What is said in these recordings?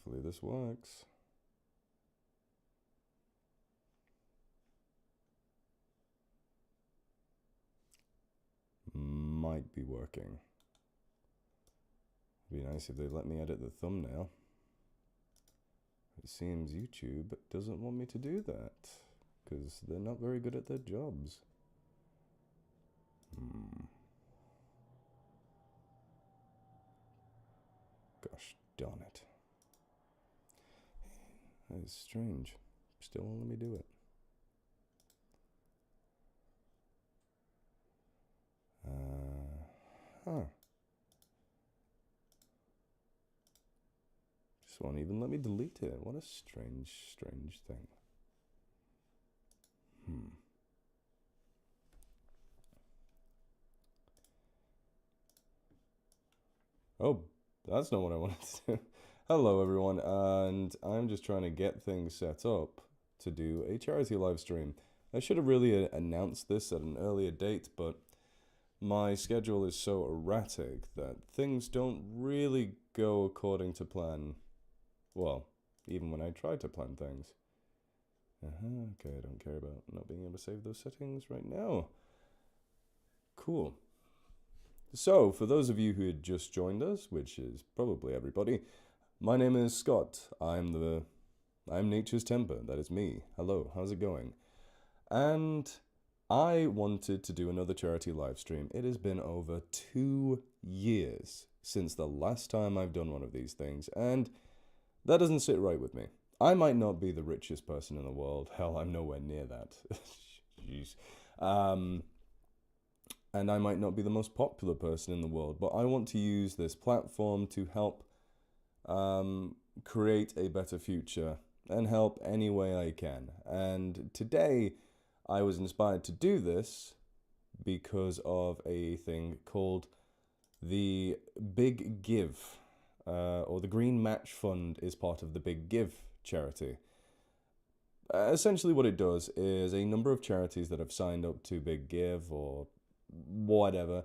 Hopefully this works. Might be working. It'd be nice if they let me edit the thumbnail. It seems YouTube doesn't want me to do that because they're not very good at their jobs. Gosh darn it. That is strange. Still won't let me do it. Huh. Just won't even let me delete it. What a strange, strange thing. Oh, that's not what I wanted to do. Hello, everyone, and I'm just trying to get things set up to do a charity live stream. I should have really announced this at an earlier date, but my schedule is so erratic that things don't really go according to plan. Well, even when I try to plan things. Okay, I don't care about not being able to save those settings right now. Cool. So, for those of you who had just joined us, which is probably everybody, my name is Scott. I'm Nature's Temper. That is me. Hello, how's it going? And I wanted to do another charity live stream. It has been over 2 years since the last time I've done one of these things, and that doesn't sit right with me. I might not be the richest person in the world. Hell, I'm nowhere near that. Jeez. And I might not be the most popular person in the world, but I want to use this platform to help create a better future and help any way I can. And today, I was inspired to do this because of a thing called the Big Give, or the Green Match Fund is part of the Big Give charity. Essentially what it does is a number of charities that have signed up to Big Give or whatever,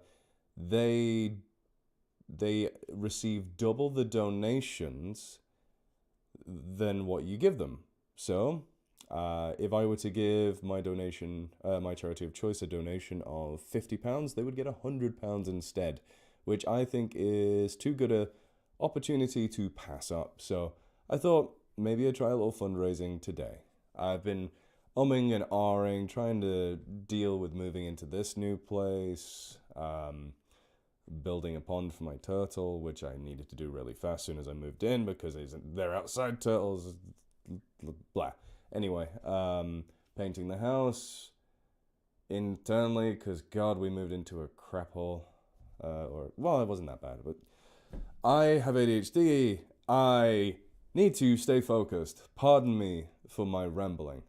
they receive double the donations than what you give them. So if I were to give my donation, my charity of choice, a donation of £50, they would get £100 instead, which I think is too good a opportunity to pass up. So I thought maybe I'd try a little fundraising today. I've been umming and ahhing, trying to deal with moving into this new place, building a pond for my turtle, which I needed to do really fast as soon as I moved in because they're outside turtles, blah. Anyway, painting the house internally because, God, we moved into a crap hole. Well, it wasn't that bad, but I have ADHD. I need to stay focused. Pardon me for my rambling.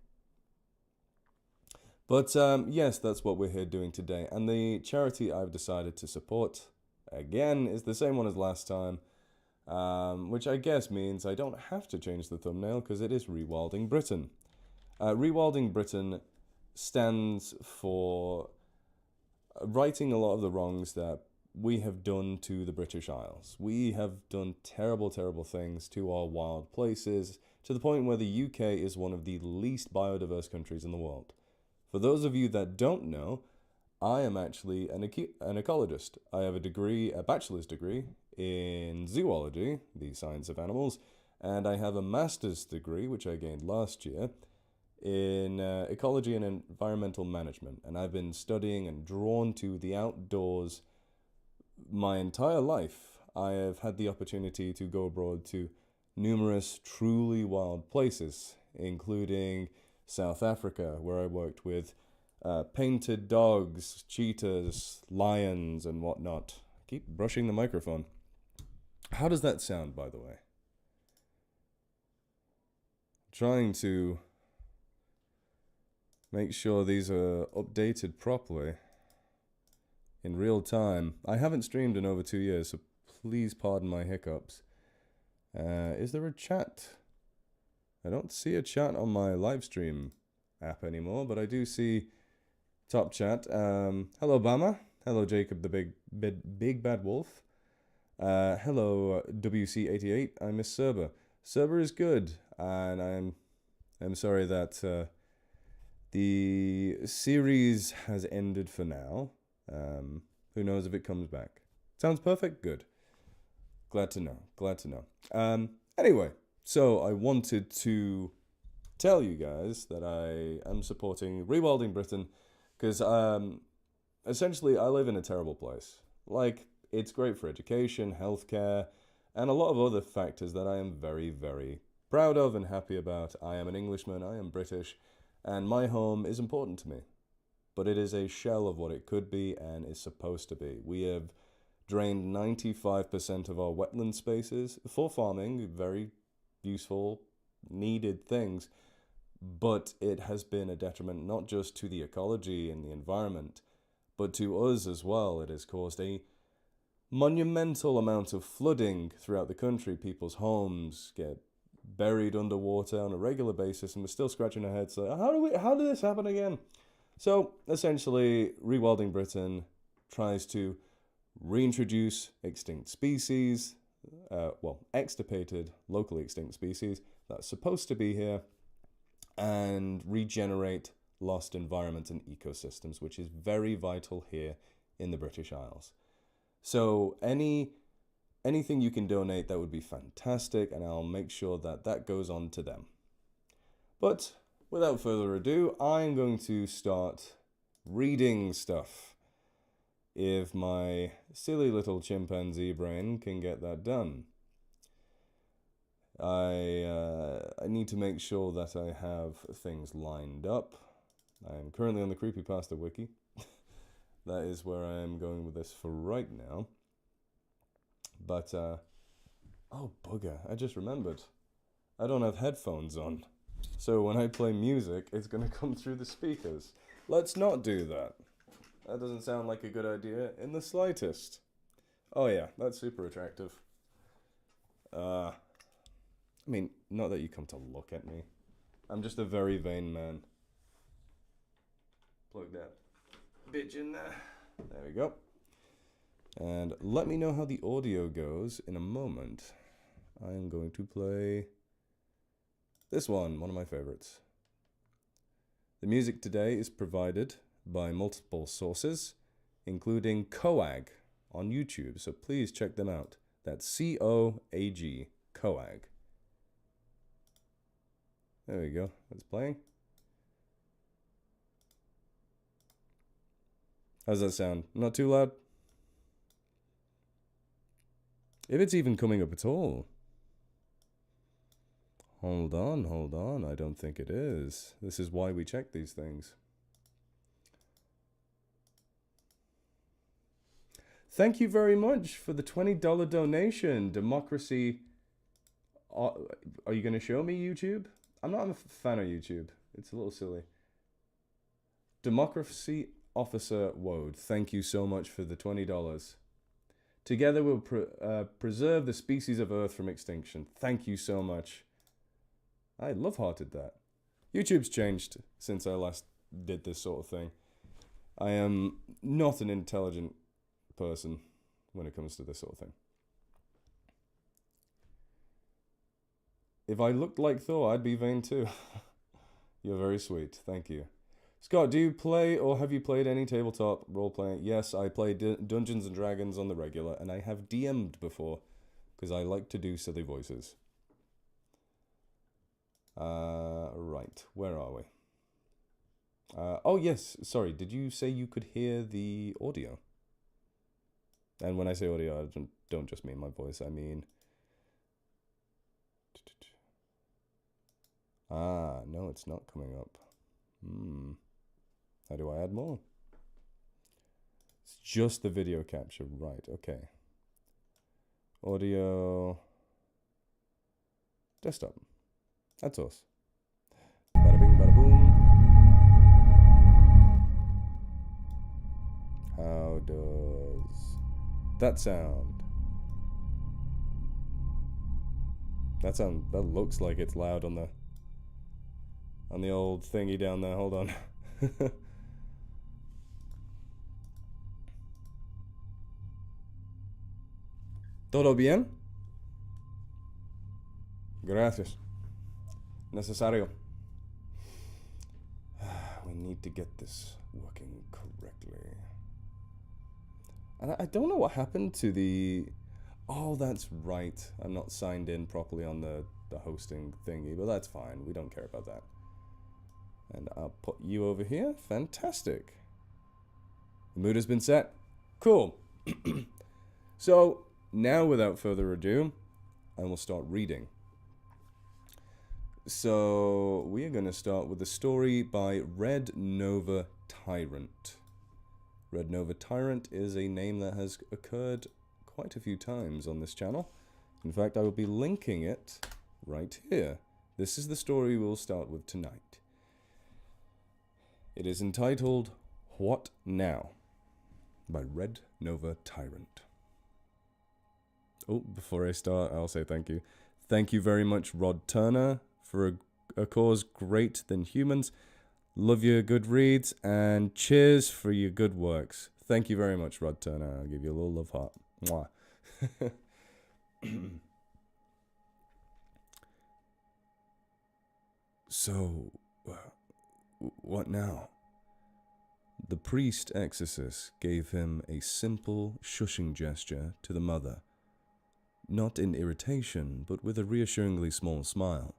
But yes, that's what we're here doing today. And the charity I've decided to support, again, is the same one as last time, which I guess means I don't have to change the thumbnail because it is Rewilding Britain. Rewilding Britain stands for righting a lot of the wrongs that we have done to the British Isles. We have done terrible, terrible things to our wild places, to the point where the UK is one of the least biodiverse countries in the world. For those of you that don't know, I am actually an ecologist. I have a bachelor's degree in zoology, the science of animals, and I have a master's degree, which I gained last year, in ecology and environmental management. And I've been studying and drawn to the outdoors my entire life. I have had the opportunity to go abroad to numerous truly wild places, including South Africa, where I worked with painted dogs, cheetahs, lions, and whatnot. I keep brushing the microphone. How does that sound, by the way? Trying to make sure these are updated properly in real time. I haven't streamed in over 2 years, so please pardon my hiccups. Is there a chat? I don't see a chat on my live stream app anymore, but I do see top chat. Hello, Bama. Hello, Jacob the Big Bad Wolf. Hello, WC88. I miss Serber. Cerber is good, and I'm sorry that the series has ended for now. Who knows if it comes back? Sounds perfect? Good. Glad to know. Glad to know. Anyway, so I wanted to tell you guys that I am supporting Rewilding Britain because essentially I live in a terrible place. Like, it's great for education, healthcare, and a lot of other factors that I am very, very proud of and happy about. I am an Englishman, I am British, and my home is important to me. But it is a shell of what it could be and is supposed to be. We have drained 95% of our wetland spaces for farming, very useful, needed things, but it has been a detriment not just to the ecology and the environment, but to us as well. It has caused a monumental amount of flooding throughout the country. People's homes get buried underwater on a regular basis, and we're still scratching our heads like, how did this happen again? So essentially, Rewilding Britain tries to reintroduce extinct species, extirpated, locally extinct species that's supposed to be here, and regenerate lost environment and ecosystems, which is very vital here in the British Isles. So anything you can donate, that would be fantastic, and I'll make sure that that goes on to them. But without further ado, I'm going to start reading stuff. If my silly little chimpanzee brain can get that done. I need to make sure that I have things lined up. I am currently on the Creepypasta wiki. That is where I am going with this for right now. But, oh bugger, I just remembered. I don't have headphones on. So when I play music, it's going to come through the speakers. Let's not do that. That doesn't sound like a good idea in the slightest. Oh yeah, that's super attractive. I mean, not that you come to look at me. I'm just a very vain man. Plug that bitch in there. There we go. And let me know how the audio goes in a moment. I am going to play this one of my favorites. The music today is provided by multiple sources, including Coag on YouTube, so please check them out. That's C-O-A-G, Coag. There we go, that's playing. How's that sound? Not too loud? If it's even coming up at all. Hold on, I don't think it is. This is why we check these things. Thank you very much for the $20 donation, Democracy. Are you going to show me YouTube? I'm not a fan of YouTube. It's a little silly. Democracy Officer Woad, thank you so much for the $20. Together we'll preserve the species of Earth from extinction. Thank you so much. I love-hearted that. YouTube's changed since I last did this sort of thing. I am not an intelligent person when it comes to this sort of thing. If I looked like Thor, I'd be vain too. You're very sweet. Thank you. Scott, do you play or have you played any tabletop role-playing? Yes, I play Dungeons & Dragons on the regular, and I have DM'd before, because I like to do silly voices. Right, where are we? Oh yes, sorry, did you say you could hear the audio? And when I say audio, I don't just mean my voice, I mean... Ah, no, it's not coming up. How do I add more? It's just the video capture, right, okay. Audio... Desktop. That's us. Bada bing, bada boom. How does that sound? That looks like it's loud on the old thingy down there. Hold on. ¿Todo bien? Gracias. Necesario. We need to get this working correctly. And I don't know what happened to the... Oh, that's right. I'm not signed in properly on the hosting thingy, but that's fine. We don't care about that. And I'll put you over here. Fantastic. The mood has been set. Cool. So, now without further ado, I will start reading. So, we are going to start with a story by Red Nova Tyrant. Red Nova Tyrant is a name that has occurred quite a few times on this channel. In fact, I will be linking it right here. This is the story we'll start with tonight. It is entitled, What Now? By Red Nova Tyrant. Oh, before I start, I'll say thank you. Thank you very much, Rod Turner, for a cause greater than humans. Love your good reads, and cheers for your good works. Thank you very much, Rod Turner. I'll give you a little love heart. Mwah. So, what now? The priest exorcist gave him a simple shushing gesture to the mother, not in irritation, but with a reassuringly small smile.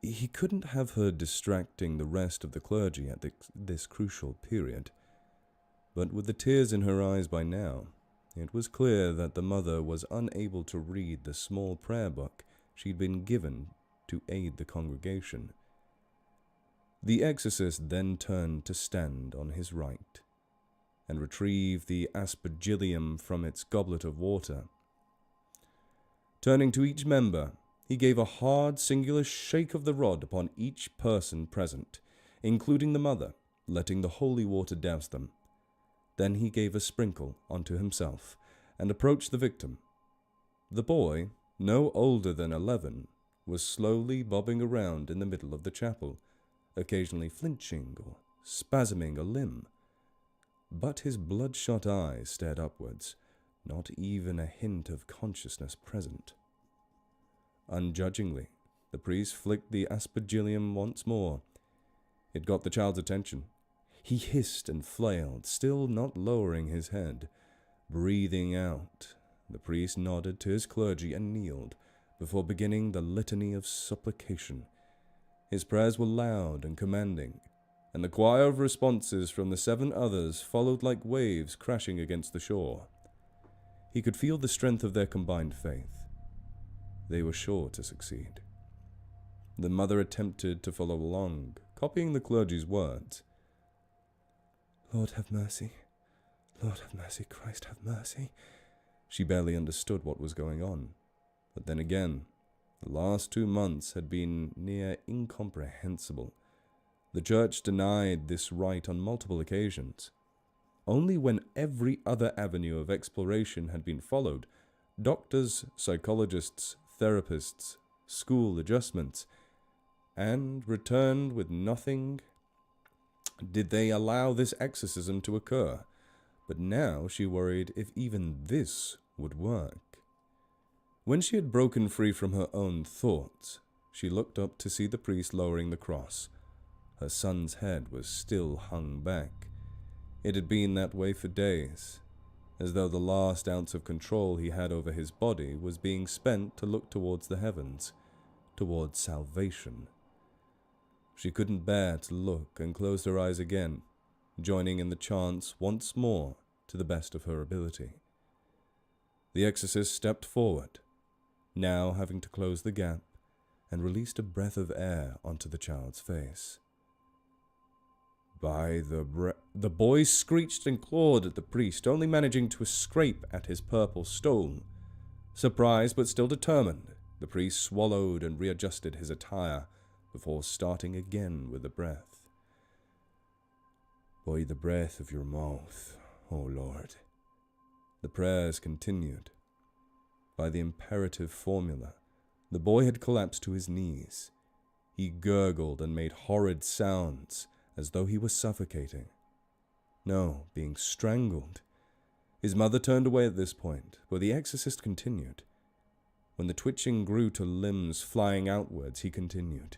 He couldn't have her distracting the rest of the clergy at this crucial period, but with the tears in her eyes by now, it was clear that the mother was unable to read the small prayer book she'd been given to aid the congregation. The exorcist then turned to stand on his right and retrieve the aspergillium from its goblet of water. Turning to each member, he gave a hard, singular shake of the rod upon each person present, including the mother, letting the holy water douse them. Then he gave a sprinkle onto himself and approached the victim. The boy, no older than 11, was slowly bobbing around in the middle of the chapel, occasionally flinching or spasming a limb. But his bloodshot eyes stared upwards, not even a hint of consciousness present. Unjudgingly, the priest flicked the aspergillium once more. It got the child's attention. He hissed and flailed, still not lowering his head. Breathing out, the priest nodded to his clergy and kneeled, before beginning the litany of supplication. His prayers were loud and commanding, and the choir of responses from the 7 others followed like waves crashing against the shore. He could feel the strength of their combined faith. They were sure to succeed. The mother attempted to follow along, copying the clergy's words. "Lord have mercy. Lord have mercy. Christ have mercy." She barely understood what was going on. But then again, the last 2 months had been near incomprehensible. The church denied this right on multiple occasions. Only when every other avenue of exploration had been followed, doctors, psychologists, therapists, school adjustments, and returned with nothing, did they allow this exorcism to occur. But now she worried if even this would work. When she had broken free from her own thoughts, she looked up to see the priest lowering the cross. Her son's head was still hung back. It had been that way for days, as though the last ounce of control he had over his body was being spent to look towards the heavens, towards salvation. She couldn't bear to look and closed her eyes again, joining in the chants once more to the best of her ability. The exorcist stepped forward, now having to close the gap, and released a breath of air onto the child's face. The boy screeched and clawed at the priest, only managing to scrape at his purple stole. Surprised but still determined, the priest swallowed and readjusted his attire before starting again with the breath. "By the breath of your mouth, O Lord." The prayers continued. By the imperative formula, the boy had collapsed to his knees. He gurgled and made horrid sounds, as though he was suffocating. No, being strangled. His mother turned away at this point, but the exorcist continued. When the twitching grew to limbs flying outwards, he continued.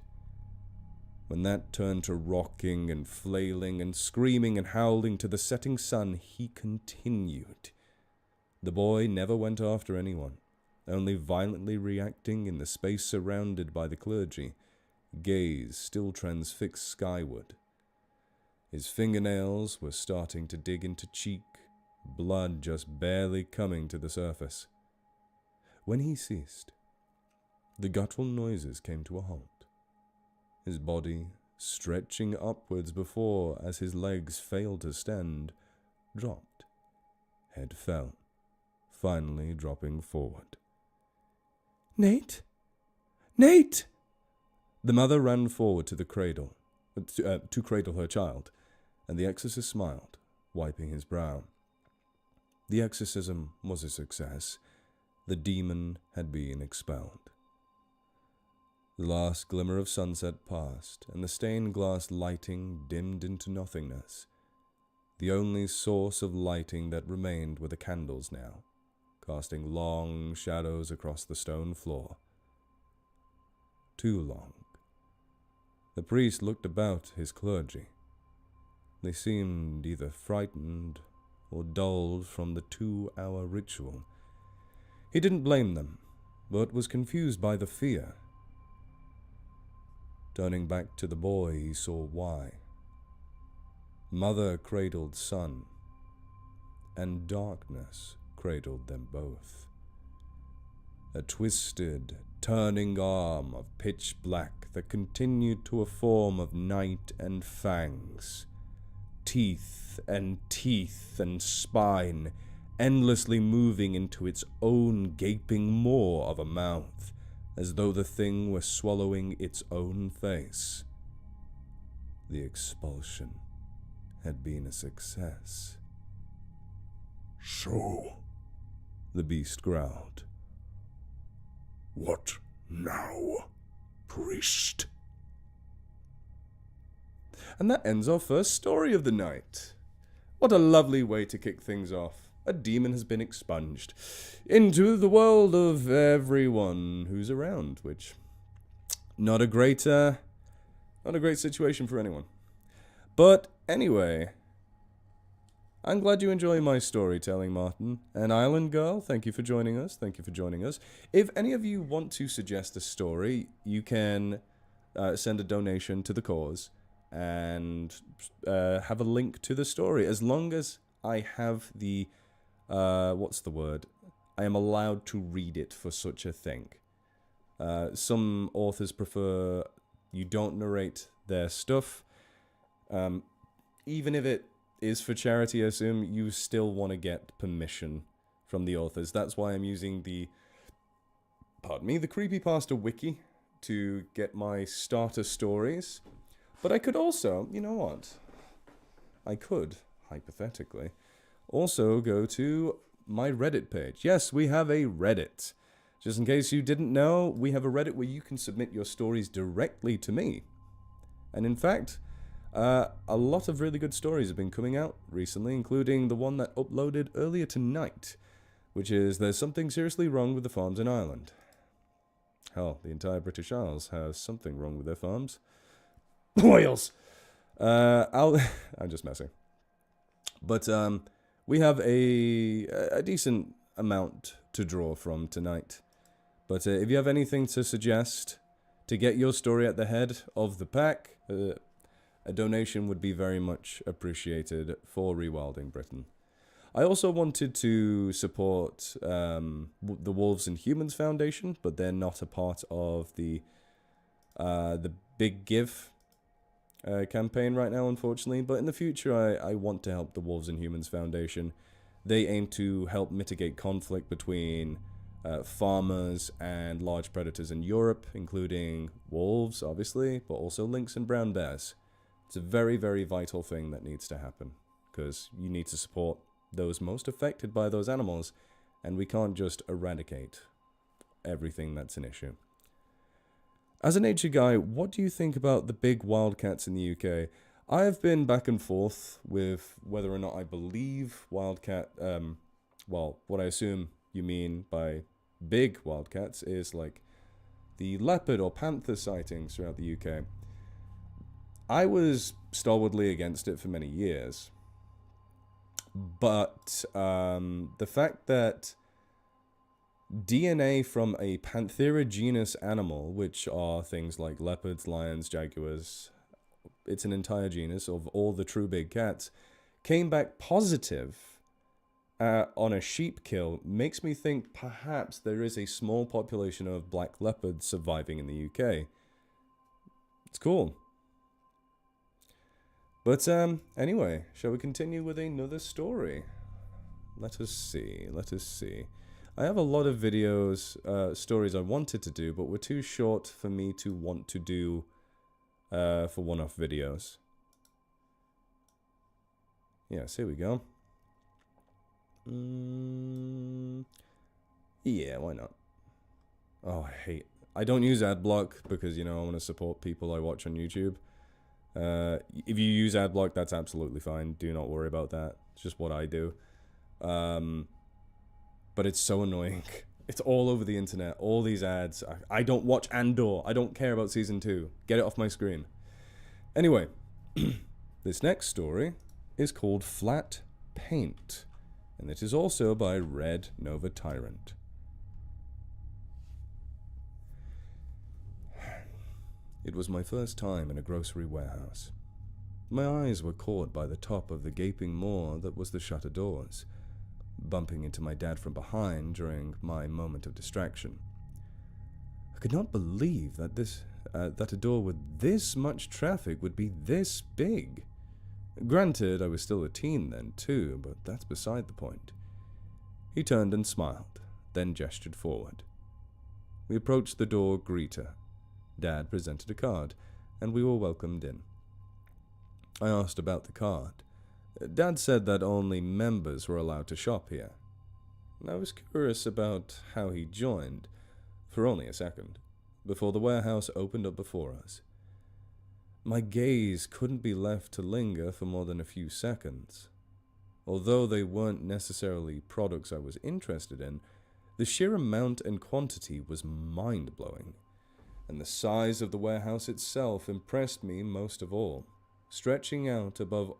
When that turned to rocking and flailing and screaming and howling to the setting sun, he continued. The boy never went after anyone, only violently reacting in the space surrounded by the clergy, gaze still transfixed skyward. His fingernails were starting to dig into cheek, blood just barely coming to the surface. When he ceased, the guttural noises came to a halt. His body, stretching upwards before as his legs failed to stand, dropped. Head fell, finally dropping forward. "Nate? Nate!" The mother ran forward to the cradle, to cradle her child, and the exorcist smiled, wiping his brow. The exorcism was a success. The demon had been expelled. The last glimmer of sunset passed, and the stained glass lighting dimmed into nothingness. The only source of lighting that remained were the candles now, casting long shadows across the stone floor. Too long. The priest looked about his clergy. They seemed either frightened or dulled from the 2-hour ritual. He didn't blame them, but was confused by the fear. Turning back to the boy, he saw why. Mother cradled son, and darkness cradled them both. A twisted, turning arm of pitch black that continued to a form of night and fangs. Teeth and spine, endlessly moving into its own gaping maw of a mouth, as though the thing were swallowing its own face. The expulsion had been a success. "So," the beast growled. "What now, priest?" And that ends our first story of the night. What a lovely way to kick things off. A demon has been expunged into the world of everyone who's around, which not a great situation for anyone. But anyway, I'm glad you enjoy my storytelling, Martin. And Island Girl, thank you for joining us. If any of you want to suggest a story, you can send a donation to the cause and have a link to the story. As long as I have the, I am allowed to read it for such a thing. Some authors prefer you don't narrate their stuff. Even if it is for charity, I assume you still want to get permission from the authors. That's why I'm using the Creepypasta wiki to get my starter stories. But I could also, you know what? I could, hypothetically, also go to my Reddit page. Yes, we have a Reddit. Just in case you didn't know, we have a Reddit where you can submit your stories directly to me. And in fact, a lot of really good stories have been coming out recently, including the one that uploaded earlier tonight, which is There's Something Seriously Wrong with the Farms in Ireland. Hell, the entire British Isles has something wrong with their farms. Wales! I'm just messing. But we have a decent amount to draw from tonight. But if you have anything to suggest to get your story at the head of the pack, a donation would be very much appreciated for Rewilding Britain. I also wanted to support the Wolves and Humans Foundation, but they're not a part of the Big Give campaign right now, unfortunately. But in the future, I want to help the Wolves and Humans Foundation. They aim to help mitigate conflict between farmers and large predators in Europe, including wolves, obviously, but also lynx and brown bears. It's a very, very vital thing that needs to happen, because you need to support those most affected by those animals, and we can't just eradicate everything that's an issue. As a nature guy, what do you think about the big wildcats in the UK? I have been back and forth with whether or not I believe wildcat, what I assume you mean by big wildcats is like the leopard or panther sightings throughout the UK. I was stalwartly against it for many years. But the fact that DNA from a Panthera genus animal, which are things like leopards, lions, jaguars, it's an entire genus of all the true big cats, came back positive on a sheep kill, makes me think perhaps there is a small population of black leopards surviving in the UK. It's cool. But anyway, shall we continue with another story? Let us see. I have a lot of videos, stories I wanted to do, but were too short for me to want to do for one-off videos. Yes, here we go. Yeah, why not? Oh, I don't use AdBlock because, you know, I want to support people I watch on YouTube. If you use AdBlock, that's absolutely fine. Do not worry about that. It's just what I do. But it's so annoying. It's all over the internet. All these ads. I don't watch Andor. I don't care about season 2. Get it off my screen. Anyway, this next story is called Flat Paint, and it is also by Red Nova Tyrant. It was my first time in a grocery warehouse. My eyes were caught by the top of the gaping maw that was the shutter doors, bumping into my dad from behind during my moment of distraction. I could not believe that that a door with this much traffic would be this big. Granted, I was still a teen then too, but that's beside the point. He turned and smiled, then gestured forward. We approached the door greeter. Dad presented a card, and we were welcomed in. I asked about the card. Dad said that only members were allowed to shop here. I was curious about how he joined, for only a second, before the warehouse opened up before us. My gaze couldn't be left to linger for more than a few seconds. Although they weren't necessarily products I was interested in, the sheer amount and quantity was mind-blowing, and the size of the warehouse itself impressed me most of all, stretching out above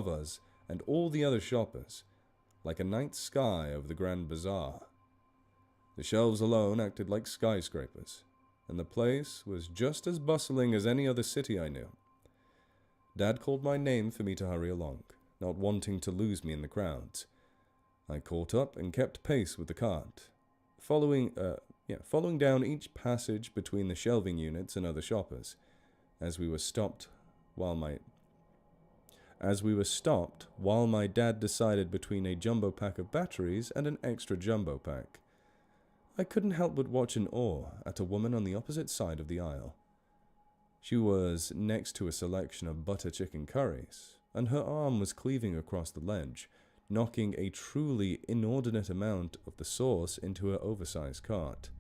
us and all the other shoppers, like a night sky over the Grand Bazaar. The shelves alone acted like skyscrapers, and the place was just as bustling as any other city I knew. Dad called my name for me to hurry along, not wanting to lose me in the crowds. I caught up and kept pace with the cart, following down each passage between the shelving units and other shoppers, as we were stopped while my dad decided between a jumbo pack of batteries and an extra jumbo pack. I couldn't help but watch in awe at a woman on the opposite side of the aisle. She was next to a selection of butter chicken curries, and her arm was cleaving across the ledge, knocking a truly inordinate amount of the sauce into her oversized cart.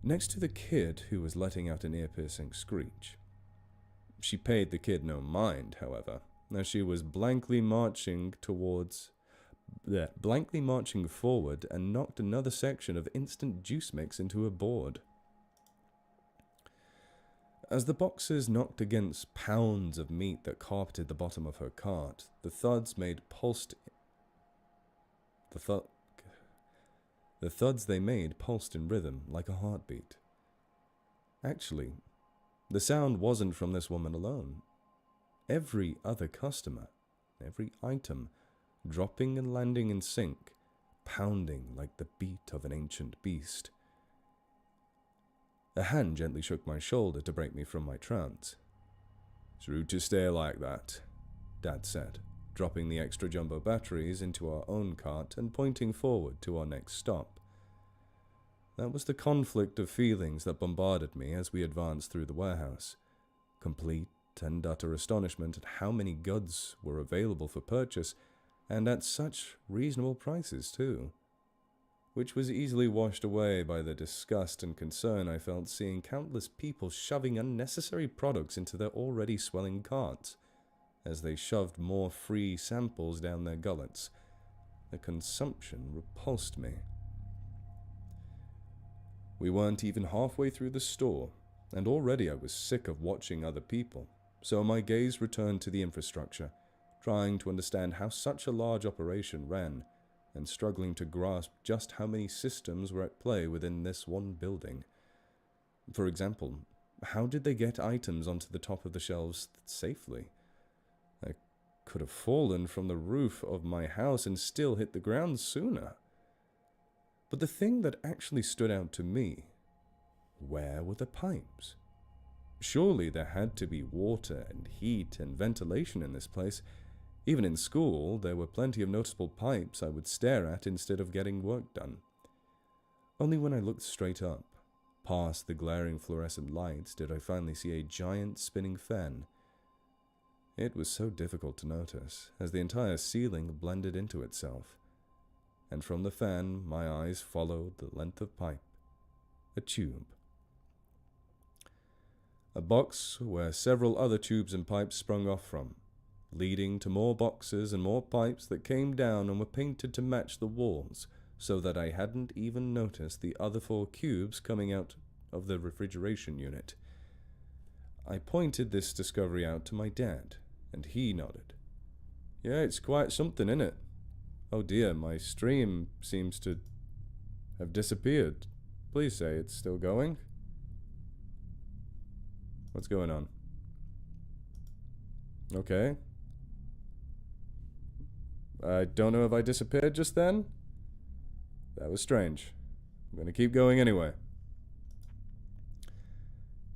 Next to the kid who was letting out an ear-piercing screech. She paid the kid no mind, however, as she was blankly marching forward and knocked another section of instant juice mix into her board. As the boxes knocked against pounds of meat that carpeted the bottom of her cart, the thuds they made pulsed in rhythm like a heartbeat. Actually, the sound wasn't from this woman alone. Every other customer, every item, dropping and landing in sync, pounding like the beat of an ancient beast. A hand gently shook my shoulder to break me from my trance. "It's rude to stare like that," Dad said, dropping the extra jumbo batteries into our own cart and pointing forward to our next stop. That was the conflict of feelings that bombarded me as we advanced through the warehouse. Complete and utter astonishment at how many goods were available for purchase, and at such reasonable prices, too. Which was easily washed away by the disgust and concern I felt seeing countless people shoving unnecessary products into their already swelling carts, as they shoved more free samples down their gullets. The consumption repulsed me. We weren't even halfway through the store, and already I was sick of watching other people, so my gaze returned to the infrastructure, trying to understand how such a large operation ran, and struggling to grasp just how many systems were at play within this one building. For example, how did they get items onto the top of the shelves safely? I could have fallen from the roof of my house and still hit the ground sooner. But the thing that actually stood out to me, where were the pipes? Surely there had to be water and heat and ventilation in this place. Even in school, there were plenty of noticeable pipes I would stare at instead of getting work done. Only when I looked straight up, past the glaring fluorescent lights, did I finally see a giant spinning fan. It was so difficult to notice, as the entire ceiling blended into itself, and from the fan my eyes followed the length of pipe, a tube. A box where several other tubes and pipes sprung off from, leading to more boxes and more pipes that came down and were painted to match the walls, so that I hadn't even noticed the other 4 cubes coming out of the refrigeration unit. I pointed this discovery out to my dad, and he nodded. Yeah, it's quite something, innit? Oh dear, my stream seems to have disappeared. Please say it's still going. What's going on? Okay. I don't know if I disappeared just then. That was strange. I'm gonna keep going anyway.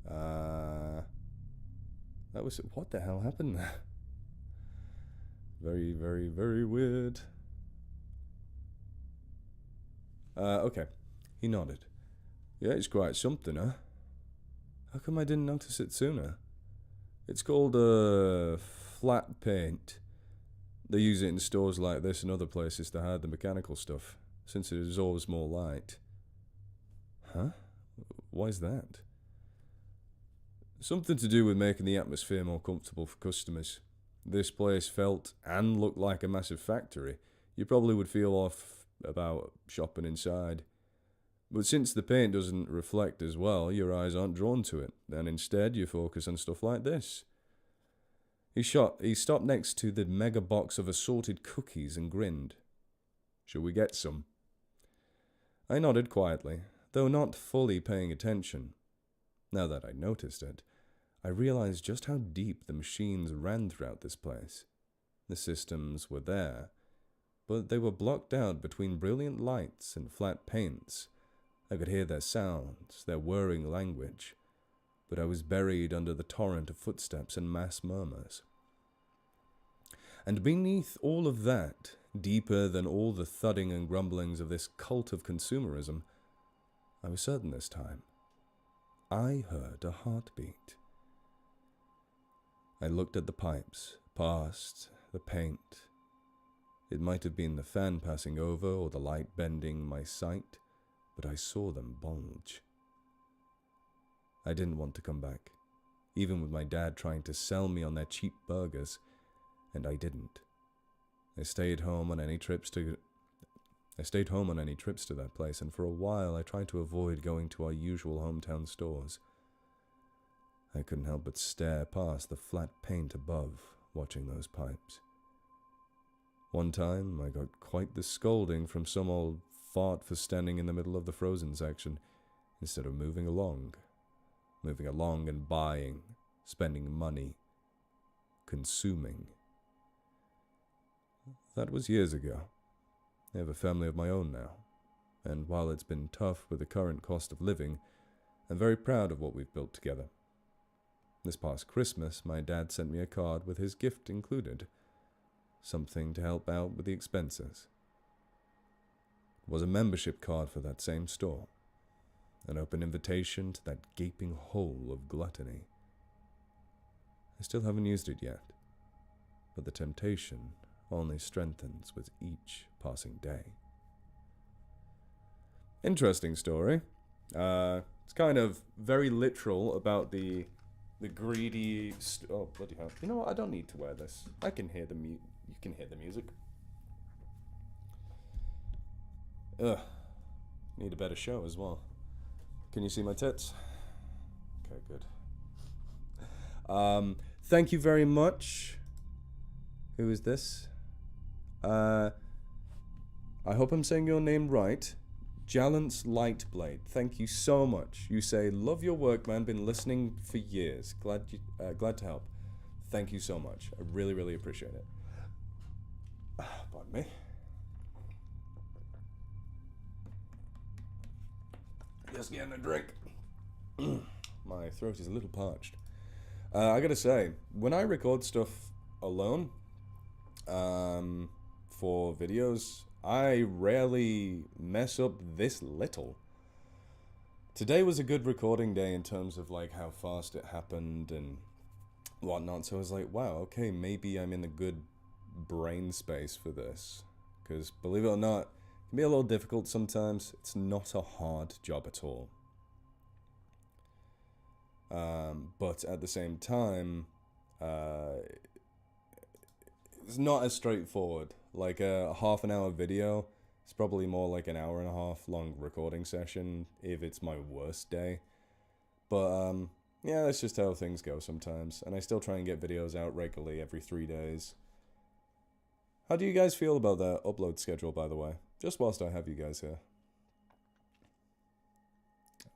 That was... What the hell happened there? Very, very, very weird. Okay. He nodded. Yeah, it's quite something, huh? How come I didn't notice it sooner? It's called, flat paint. They use it in stores like this and other places to hide the mechanical stuff, since it absorbs more light. Huh? Why's that? Something to do with making the atmosphere more comfortable for customers. This place felt and looked like a massive factory. You probably would feel off about shopping inside. But since the paint doesn't reflect as well, your eyes aren't drawn to it, and instead you focus on stuff like this. He stopped next to the mega box of assorted cookies and grinned. Shall we get some? I nodded quietly, though not fully paying attention. Now that I noticed it, I realized just how deep the machines ran throughout this place. The systems were there, but they were blocked out between brilliant lights and flat paints. I could hear their sounds, their whirring language, but I was buried under the torrent of footsteps and mass murmurs. And beneath all of that, deeper than all the thudding and grumblings of this cult of consumerism, I was certain this time. I heard a heartbeat. I looked at the pipes, past the paint. It might have been the fan passing over or the light bending my sight, but I saw them bulge. I didn't want to come back, even with my dad trying to sell me on their cheap burgers, and I didn't. I stayed home on any trips to that place, and for a while I tried to avoid going to our usual hometown stores. I couldn't help but stare past the flat paint above, watching those pipes. One time, I got quite the scolding from some old fart for standing in the middle of the frozen section, instead of moving along and buying, spending money, consuming. That was years ago. I have a family of my own now, and while it's been tough with the current cost of living, I'm very proud of what we've built together. This past Christmas, my dad sent me a card with his gift included, something to help out with the expenses. It was a membership card for that same store, an open invitation to that gaping hole of gluttony. I still haven't used it yet, but the temptation only strengthens with each passing day. Interesting story. It's kind of very literal about the greedy... oh, bloody hell. You know what? I don't need to wear this. I can hear you can hear the music. Ugh. Need a better show as well. Can you see my tits? Okay, good. Thank you very much. Who is this? I hope I'm saying your name right. Jalance Lightblade. Thank you so much. You say, love your work, man. Been listening for years. Glad to help. Thank you so much. I really, really appreciate it. Pardon me. Just getting a drink. My throat is a little parched. I gotta say, when I record stuff alone, for videos, I rarely mess up this little. Today was a good recording day in terms of like how fast it happened and whatnot, so I was like, wow, okay, maybe I'm in a good brain space for this. Because believe it or not, it can be a little difficult sometimes. It's not a hard job at all. But at the same time, it's not as straightforward. Like a half an hour video, it's probably more like an hour and a half long recording session if it's my worst day. But yeah, that's just how things go sometimes. And I still try and get videos out regularly every 3 days. How do you guys feel about that upload schedule, by the way? Just whilst I have you guys here.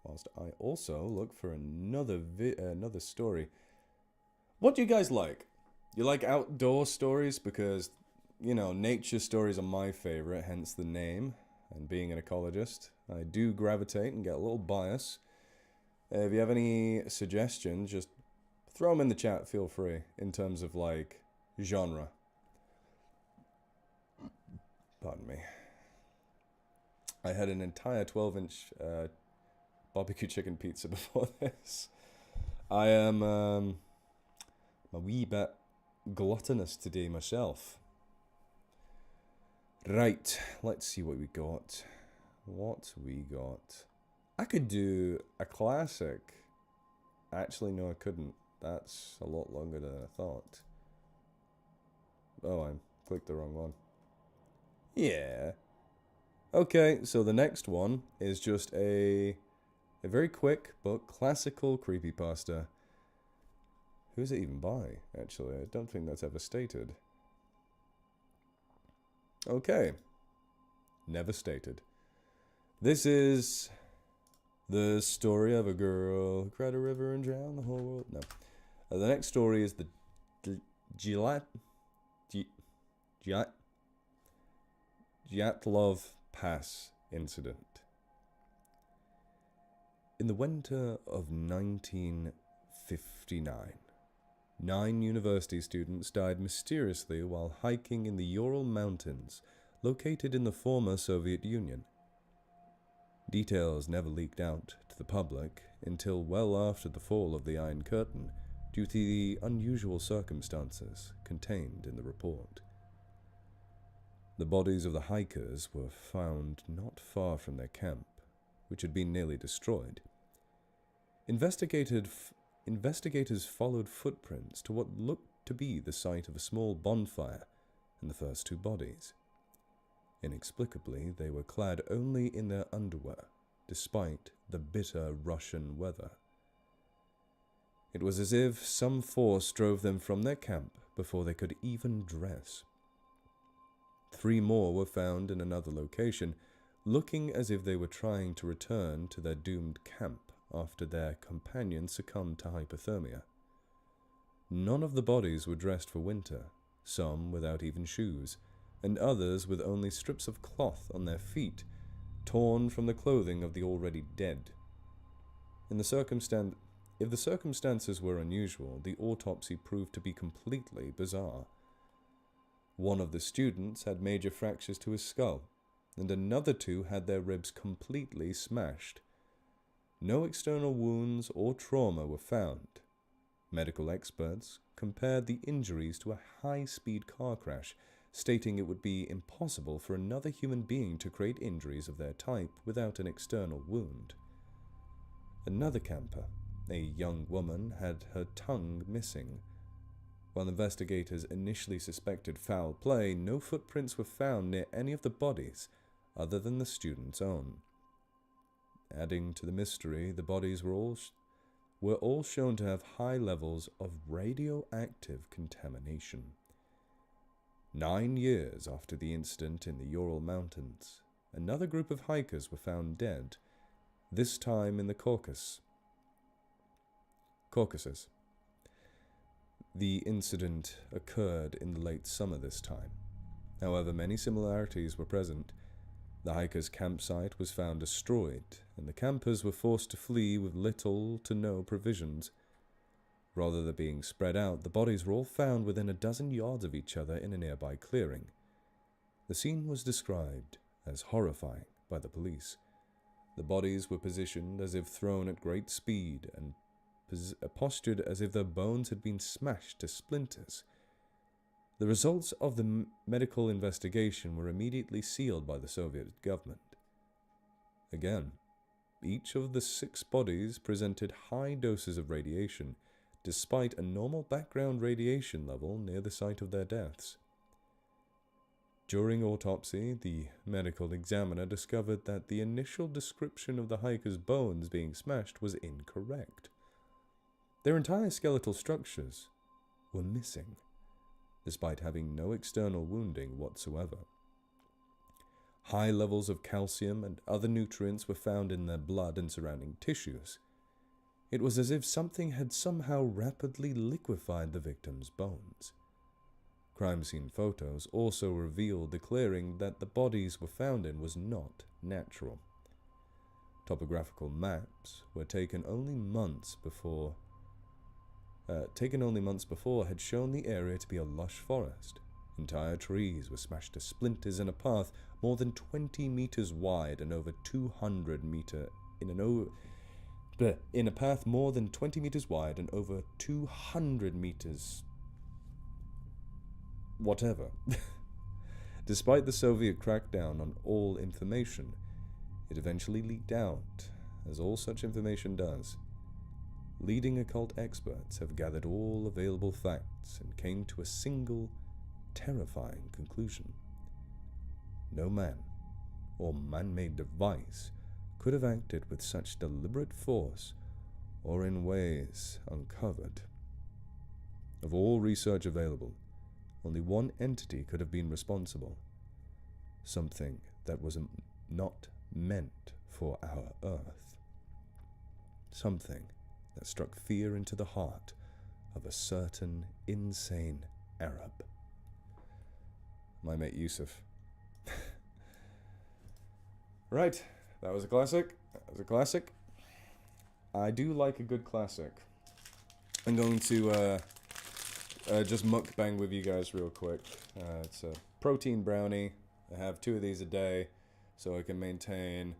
Whilst I also look for another story. What do you guys like? You like outdoor stories? Because, you know, nature stories are my favorite, hence the name. And being an ecologist, I do gravitate and get a little bias. If you have any suggestions, just throw them in the chat, feel free, in terms of, like, genre. Pardon me. I had an entire 12-inch barbecue chicken pizza before this. I am a wee bit gluttonous today myself. Right, let's see what we got. I could do a classic. Actually, no, I couldn't. That's a lot longer than I thought. Oh, I clicked the wrong one. Yeah. Okay, so the next one is just a very quick but classical creepypasta. Who's it even by, actually? I don't think that's ever stated. Okay. Never stated. This is the story of a girl who cried a river and drowned the whole world. No. The next story is the Dyatlov Pass incident. In the winter of 1959, 9 university students died mysteriously while hiking in the Ural Mountains, located in the former Soviet Union. Details never leaked out to the public until well after the fall of the Iron Curtain, due to the unusual circumstances contained in the report. The bodies of the hikers were found not far from their camp, which had been nearly destroyed. Investigators followed footprints to what looked to be the site of a small bonfire and the first 2 bodies. Inexplicably, they were clad only in their underwear, despite the bitter Russian weather. It was as if some force drove them from their camp before they could even dress. 3 more were found in another location, looking as if they were trying to return to their doomed camp after their companions succumbed to hypothermia. None of the bodies were dressed for winter, some without even shoes, and others with only strips of cloth on their feet, torn from the clothing of the already dead. If the circumstances were unusual, the autopsy proved to be completely bizarre. One of the students had major fractures to his skull, and another 2 had their ribs completely smashed. No external wounds or trauma were found. Medical experts compared the injuries to a high-speed car crash, stating it would be impossible for another human being to create injuries of their type without an external wound. Another camper, a young woman, had her tongue missing. While investigators initially suspected foul play, no footprints were found near any of the bodies other than the student's own. Adding to the mystery, the bodies were all shown to have high levels of radioactive contamination. 9 years after the incident in the Ural Mountains, another group of hikers were found dead, this time in the Caucasus. The incident occurred in the late summer this time. However, many similarities were present. The hikers' campsite was found destroyed, and the campers were forced to flee with little to no provisions. Rather than being spread out, the bodies were all found within a dozen yards of each other in a nearby clearing. The scene was described as horrifying by the police. The bodies were positioned as if thrown at great speed and postured as if their bones had been smashed to splinters. The results of the medical investigation were immediately sealed by the Soviet government. Again, each of the 6 bodies presented high doses of radiation, despite a normal background radiation level near the site of their deaths. During autopsy, the medical examiner discovered that the initial description of the hikers' bones being smashed was incorrect. Their entire skeletal structures were missing, despite having no external wounding whatsoever. High levels of calcium and other nutrients were found in their blood and surrounding tissues. It was as if something had somehow rapidly liquefied the victim's bones. Crime scene photos also revealed the clearing that the bodies were found in was not natural. Topographical maps were taken only months before had shown the area to be a lush forest. Entire trees were smashed to splinters in a path more than 20 meters wide and over 200 meters in a path more than 20 meters wide and over 200 meters whatever. Despite the Soviet crackdown on all information, it eventually leaked out, as all such information does. Leading occult experts have gathered all available facts and came to a single, terrifying conclusion. No man or man-made device could have acted with such deliberate force or in ways uncovered. Of all research available, only one entity could have been responsible. Something that was not meant for our Earth. Something that struck fear into the heart of a certain insane Arab. My mate Yusuf. Right, that was a classic. I do like a good classic. I'm going to just mukbang with you guys real quick. It's a protein brownie. I have 2 of these a day so I can maintain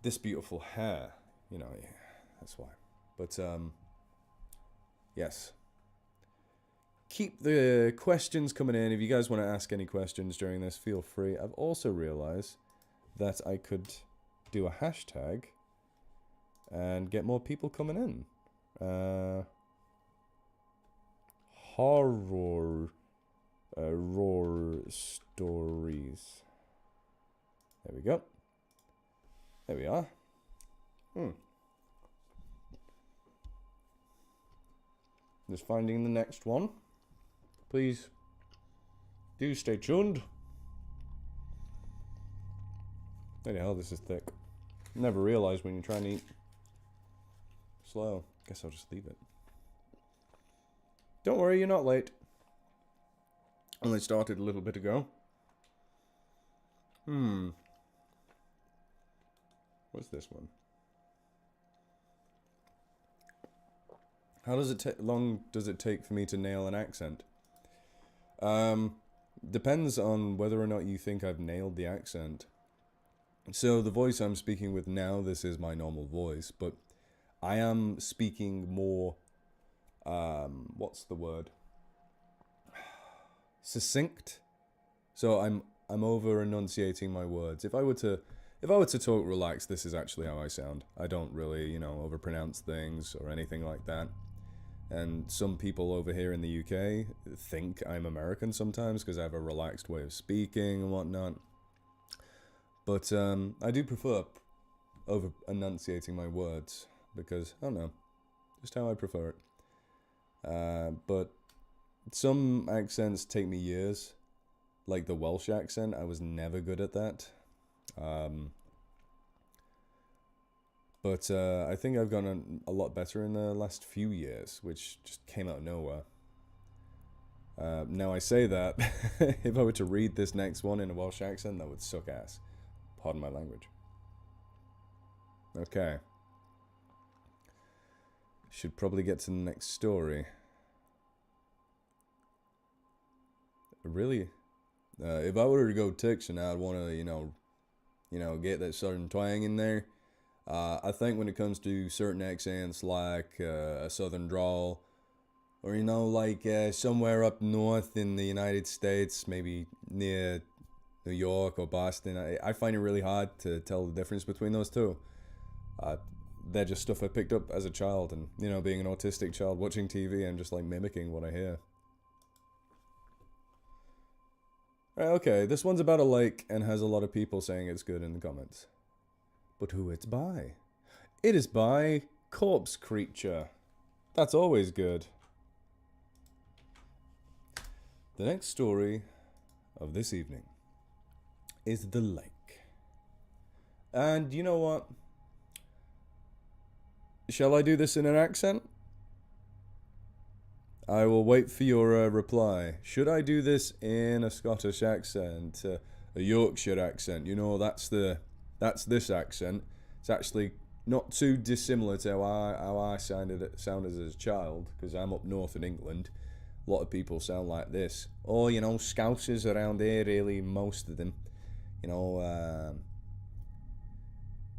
this beautiful hair. You know, yeah, that's why. But, yes. Keep the questions coming in. If you guys want to ask any questions during this, feel free. I've also realized that I could do a hashtag and get more people coming in. Horror stories. There we go. There we are. Just finding the next one. Please do stay tuned. Bloody hell, this is thick. Never realized when you try and eat slow. Guess I'll just leave it. Don't worry, you're not late. Only started a little bit ago. What's this one? How long does it take for me to nail an accent? Depends on whether or not you think I've nailed the accent. So the voice I'm speaking with now, this is my normal voice, but I am speaking more, what's the word? Succinct. So I'm over enunciating my words. If I were to talk relaxed, this is actually how I sound. I don't really, overpronounce things or anything like that. And some people over here in the UK think I'm American sometimes because I have a relaxed way of speaking and whatnot. But I do prefer over enunciating my words because, I don't know, just how I prefer it. But some accents take me years, like the Welsh accent. I was never good at that. But I think I've gotten a lot better in the last few years, which just came out of nowhere. Now I say that, if I were to read this next one in a Welsh accent, that would suck ass. Pardon my language. Okay. Should probably get to the next story. Really? If I were to go Texan, I'd want to, you know, get that southern twang in there. I think when it comes to certain accents, like a southern drawl, or, you know, like somewhere up north in the United States, maybe near New York or Boston, I find it really hard to tell the difference between those two. They're just stuff I picked up as a child, and, you know, being an autistic child watching TV and just like mimicking what I hear. Okay, this one's about a lake and has a lot of people saying it's good in the comments. But who it's by? It is by Corpse Creature. That's always good. The next story of this evening is the lake. And you know what? Shall I do this in an accent? I will wait for your reply. Should I do this in a Scottish accent, a Yorkshire accent? You know, that's this accent. It's actually not too dissimilar to how I sounded as a child, because I'm up north in England. A lot of people sound like this. Oh, you know, Scousers around here, really, most of them. You know,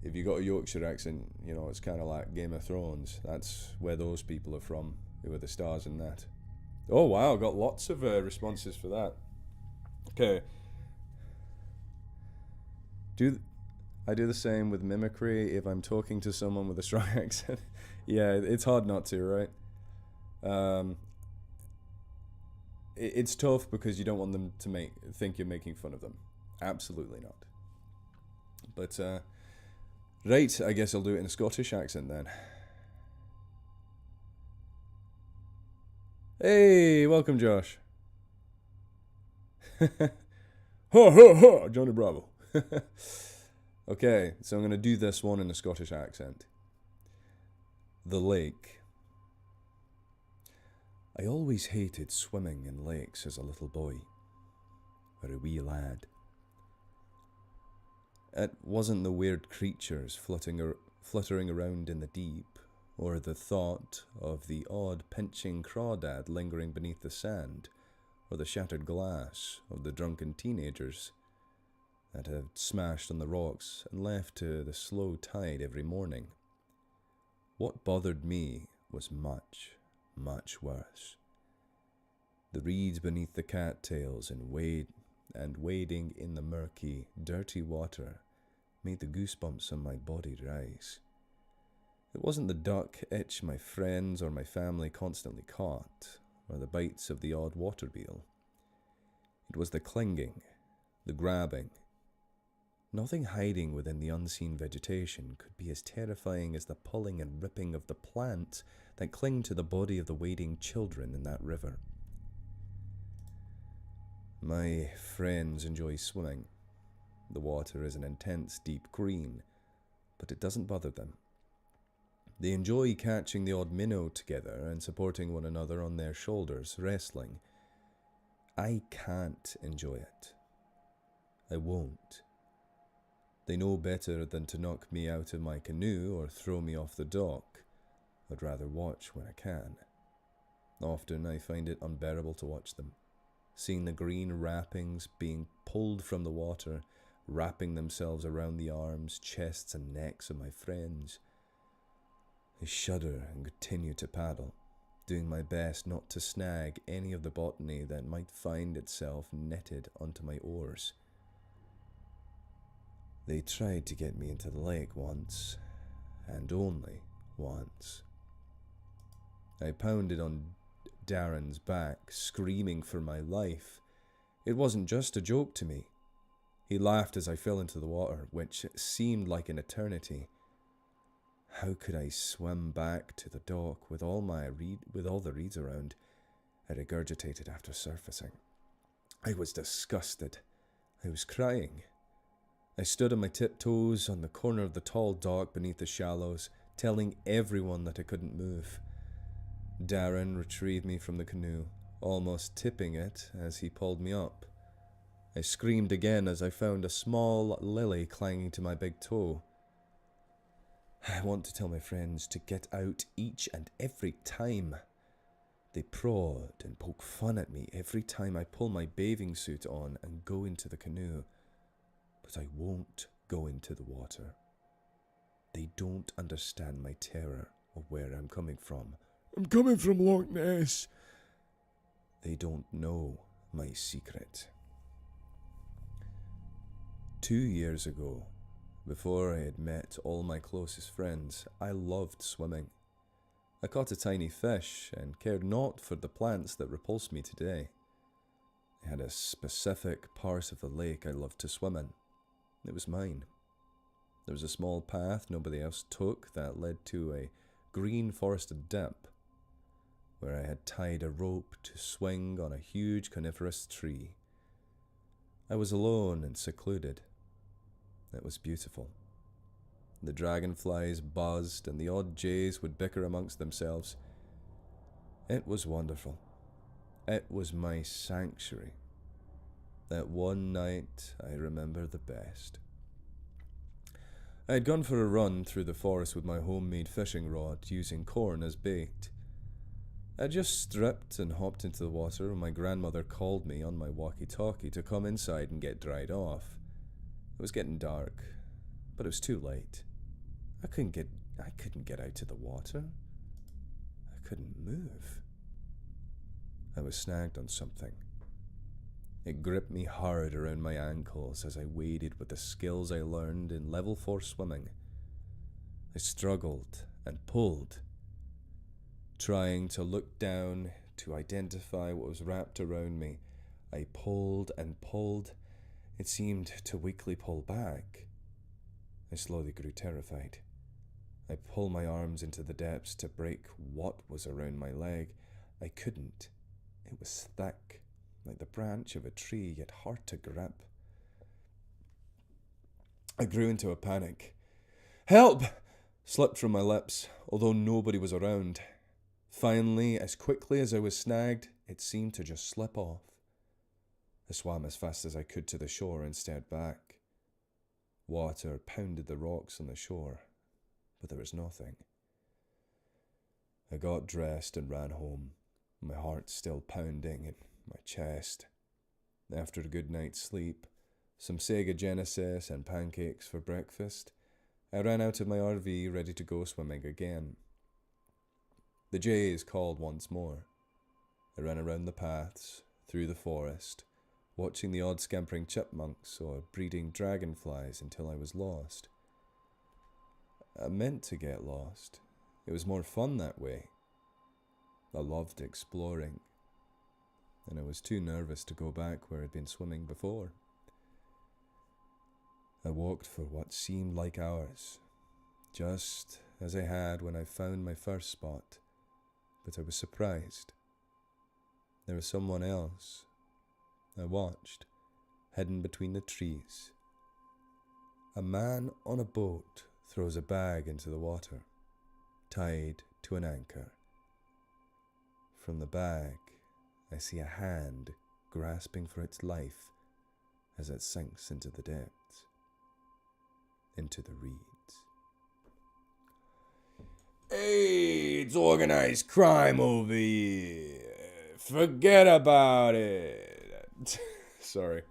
if you got a Yorkshire accent, you know, it's kind of like Game of Thrones. That's where those people are from, who are the stars in that. Oh, wow, got lots of responses for that. Okay. I do the same with mimicry if I'm talking to someone with a strong accent. Yeah, it's hard not to, right? It's tough because you don't want them to think you're making fun of them. Absolutely not. But, right, I guess I'll do it in a Scottish accent then. Hey, welcome, Josh. Ha ha ha, Johnny Bravo. Okay, so I'm going to do this one in a Scottish accent. The lake. I always hated swimming in lakes as a little boy, or a wee lad. It wasn't the weird creatures fluttering around in the deep, or the thought of the odd pinching crawdad lingering beneath the sand, or the shattered glass of the drunken teenagers that had smashed on the rocks and left to the slow tide every morning. What bothered me was much, much worse. The reeds beneath the cattails and wading in the murky, dirty water made the goosebumps on my body rise. It wasn't the duck itch my friends or my family constantly caught, or the bites of the odd water beetle. It was the clinging, the grabbing. Nothing hiding within the unseen vegetation could be as terrifying as the pulling and ripping of the plants that cling to the body of the wading children in that river. My friends enjoy swimming. The water is an intense deep green, but it doesn't bother them. They enjoy catching the odd minnow together and supporting one another on their shoulders, wrestling. I can't enjoy it. I won't. They know better than to knock me out of my canoe or throw me off the dock. I'd rather watch when I can. Often I find it unbearable to watch them, seeing the green wrappings being pulled from the water, wrapping themselves around the arms, chests and necks of my friends. I shudder and continue to paddle, doing my best not to snag any of the botany that might find itself netted onto my oars. They tried to get me into the lake once, and only once. I pounded on Darren's back, screaming for my life. It wasn't just a joke to me. He laughed as I fell into the water, which seemed like an eternity. How could I swim back to the dock with all the reeds around? I regurgitated after surfacing. I was disgusted. I was crying. I stood on my tiptoes on the corner of the tall dock beneath the shallows, telling everyone that I couldn't move. Darren retrieved me from the canoe, almost tipping it as he pulled me up. I screamed again as I found a small lily clinging to my big toe. I want to tell my friends to get out each and every time. They prod and poke fun at me every time I pull my bathing suit on and go into the canoe. But I won't go into the water. They don't understand my terror or where I'm coming from. I'm coming from Loch Ness. They don't know my secret. 2 years ago, before I had met all my closest friends, I loved swimming. I caught a tiny fish and cared not for the plants that repulse me today. I had a specific part of the lake I loved to swim in. It was mine. There was a small path nobody else took that led to a green forested dip, where I had tied a rope to swing on a huge coniferous tree. I was alone and secluded. It was beautiful. The dragonflies buzzed and the odd jays would bicker amongst themselves. It was wonderful. It was my sanctuary. That one night I remember the best. I had gone for a run through the forest with my homemade fishing rod, using corn as bait. I just stripped and hopped into the water when my grandmother called me on my walkie-talkie to come inside and get dried off. It was getting dark, but it was too late. I couldn't get out to the water. I couldn't move. I was snagged on something. It gripped me hard around my ankles as I waded with the skills I learned in level 4 swimming. I struggled and pulled, trying to look down to identify what was wrapped around me. I pulled and pulled. It seemed to weakly pull back. I slowly grew terrified. I pulled my arms into the depths to break what was around my leg. I couldn't. It was thick, like the branch of a tree, yet hard to grip. I grew into a panic. "Help!" slipped from my lips, although nobody was around. Finally, as quickly as I was snagged, it seemed to just slip off. I swam as fast as I could to the shore and stared back. Water pounded the rocks on the shore, but there was nothing. I got dressed and ran home, my heart still pounding in my chest. After a good night's sleep, some Sega Genesis and pancakes for breakfast, I ran out of my RV ready to go swimming again. The jays called once more. I ran around the paths, through the forest, watching the odd scampering chipmunks or breeding dragonflies until I was lost. I meant to get lost. It was more fun that way. I loved exploring, and I was too nervous to go back where I'd been swimming before. I walked for what seemed like hours, just as I had when I found my first spot, but I was surprised. There was someone else. I watched, hidden between the trees. A man on a boat throws a bag into the water, tied to an anchor. From the bag, I see a hand grasping for its life as it sinks into the depths, into the reeds. "Hey, it's organized crime over here. Forget about it." Sorry.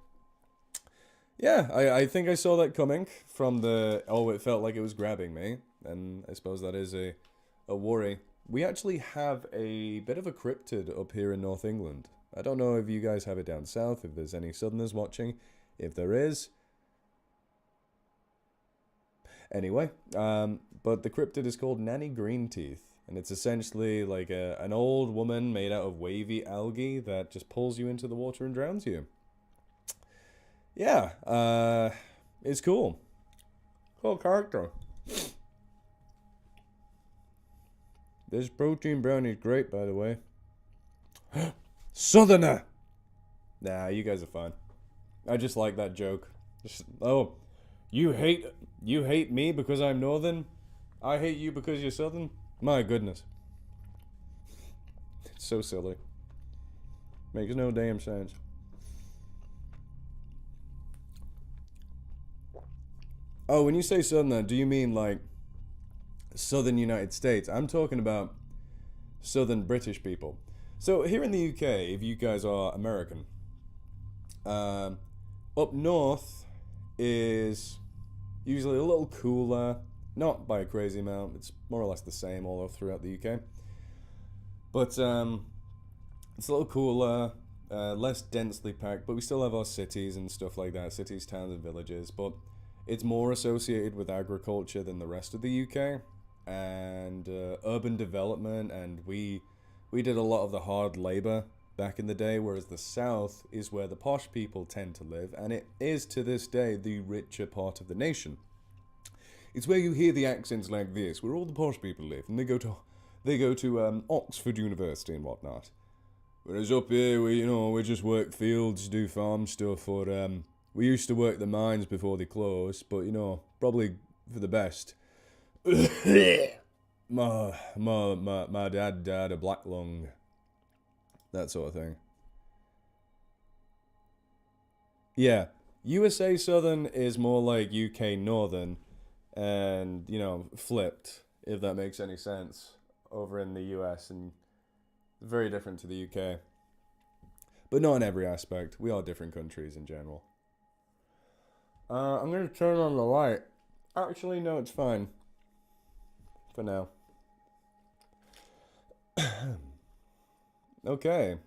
Yeah, I think I saw that coming from it felt like it was grabbing me, and I suppose that is a worry. We actually have a bit of a cryptid up here in North England. I don't know if you guys have it down south, if there's any southerners watching. If there is, anyway, but the cryptid is called Nanny Greenteeth, and it's essentially like an old woman made out of wavy algae that just pulls you into the water and drowns you. Yeah, it's cool. Cool character. This protein brownie is great, by the way. Southerner! Nah, you guys are fine. I just like that joke. Oh, you hate me because I'm northern? I hate you because you're southern? My goodness. It's so silly. Makes no damn sense. Oh, when you say southerner, do you mean like southern United States? I'm talking about southern British people. So here in the UK, if you guys are American, up north is usually a little cooler, not by a crazy amount. It's more or less the same all throughout the UK. But it's a little cooler, less densely packed, but we still have our cities and stuff like that, cities, towns, and villages. But it's more associated with agriculture than the rest of the UK, and urban development, and we did a lot of the hard labor back in the day, whereas the south is where the posh people tend to live, and it is to this day the richer part of the nation. It's where you hear the accents like this, where all the posh people live, and they go to Oxford University and whatnot. Whereas up here, we just work fields, do farm stuff, or we used to work the mines before they closed, but probably for the best. my dad died of black lung. That sort of thing. Yeah, USA Southern is more like UK Northern, and flipped, if that makes any sense, over in the US, and very different to the UK. But not in every aspect. We are different countries in general. I'm going to turn on the light. Actually, no, it's fine. For now. Okay.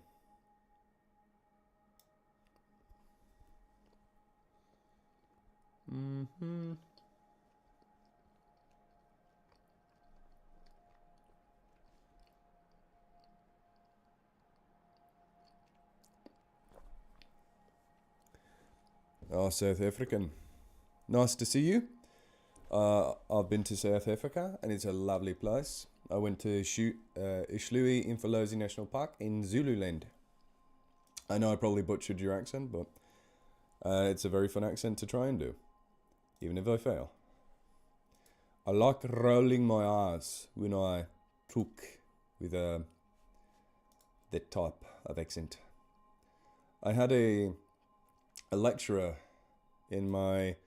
Oh, South African. Nice to see you. I've been to South Africa, and it's a lovely place. I went to Ishlui Imfolozi National Park in Zululand. I know I probably butchered your accent, but it's a very fun accent to try and do, even if I fail. I like rolling my eyes when I talk with that type of accent. I had a lecturer in my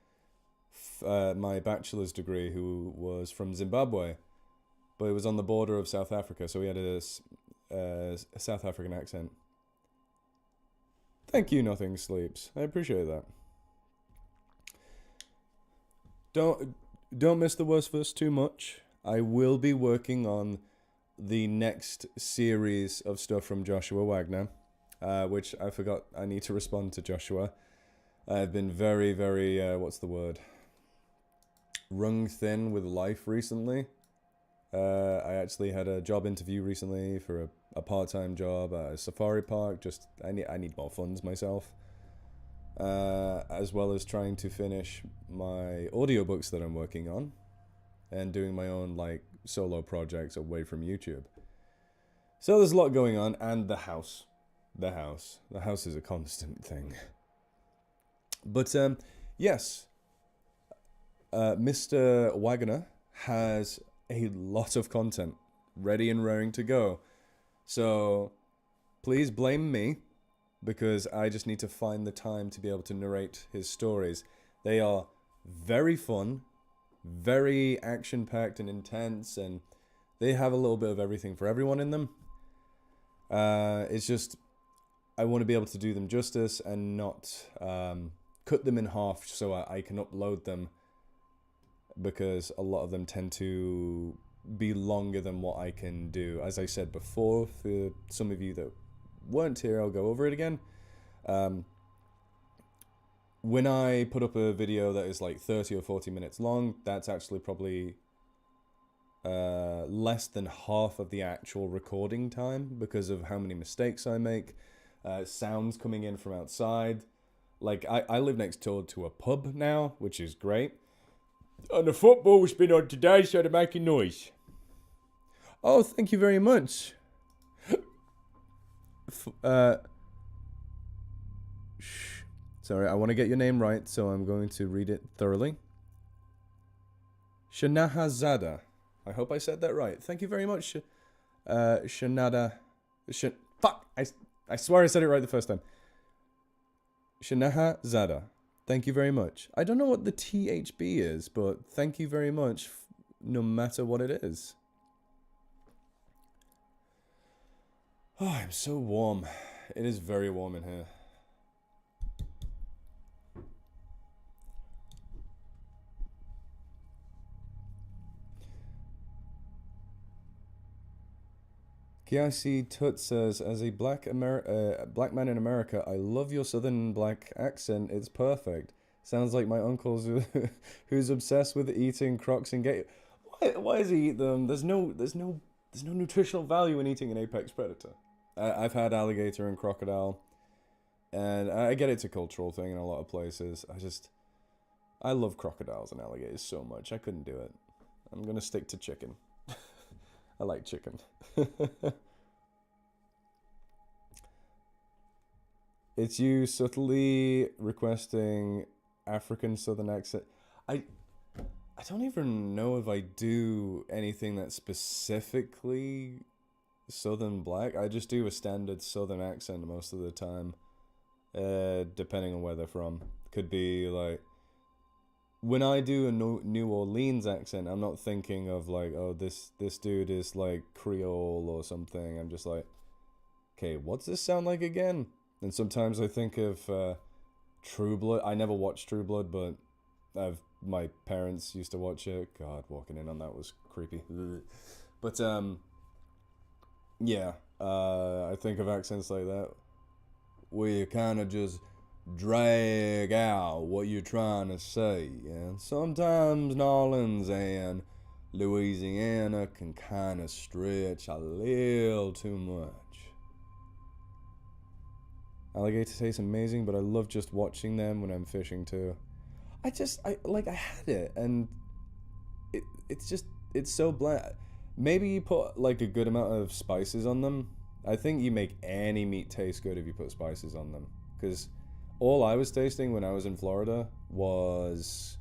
my bachelor's degree who was from Zimbabwe, but he was on the border of South Africa, so he had a South African accent. Thank you, Nothing Sleeps. I appreciate that. Don't miss the worst verse too much. I will be working on the next series of stuff from Joshua Wagner, which I forgot I need to respond to Joshua. I've been very, very, what's the word? Wrung thin with life recently. I actually had a job interview recently for a part-time job at a safari park. Just I need more funds myself, as well as trying to finish my audiobooks that I'm working on, and doing my own solo projects away from YouTube. So there's a lot going on, and the house is a constant thing. But yes, Mr. Wagner has a lot of content ready and raring to go. So please blame me, because I just need to find the time to be able to narrate his stories. They are very fun, very action-packed and intense, and they have a little bit of everything for everyone in them. It's just, I want to be able to do them justice and not cut them in half so I can upload them, because a lot of them tend to be longer than what I can do. As I said before, for some of you that weren't here, I'll go over it again. When I put up a video that is 30 or 40 minutes long, that's actually probably less than half of the actual recording time, because of how many mistakes I make, sounds coming in from outside. I live next door to a pub now, which is great. And the football's been on today, so they're making noise. Oh, thank you very much. Sorry, I want to get your name right, so I'm going to read it thoroughly. Shanahazada. I hope I said that right. Thank you very much, Shanada. Fuck! I swear I said it right the first time. Shanahazada. Thank you very much. I don't know what the THB is, but thank you very much, no matter what it is. Oh, I'm so warm. It is very warm in here. Kiasi Tut says, as a black man in America, I love your southern black accent. It's perfect. Sounds like my uncle's who's obsessed with eating crocs and gay. Why does he eat them? There's no nutritional value in eating an apex predator. I've had alligator and crocodile, and I get it's a cultural thing in a lot of places. I love crocodiles and alligators so much. I couldn't do it. I'm gonna stick to chicken. I like chicken. It's you subtly requesting African Southern accent. I don't even know if I do anything that's specifically Southern black. I just do a standard Southern accent most of the time, depending on where they're from. Could be like, when I do a New Orleans accent, I'm not thinking of like, oh, this dude is like Creole or something. I'm just like, okay, what's this sound like again? And sometimes I think of True Blood. I never watched True Blood, but my parents used to watch it. God, walking in on that was creepy. But yeah, I think of accents like that, where you kind of just drag out what you're trying to say. And sometimes New Orleans and Louisiana can kind of stretch a little too much. Alligator tastes amazing, but I love just watching them when I'm fishing too. I had it, and it's so bland. Maybe you put like a good amount of spices on them. I think you make any meat taste good if you put spices on them. Because all I was tasting when I was in Florida was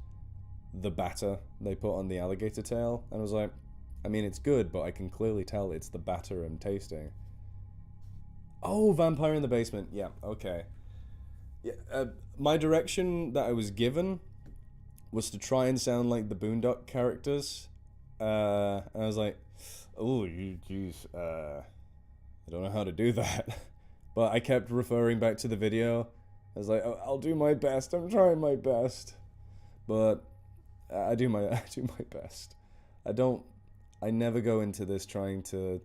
the batter they put on the alligator tail. And I was like, I mean, it's good, but I can clearly tell it's the batter I'm tasting. Oh, Vampire in the Basement. Yeah, okay. Yeah, my direction that I was given was to try and sound like the Boondock characters. And I was like, oh, jeez, I don't know how to do that. But I kept referring back to the video. I was like, oh, I'll do my best. I'm trying my best. But I do my best. I never go into this trying to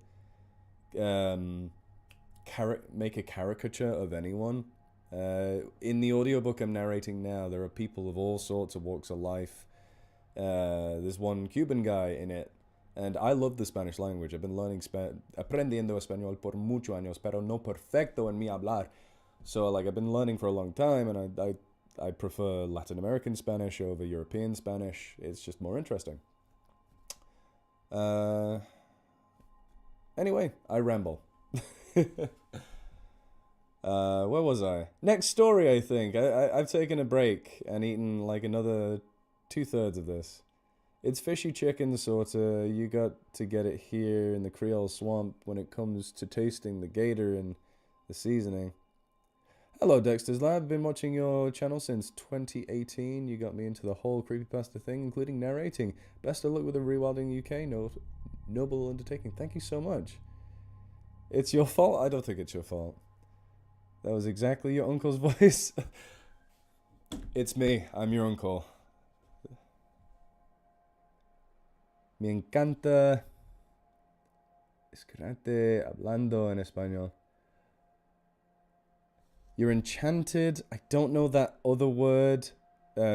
make a caricature of anyone. In the audiobook I'm narrating now, there are people of all sorts of walks of life. There's one Cuban guy in it, and I love the Spanish language. I've been learning aprendiendo español por muchos años, pero no perfecto en mi hablar. So like I've been learning for a long time, and I prefer Latin American Spanish over European Spanish. It's just more interesting. Anyway, I ramble. Where was I? Next story, I think. I've taken a break and eaten like another 2/3 of this. It's fishy chicken, sorta. You got to get it here in the Creole Swamp when it comes to tasting the gator and the seasoning. Hello, Dexter's Lab. Been watching your channel since 2018. You got me into the whole creepypasta thing, including narrating. Best of luck with the Rewilding UK. Noble undertaking. Thank you so much. It's your fault? I don't think it's your fault. That was exactly your uncle's voice. It's me. I'm your uncle. Me encanta escucharte hablando en español. You're enchanted. I don't know that other word.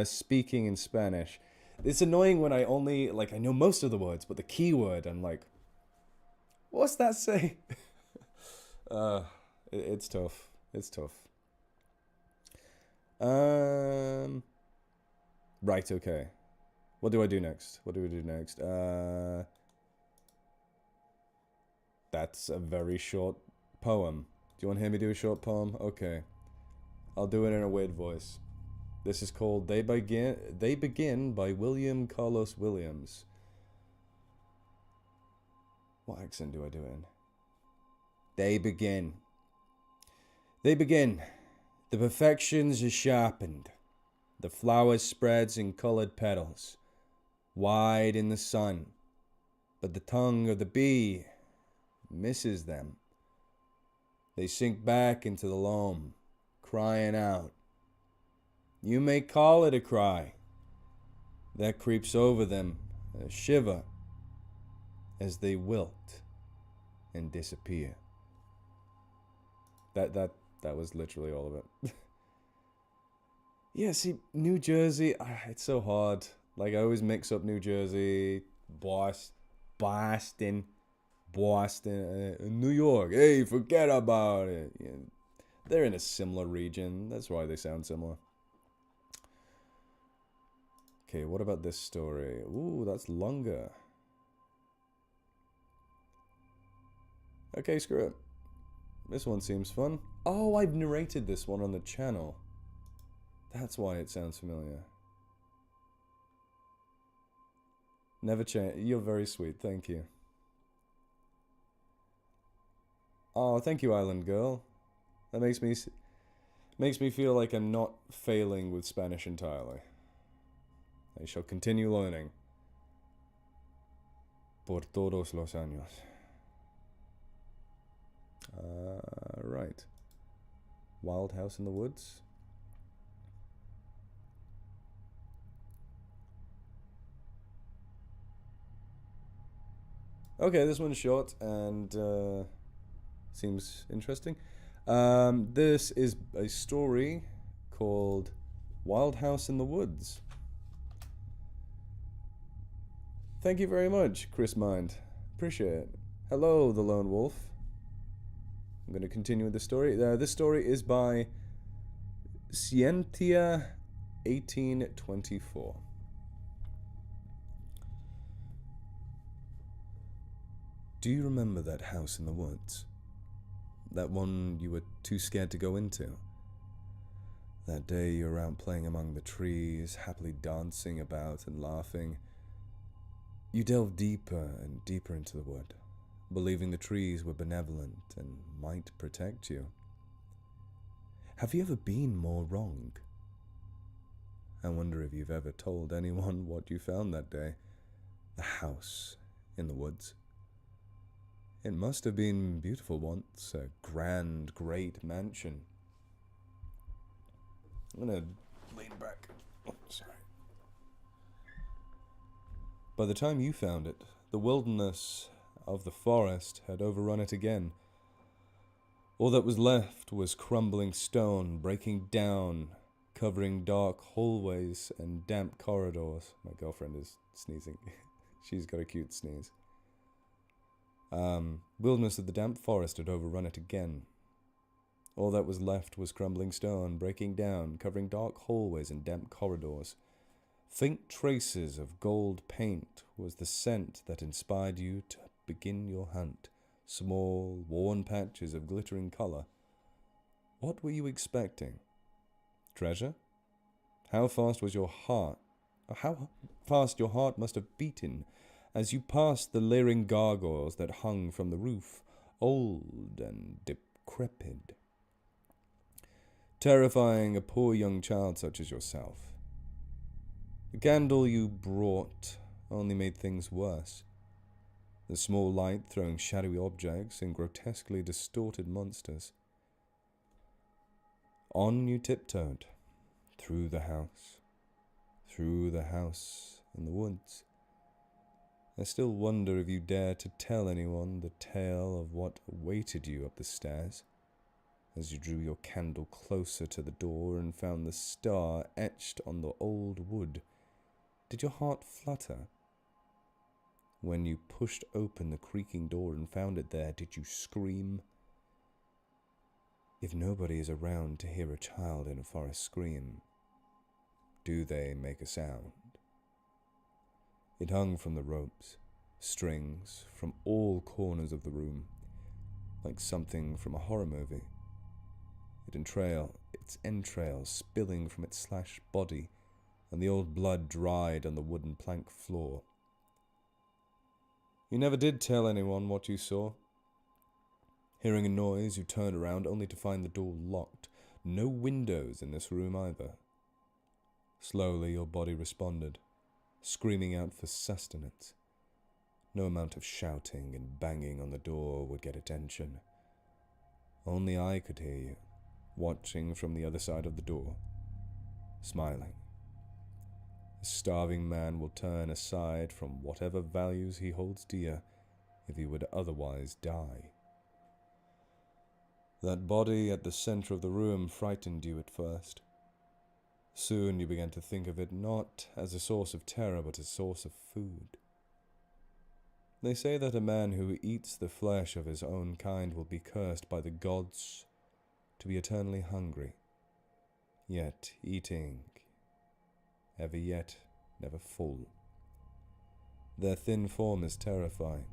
Speaking in Spanish. It's annoying when I only, I know most of the words, but the key word, I'm like, what's that say? It's tough. It's tough. Right, okay. What do I do next? That's a very short poem. Do you want to hear me do a short poem? Okay. I'll do it in a weird voice. This is called They Begin by William Carlos Williams. What accent do I do it in? They begin. They begin. The perfections are sharpened. The flower spreads in colored petals, wide in the sun. But the tongue of the bee misses them. They sink back into the loam, crying out. You may call it a cry. That creeps over them, a shiver, as they wilt and disappear. That was literally all of it. Yeah, see, New Jersey, it's so hard. Like, I always mix up New Jersey, Boston, New York. Hey, forget about it. Yeah, they're in a similar region. That's why they sound similar. Okay, what about this story? Ooh, that's longer. Okay, screw it. This one seems fun. Oh, I've narrated this one on the channel. That's why it sounds familiar. Never change. You're very sweet. Thank you. Oh, thank you, Island Girl. That makes me feel like I'm not failing with Spanish entirely. I shall continue learning. Por todos los años. Right. Wild House in the Woods. Okay, this one's short and seems interesting. This is a story called Wild House in the Woods. Thank you very much, Chris Mind. Appreciate it. Hello, the Lone Wolf. I'm going to continue with the story. This story is by Scientia1824. Do you remember that house in the woods? That one you were too scared to go into? That day you were out playing among the trees, happily dancing about and laughing. You delved deeper and deeper into the wood, believing the trees were benevolent and might protect you. Have you ever been more wrong? I wonder if you've ever told anyone what you found that day. The house in the woods. It must have been beautiful once, a grand, great mansion. I'm gonna lean back. Oh, sorry. By the time you found it, the wilderness of the forest had overrun it again. All that was left was crumbling stone, breaking down, covering dark hallways and damp corridors. My girlfriend is sneezing. She's got a cute sneeze. Wilderness of the damp forest had overrun it again. All that was left was crumbling stone, breaking down, covering dark hallways and damp corridors. Faint traces of gold paint was the scent that inspired you to begin your hunt. Small, worn patches of glittering color. What were you expecting? Treasure? How fast was your heart? How fast your heart must have beaten as you passed the leering gargoyles that hung from the roof, old and decrepit, terrifying a poor young child such as yourself. The candle you brought only made things worse. The small light throwing shadowy objects and grotesquely distorted monsters. On you tiptoed, through the house in the woods. I still wonder if you dare to tell anyone the tale of what awaited you up the stairs, as you drew your candle closer to the door and found the star etched on the old wood. Did your heart flutter? When you pushed open the creaking door and found it there, did you scream? If nobody is around to hear a child in a forest scream, do they make a sound? It hung from the ropes, strings, from all corners of the room. like something from a horror movie. Its entrails spilling from its slashed body, and the old blood dried on the wooden plank floor. You never did tell anyone what you saw. Hearing a noise, you turned around only to find the door locked. No windows in this room either. Slowly your body responded, screaming out for sustenance. No amount of shouting and banging on the door would get attention. Only I could hear you, watching from the other side of the door, smiling. A starving man will turn aside from whatever values he holds dear if he would otherwise die. That body at the center of the room frightened you at first. Soon you began to think of it not as a source of terror, but a source of food. They say that a man who eats the flesh of his own kind will be cursed by the gods to be eternally hungry, yet eating, ever yet never full. Their thin form is terrifying,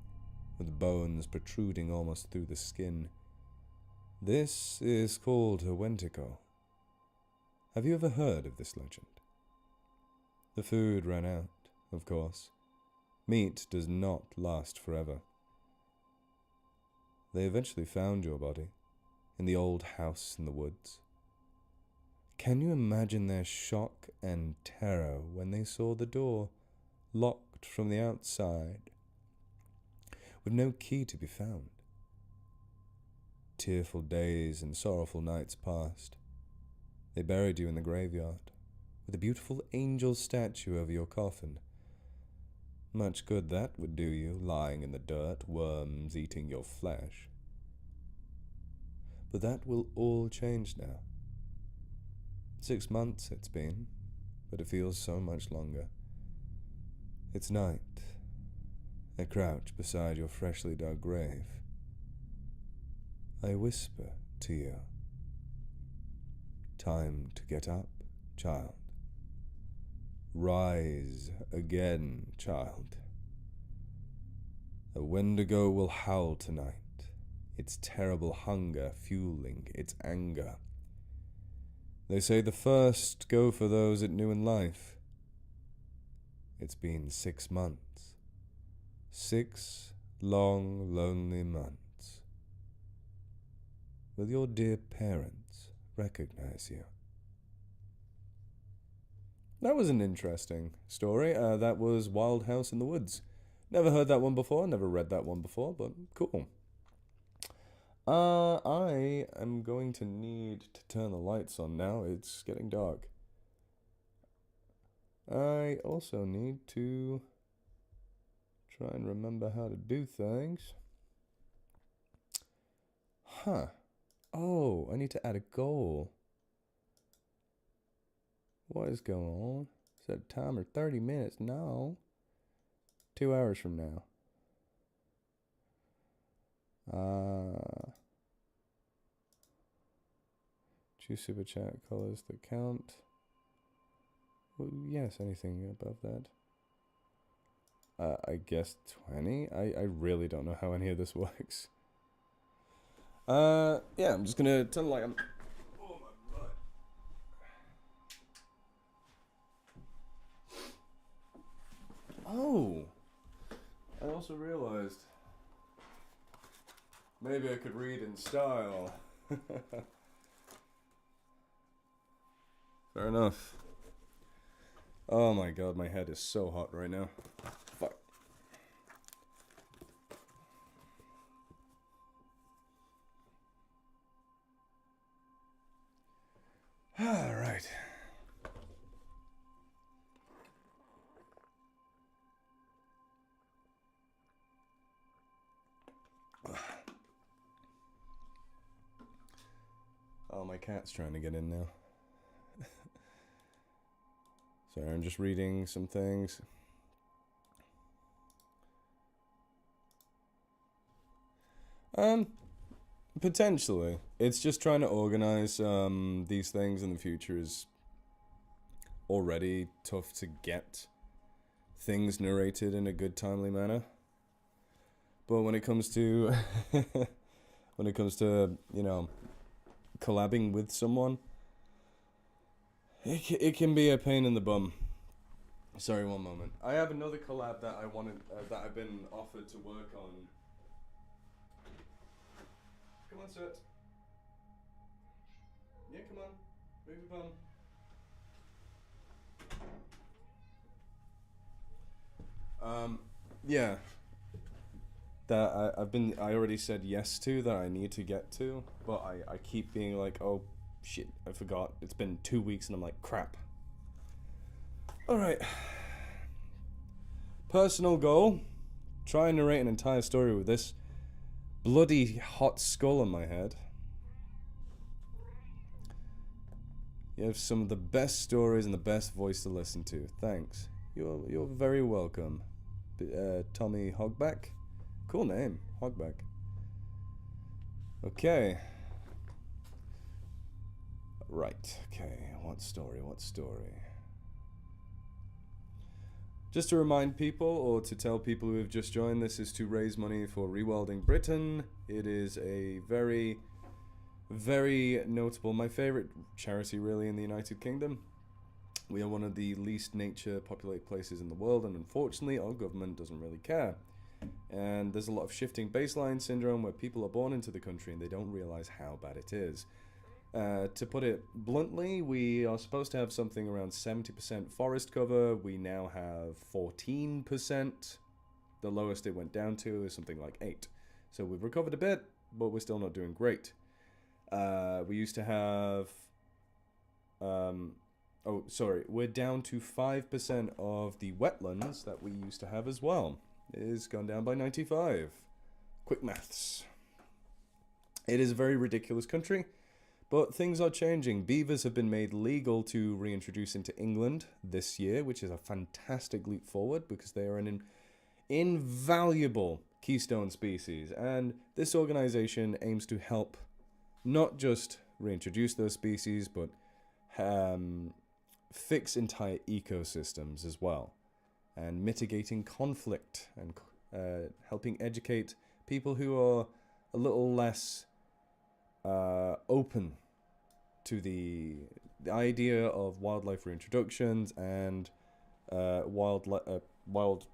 with bones protruding almost through the skin. This is called a Wendigo. Have you ever heard of this legend? The food ran out, of course. Meat does not last forever. They eventually found your body in the old house in the woods. Can you imagine their shock and terror when they saw the door locked from the outside, with no key to be found? Tearful days and sorrowful nights passed. They buried you in the graveyard, with a beautiful angel statue over your coffin. Much good that would do you, lying in the dirt, worms eating your flesh. But that will all change now. 6 months it's been, but it feels so much longer. It's night. I crouch beside your freshly dug grave. I whisper to you, time to get up, child. Rise again, child. A Wendigo will howl tonight, its terrible hunger fueling its anger. They say the first go for those it knew in life. It's been 6 months. 6 long, lonely months. Will your dear parents recognize you? That was an interesting story. That was Wild House in the Woods. Never heard that one before, never read that one before, but cool. I am going to need to turn the lights on now. It's getting dark. I also need to try and remember how to do things. Huh. Oh, I need to add a goal. What is going on? Set a timer 30 minutes. No. 2 hours from now. Choose super chat colors that count. Well, yes, anything above that. I guess 20? I really don't know how any of this works. Yeah, I'm just gonna turn the light on. Oh, my butt. Oh! I also realized maybe I could read in style. Fair enough. Oh my god, my head is so hot right now. Fuck. Alright. Oh, my cat's trying to get in now. Sorry, I'm just reading some things. Potentially. It's just trying to organize these things in the future is already tough to get things narrated in a good timely manner. But when it comes to when it comes to, you know, collabing with someone. It can be a pain in the bum. Sorry, one moment. I have another collab that I wanted, that I've been offered to work on. Come on, Sweat. Yeah, come on. Move your bum. Yeah. That I already said yes to, that I need to get to, but I keep being like, oh shit, I forgot. It's been 2 weeks and I'm like, crap. Alright. Personal goal. Try and narrate an entire story with this bloody hot skull on my head. You have some of the best stories and the best voice to listen to. Thanks. You're very welcome. Tommy Hogback. Cool name, Hogback. Okay. Right. Okay. What story? Just to remind people, or to tell people who have just joined, this is to raise money for Rewilding Britain. It is a very, very notable, my favorite charity really in the United Kingdom. We are one of the least nature populated places in the world, and unfortunately our government doesn't really care. And there's a lot of shifting baseline syndrome where people are born into the country and they don't realize how bad it is. To put it bluntly, we are supposed to have something around 70% forest cover. We now have 14%. The lowest it went down to is something like 8. So we've recovered a bit, but we're still not doing great. We used to have... we're down to 5% of the wetlands that we used to have as well. It has gone down by 95. Quick maths. It is a very ridiculous country, but things are changing. Beavers have been made legal to reintroduce into England this year, which is a fantastic leap forward because they are an invaluable keystone species. And this organization aims to help not just reintroduce those species, but fix entire ecosystems as well, and mitigating conflict, and helping educate people who are a little less open to the idea of wildlife reintroductions and wild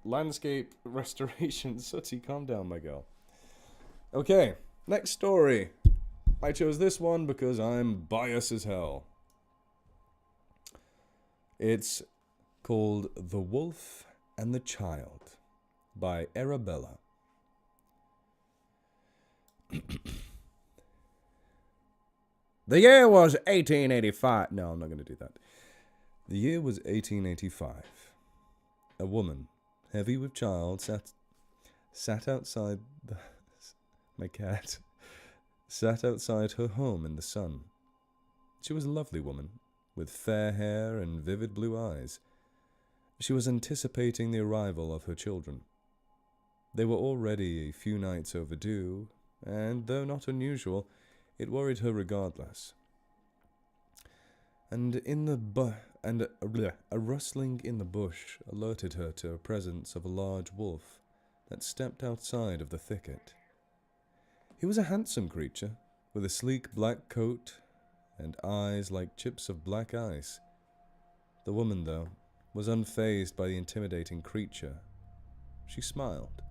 landscape restoration. Sooty, calm down, my girl. Okay, next story. I chose this one because I'm biased as hell. It's called The Wolf and the Child by Arabella. The year was 1885. No, I'm not going to do that. The year was 1885. A woman, heavy with child, sat outside the... My cat. Sat outside her home in the sun. She was a lovely woman, with fair hair and vivid blue eyes. She was anticipating the arrival of her children. They were already a few nights overdue, and though not unusual, it worried her regardless. And a rustling in the bush alerted her to the presence of a large wolf that stepped outside of the thicket. He was a handsome creature, with a sleek black coat and eyes like chips of black ice. The woman, though, was unfazed by the intimidating creature. She smiled,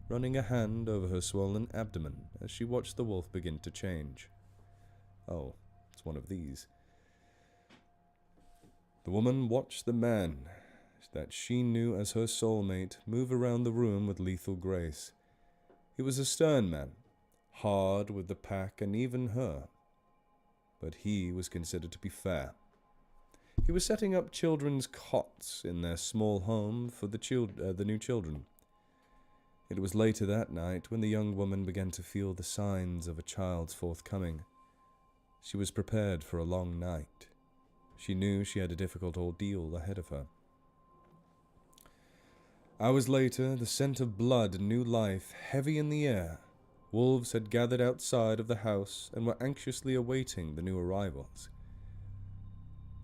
running a hand over her swollen abdomen as she watched the wolf begin to change. Oh, it's one of these. The woman watched the man that she knew as her soulmate move around the room with lethal grace. He was a stern man, hard with the pack and even her. But he was considered to be fair. He was setting up children's cots in their small home for the new children. It was later that night when the young woman began to feel the signs of a child's forthcoming. She was prepared for a long night. She knew she had a difficult ordeal ahead of her. Hours later, the scent of blood and new life heavy in the air. Wolves had gathered outside of the house and were anxiously awaiting the new arrivals.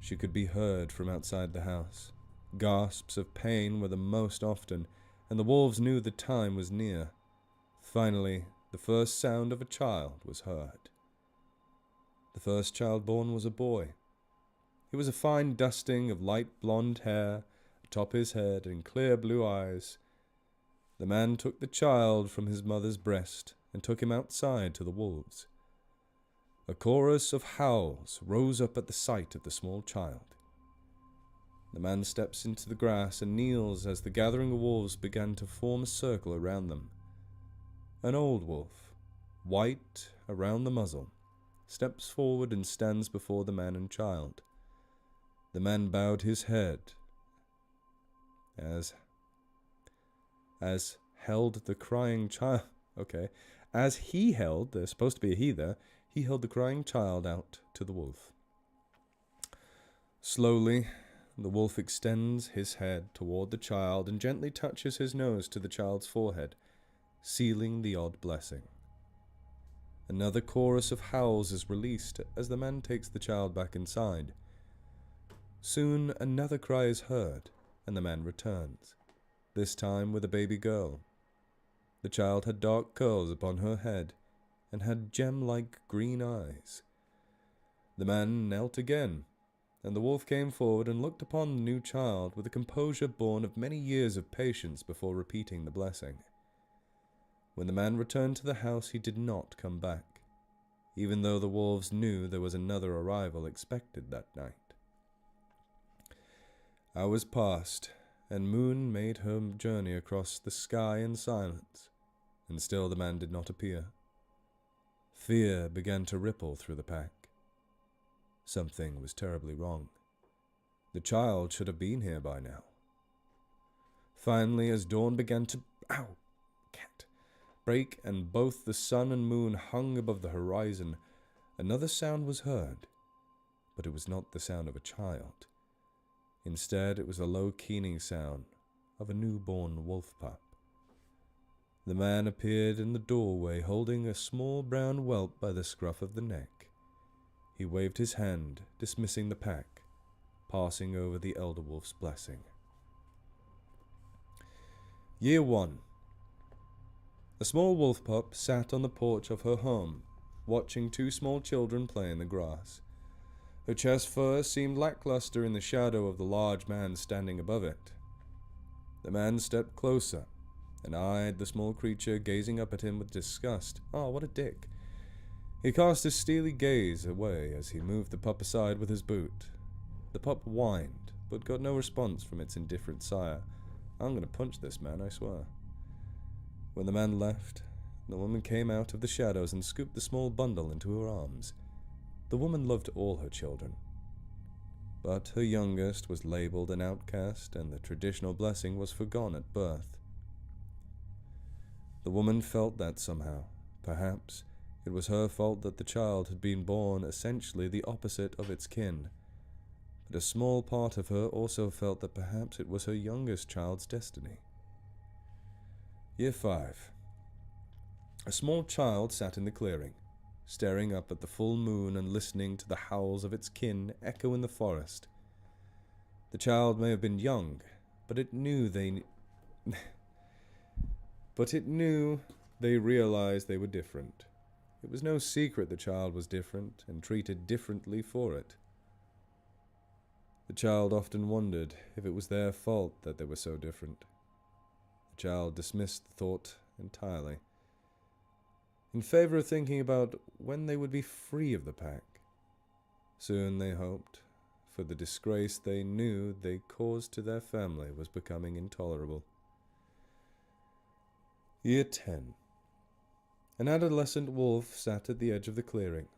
She could be heard from outside the house. Gasps of pain were the most often, and the wolves knew the time was near. Finally, the first sound of a child was heard. The first child born was a boy. He was a fine dusting of light blonde hair atop his head and clear blue eyes. The man took the child from his mother's breast and took him outside to the wolves. A chorus of howls rose up at the sight of the small child. The man steps into the grass and kneels as the gathering wolves began to form a circle around them. An old wolf, white around the muzzle, steps forward and stands before the man and child. The man bowed his head as held the crying child. Okay. As he held, there's supposed to be a he there, he held the crying child out to the wolf. Slowly, the wolf extends his head toward the child and gently touches his nose to the child's forehead, sealing the odd blessing. Another chorus of howls is released as the man takes the child back inside. Soon another cry is heard, and the man returns, this time with a baby girl. The child had dark curls upon her head and had gem-like green eyes. The man knelt again, and the wolf came forward and looked upon the new child with a composure born of many years of patience before repeating the blessing. When the man returned to the house, he did not come back, even though the wolves knew there was another arrival expected that night. Hours passed, and Moon made her journey across the sky in silence, and still the man did not appear. Fear began to ripple through the pack. Something was terribly wrong. The child should have been here by now. Finally, as dawn began to break and both the sun and moon hung above the horizon, another sound was heard, but it was not the sound of a child. Instead, it was the low keening sound of a newborn wolf pup. The man appeared in the doorway holding a small brown whelp by the scruff of the neck. He waved his hand, dismissing the pack, passing over the elder wolf's blessing. Year 1. A small wolf pup sat on the porch of her home, watching two small children play in the grass. Her chest fur seemed lackluster in the shadow of the large man standing above it. The man stepped closer and eyed the small creature, gazing up at him with disgust. Oh, what a dick. He cast his steely gaze away as he moved the pup aside with his boot. The pup whined, but got no response from its indifferent sire. I'm going to punch this man, I swear. When the man left, the woman came out of the shadows and scooped the small bundle into her arms. The woman loved all her children, but her youngest was labeled an outcast, and the traditional blessing was forgone at birth. The woman felt that somehow. Perhaps it was her fault that the child had been born essentially the opposite of its kin, but a small part of her also felt that perhaps it was her youngest child's destiny. Year 5. A small child sat in the clearing, staring up at the full moon and listening to the howls of its kin echo in the forest. The child may have been young, but it knew they realized they were different. It was no secret the child was different and treated differently for it. The child often wondered if it was their fault that they were so different. The child dismissed the thought entirely, in favor of thinking about when they would be free of the pack. Soon, they hoped, for the disgrace they knew they caused to their family was becoming intolerable. Year 10. An adolescent wolf sat at the edge of the clearing,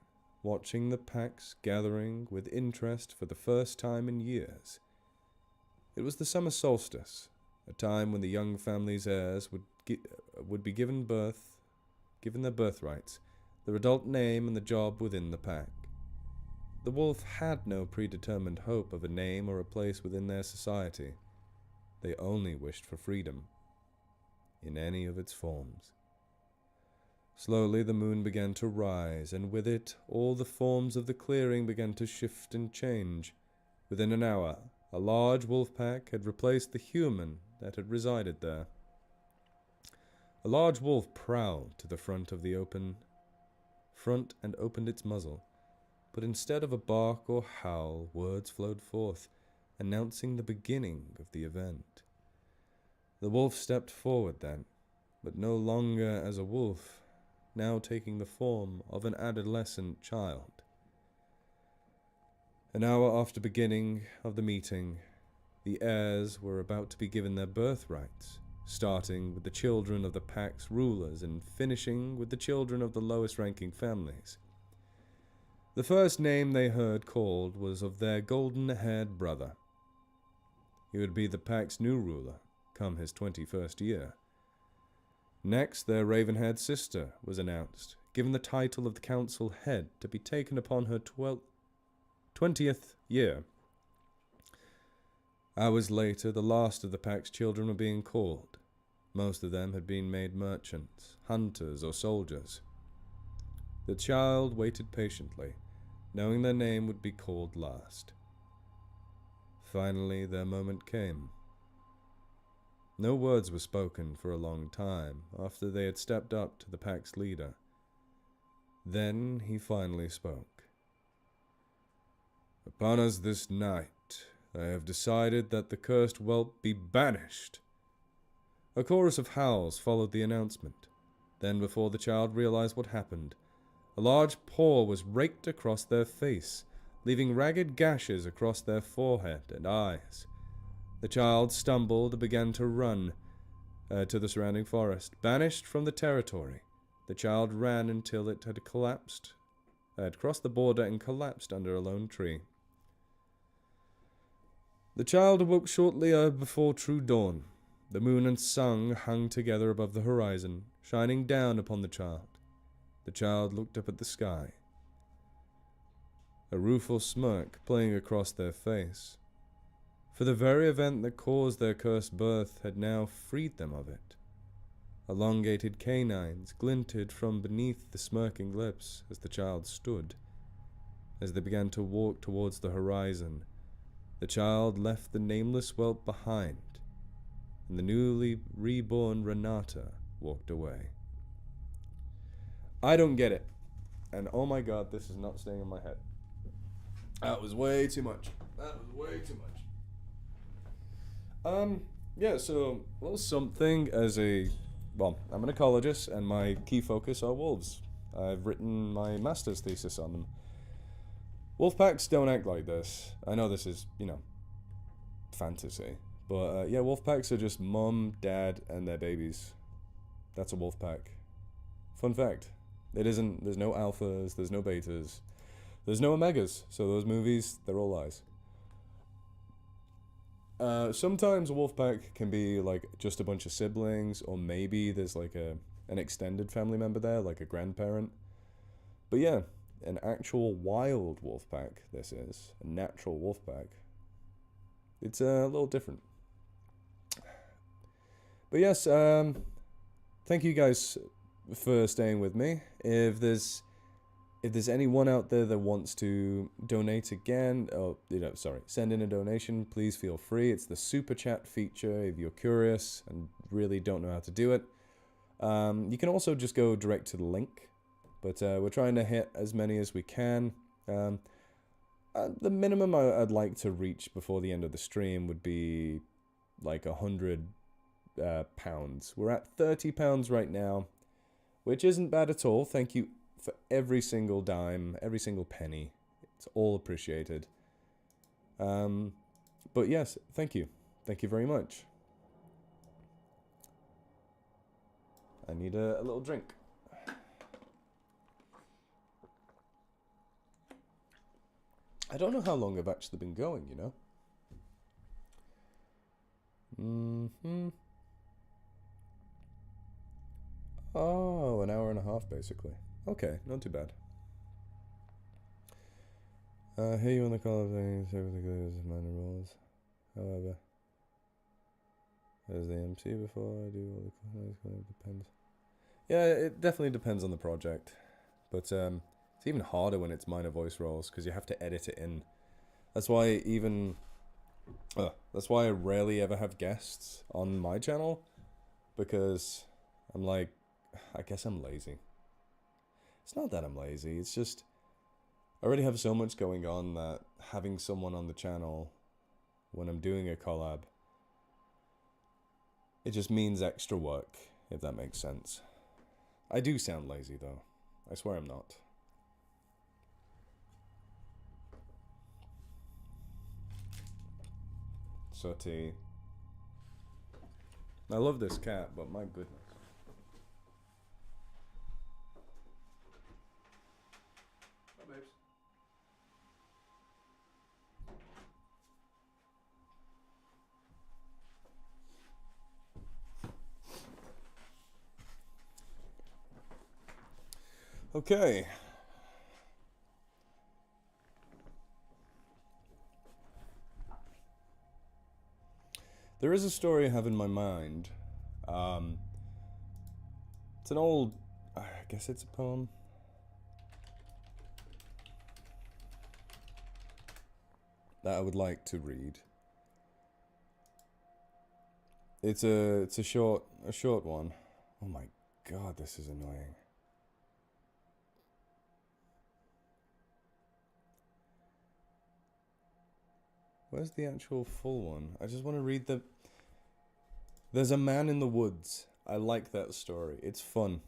watching the packs gathering with interest for the first time in years. It was the summer solstice, a time when the young family's heirs would be given their birthrights, their adult name, and the job within the pack. The wolf had no predetermined hope of a name or a place within their society. They only wished for freedom, in any of its forms. Slowly the moon began to rise, and with it all the forms of the clearing began to shift and change. Within an hour, a large wolf pack had replaced the human that had resided there. A large wolf prowled to the front and opened its muzzle, but instead of a bark or howl, words flowed forth, announcing the beginning of the event. The wolf stepped forward then, but no longer as a wolf, now taking the form of an adolescent child. An hour after beginning of the meeting, the heirs were about to be given their birthrights, starting with the children of the pack's rulers and finishing with the children of the lowest-ranking families. The first name they heard called was of their golden-haired brother. He would be the pack's new ruler, come his 21st year. Next, their raven-haired sister was announced, given the title of the council head to be taken upon her 20th year. Hours later, the last of the pack's children were being called. Most of them had been made merchants, hunters, or soldiers. The child waited patiently, knowing their name would be called last. Finally, their moment came. No words were spoken for a long time after they had stepped up to the pack's leader. Then he finally spoke. "Upon us this night, I have decided that the cursed whelp be banished." A chorus of howls followed the announcement. Then, before the child realized what happened, a large paw was raked across their face, leaving ragged gashes across their forehead and eyes. The child stumbled and began to run to the surrounding forest. Banished from the territory, the child ran until it had crossed the border and collapsed under a lone tree. The child awoke shortly before true dawn. The moon and sun hung together above the horizon, shining down upon the child. The child looked up at the sky, a rueful smirk playing across their face. For the very event that caused their cursed birth had now freed them of it. Elongated canines glinted from beneath the smirking lips as the child stood. As they began to walk towards the horizon, the child left the nameless whelp behind, and the newly reborn Renata walked away. I don't get it. And oh my god, this is not staying in my head. That was way too much. Yeah, so, well, something as I'm an ecologist, and my key focus are wolves. I've written my master's thesis on them. Wolf packs don't act like this. I know this is, fantasy. But, yeah, wolf packs are just mom, dad, and their babies. That's a wolf pack. Fun fact. There's no alphas, there's no betas, there's no omegas, so those movies, they're all lies. Sometimes a wolf pack can be like just a bunch of siblings, or maybe there's like an extended family member there, like a grandparent. But yeah, an actual wild wolf pack, this is. A natural wolf pack. It's a little different. But yes, thank you guys for staying with me. If there's anyone out there that wants to donate again, send in a donation, please feel free. It's the super chat feature if you're curious and really don't know how to do it. You can also just go direct to the link, but we're trying to hit as many as we can. The minimum I'd like to reach before the end of the stream would be like £100. We're at £30 right now, which isn't bad at all. Thank you for every single dime, every single penny. It's all appreciated. But yes, thank you. Thank you very much. I need a little drink. I don't know how long I've actually been going, Oh, an hour and a half, basically. Okay, not too bad. Hear you on the call of things, everything good as minor roles. However, as the MC before I do all the calls, it depends. Yeah, it definitely depends on the project. But it's even harder when it's minor voice roles, because you have to edit it in. That's why I rarely ever have guests on my channel, because I'm like, I guess I'm lazy. It's not that I'm lazy, it's just I already have so much going on that having someone on the channel when I'm doing a collab, it just means extra work, if that makes sense. I do sound lazy though. I swear I'm not. Sooty. I love this cat, but my goodness. Hi, babes. Okay. There is a story I have in my mind. It's an old, I guess it's a poem. That I would like to read. It's a short one. Oh my god, this is annoying. Where's the actual full one? I just want to read the... There's a man in the woods. I like that story. It's fun.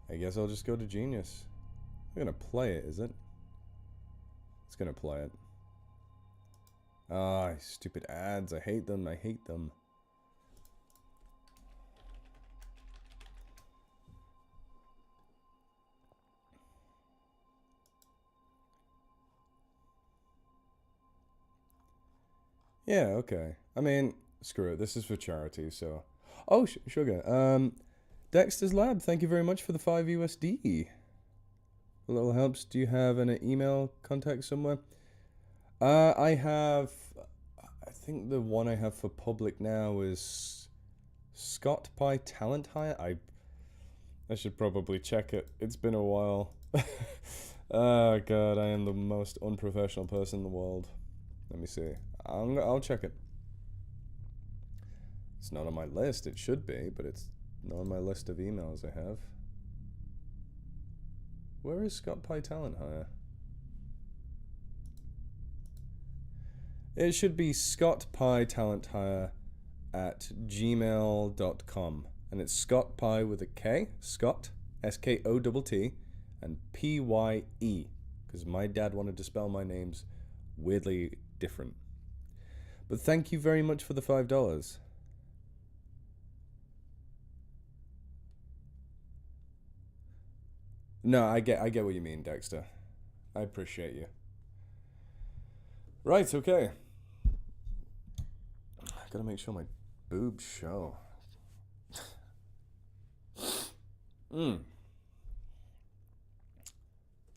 I guess I'll just go to Genius. I'm gonna play it, is it? It's gonna play it. Ah, stupid ads. I hate them. I hate them. Yeah, okay. I mean, screw it. This is for charity, so... Oh, sugar. Dexter's Lab, thank you very much for the 5 USD. A little helps. Do you have an email contact somewhere? I have... I think the one I have for public now is... Scott Pie Talent Hire? I should probably check it. It's been a while. Oh, God, I am the most unprofessional person in the world. Let me see. I'll check it. It's not on my list. It should be, but it's not on my list of emails I have. Where is Scott Pie Talent Hire? It should be Scott Pie Talent Hire at gmail.com. And it's Scott Pie with a K, Scott, S-K-O-T-T, and P-Y-E. Because my dad wanted to spell my names weirdly different. But thank you very much for the $5. No, I get what you mean, Dexter. I appreciate you. Right, okay. I gotta make sure my boobs show.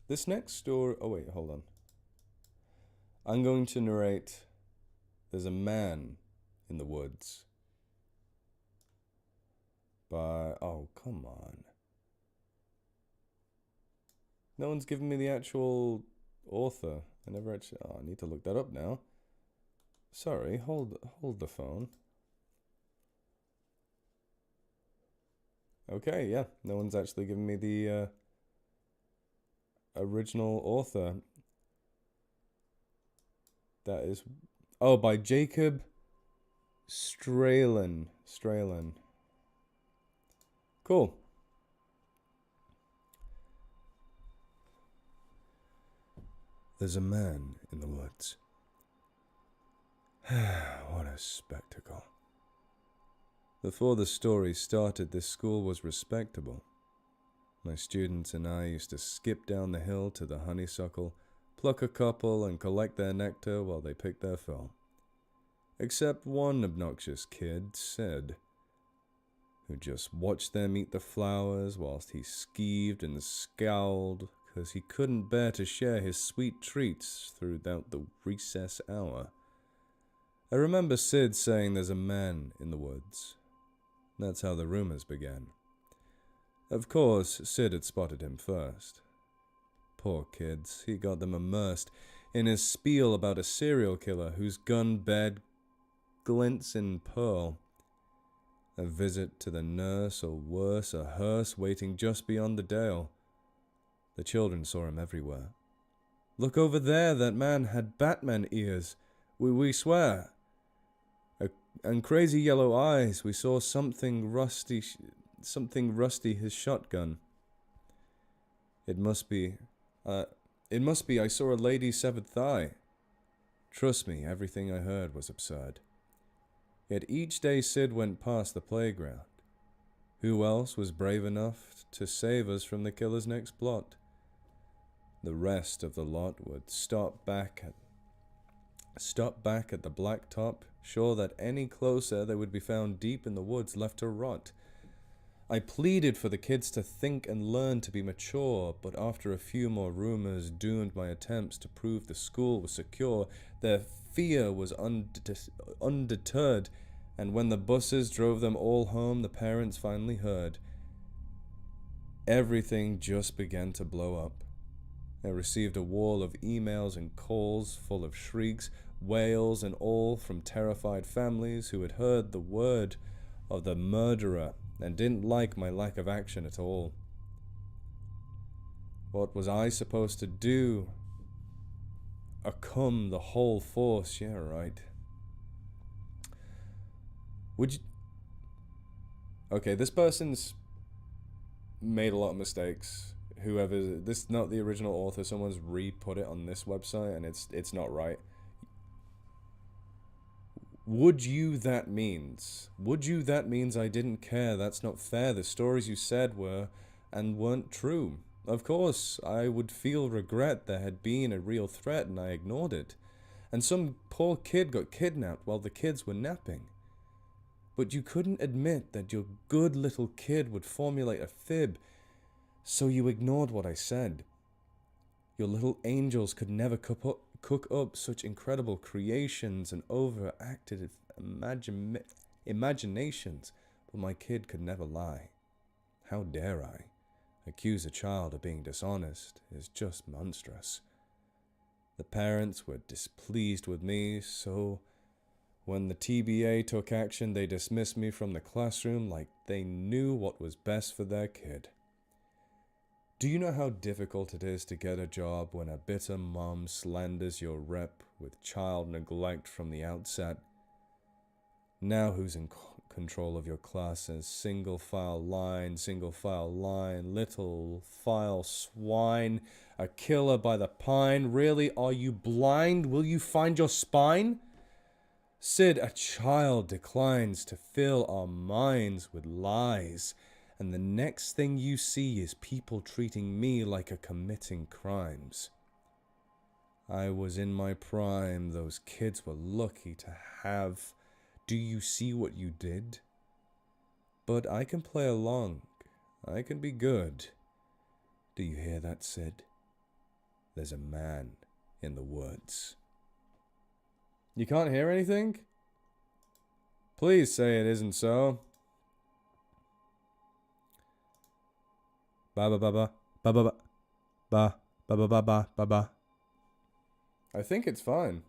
This next story... Oh, wait, hold on. I'm going to narrate... There's a man in the woods. By... Oh, come on. No one's given me the actual author. I never actually... Oh, I need to look that up now. Sorry, hold the phone. Okay, yeah. No one's actually given me the original author. That is... Oh, by Jacob Strelin. Cool. There's a man in the woods. What a spectacle. Before the story started, this school was respectable. My students and I used to skip down the hill to the honeysuckle, pluck a couple, and collect their nectar while they picked their fill. Except one obnoxious kid, Sid, who just watched them eat the flowers whilst he skeeved and scowled because he couldn't bear to share his sweet treats throughout the recess hour. I remember Sid saying there's a man in the woods. That's how the rumors began. Of course, Sid had spotted him first. Poor kids, he got them immersed in his spiel about a serial killer whose gun bed glints in pearl. A visit to the nurse, or worse, a hearse waiting just beyond the dale. The children saw him everywhere. Look over there, that man had Batman ears. We swear. And crazy yellow eyes. We saw something rusty, his shotgun. It must be, I saw a lady's severed thigh. Trust me, everything I heard was absurd. Yet each day Sid went past the playground. Who else was brave enough to save us from the killer's next plot? The rest of the lot would stop back at the blacktop, sure that any closer they would be found deep in the woods left to rot. I pleaded for the kids to think and learn to be mature, but after a few more rumors doomed my attempts to prove the school was secure, their fear was undeterred, and when the buses drove them all home, the parents finally heard. Everything just began to blow up. I received a wall of emails and calls full of shrieks, wails, and all from terrified families who had heard the word of the murderer and didn't like my lack of action at all. What was I supposed to do? Accum the whole force, yeah, right. Would you... Okay, this person's made a lot of mistakes. Whoever, this is not the original author, someone's re-put it on this website, and it's not right. Would you that means I didn't care? That's not fair. The stories you said were and weren't true. Of course, I would feel regret. There had been a real threat and I ignored it. And some poor kid got kidnapped while the kids were napping. But you couldn't admit that your good little kid would formulate a fib, so you ignored what I said. Your little angels could never cook up such incredible creations and overacted imaginations, but my kid could never lie. How dare I? Accuse a child of being dishonest is just monstrous. The parents were displeased with me, so when the TBA took action, they dismissed me from the classroom like they knew what was best for their kid. Do you know how difficult it is to get a job when a bitter mom slanders your rep with child neglect from the outset? Now who's in control of your classes? Single file line, little file swine, a killer by the pine. Really, are you blind? Will you find your spine? Sid, a child declines to fill our minds with lies. And the next thing you see is people treating me like a committing crimes. I was in my prime. Those kids were lucky to have. Do you see what you did? But I can play along. I can be good. Do you hear that, Sid? There's a man in the woods. You can't hear anything? Please say it isn't so. Ba ba ba ba ba ba ba ba ba ba ba ba ba. I think it's fine.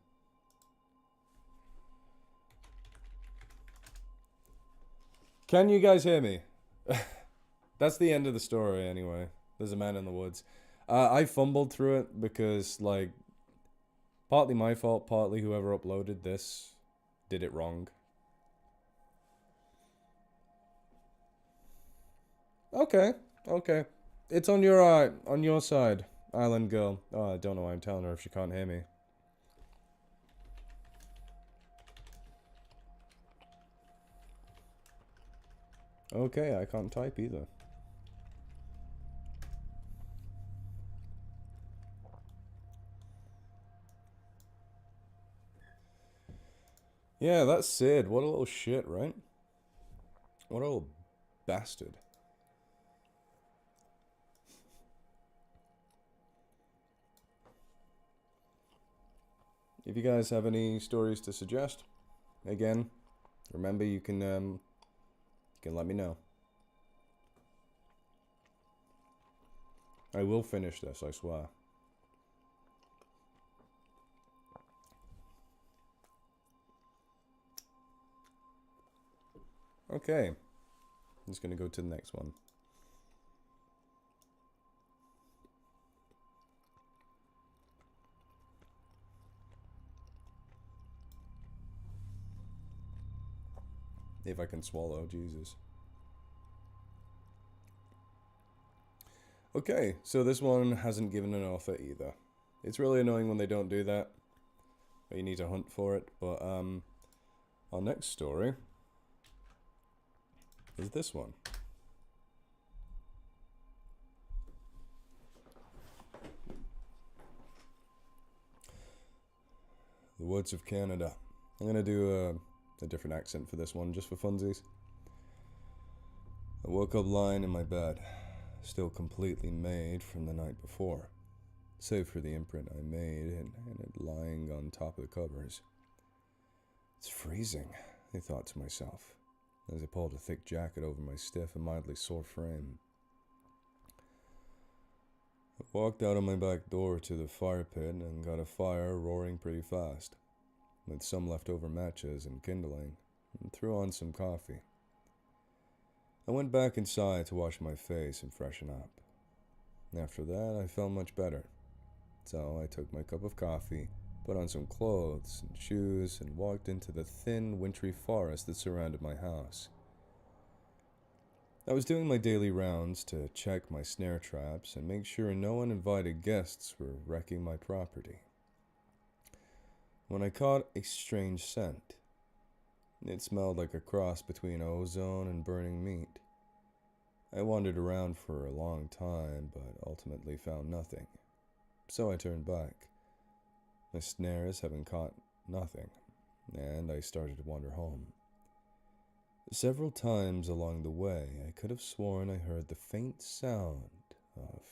Can you guys hear me? That's the end of the story anyway. There's a man in the woods. I fumbled through it because, like, partly my fault, partly whoever uploaded this did it wrong. Okay. It's on your side, Island Girl. Oh, I don't know why I'm telling her if she can't hear me. Okay, I can't type either. Yeah, that's Sid. What a little shit, right? What a little bastard. If you guys have any stories to suggest, again, remember you can let me know. I will finish this, I swear. Okay. I'm just going to go to the next one. If I can swallow, Jesus. Okay, so this one hasn't given an author either. It's really annoying when they don't do that. But you need to hunt for it. But our next story is this one. The Woods of Canada. I'm going to do a different accent for this one, just for funsies. I woke up lying in my bed, still completely made from the night before, save for the imprint I made and it lying on top of the covers. It's freezing, I thought to myself, as I pulled a thick jacket over my stiff and mildly sore frame. I walked out of my back door to the fire pit and got a fire roaring pretty fast, with some leftover matches and kindling, and threw on some coffee. I went back inside to wash my face and freshen up. After that, I felt much better. So I took my cup of coffee, put on some clothes and shoes, and walked into the thin, wintry forest that surrounded my house. I was doing my daily rounds to check my snare traps and make sure no uninvited guests were wrecking my property, when I caught a strange scent. It smelled like a cross between ozone and burning meat. I wandered around for a long time, but ultimately found nothing. So I turned back, my snares having caught nothing, and I started to wander home. Several times along the way, I could have sworn I heard the faint sound of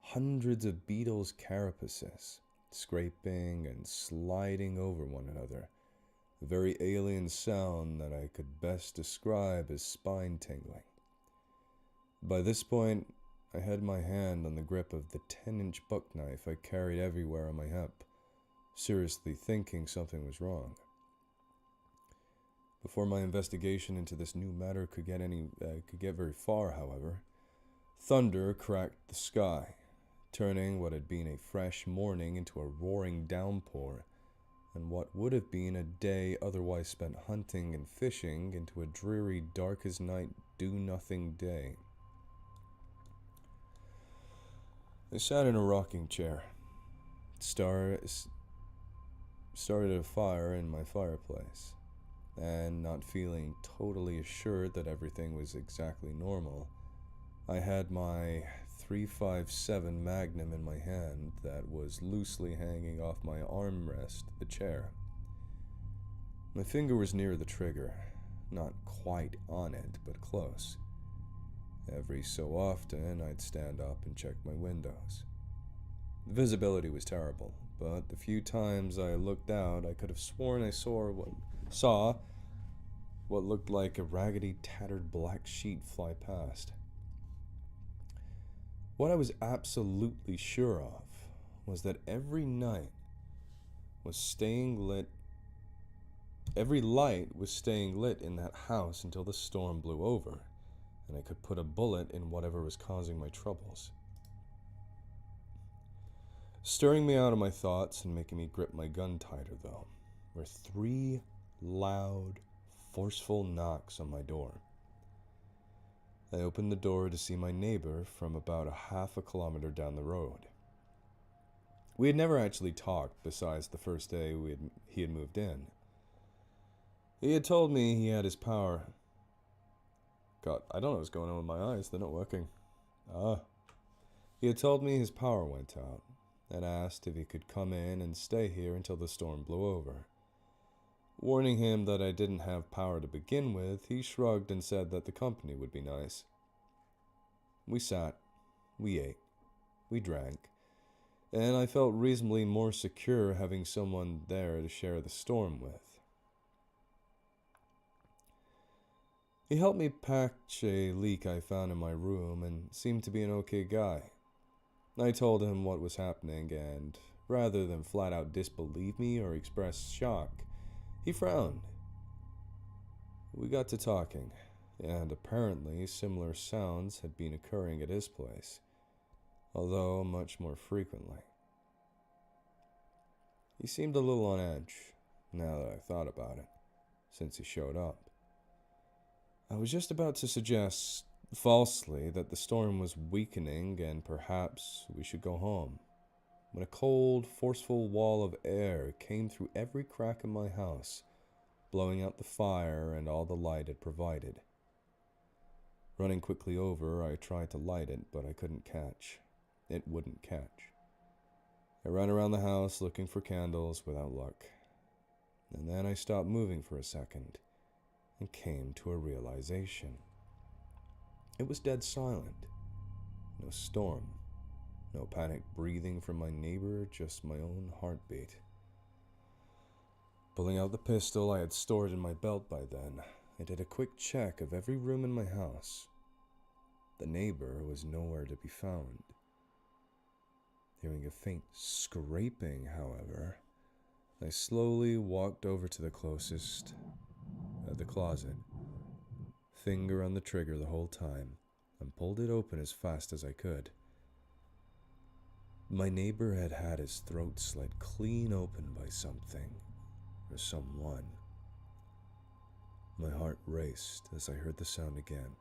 hundreds of beetles' carapaces scraping and sliding over one another, a very alien sound that I could best describe as spine-tingling. By this point, I had my hand on the grip of the 10-inch buck knife I carried everywhere on my hip, seriously thinking something was wrong. Before my investigation into this new matter could get very far, however, thunder cracked the sky, turning what had been a fresh morning into a roaring downpour, and what would have been a day otherwise spent hunting and fishing into a dreary, dark-as-night, do-nothing day. I sat in a rocking chair, started a fire in my fireplace, and not feeling totally assured that everything was exactly normal, I had my .357 Magnum in my hand that was loosely hanging off my armrest of the chair. My finger was near the trigger, not quite on it, but close. Every so often, I'd stand up and check my windows. The visibility was terrible, but the few times I looked out, I could have sworn I saw what looked like a raggedy, tattered black sheet fly past. What I was absolutely sure of was that every light was staying lit in that house until the storm blew over, and I could put a bullet in whatever was causing my troubles. Stirring me out of my thoughts and making me grip my gun tighter, though, were 3 loud, forceful knocks on my door. I opened the door to see my neighbor from about a half a kilometer down the road. We had never actually talked besides the first day he had moved in. He had told me he had his power. God, I don't know what's going on with my eyes. They're not working. He had told me his power went out and asked if he could come in and stay here until the storm blew over. Warning him that I didn't have power to begin with, he shrugged and said that the company would be nice. We sat, we ate, we drank, and I felt reasonably more secure having someone there to share the storm with. He helped me patch a leak I found in my room and seemed to be an okay guy. I told him what was happening, and rather than flat out disbelieve me or express shock, he frowned. We got to talking, and apparently similar sounds had been occurring at his place, although much more frequently. He seemed a little on edge, now that I thought about it, since he showed up. I was just about to suggest, falsely, that the storm was weakening and perhaps we should go home, when a cold, forceful wall of air came through every crack in my house, blowing out the fire and all the light it provided. Running quickly over, I tried to light it, but I couldn't catch. It wouldn't catch. I ran around the house looking for candles without luck. And then I stopped moving for a second and came to a realization. It was dead silent. No storm. No panic breathing from my neighbor, just my own heartbeat. Pulling out the pistol I had stored in my belt by then, I did a quick check of every room in my house. The neighbor was nowhere to be found. Hearing a faint scraping, however, I slowly walked over to the closest, the closet, finger on the trigger the whole time, and pulled it open as fast as I could. My neighbor had had his throat slit clean open by something, or someone. My heart raced as I heard the sound again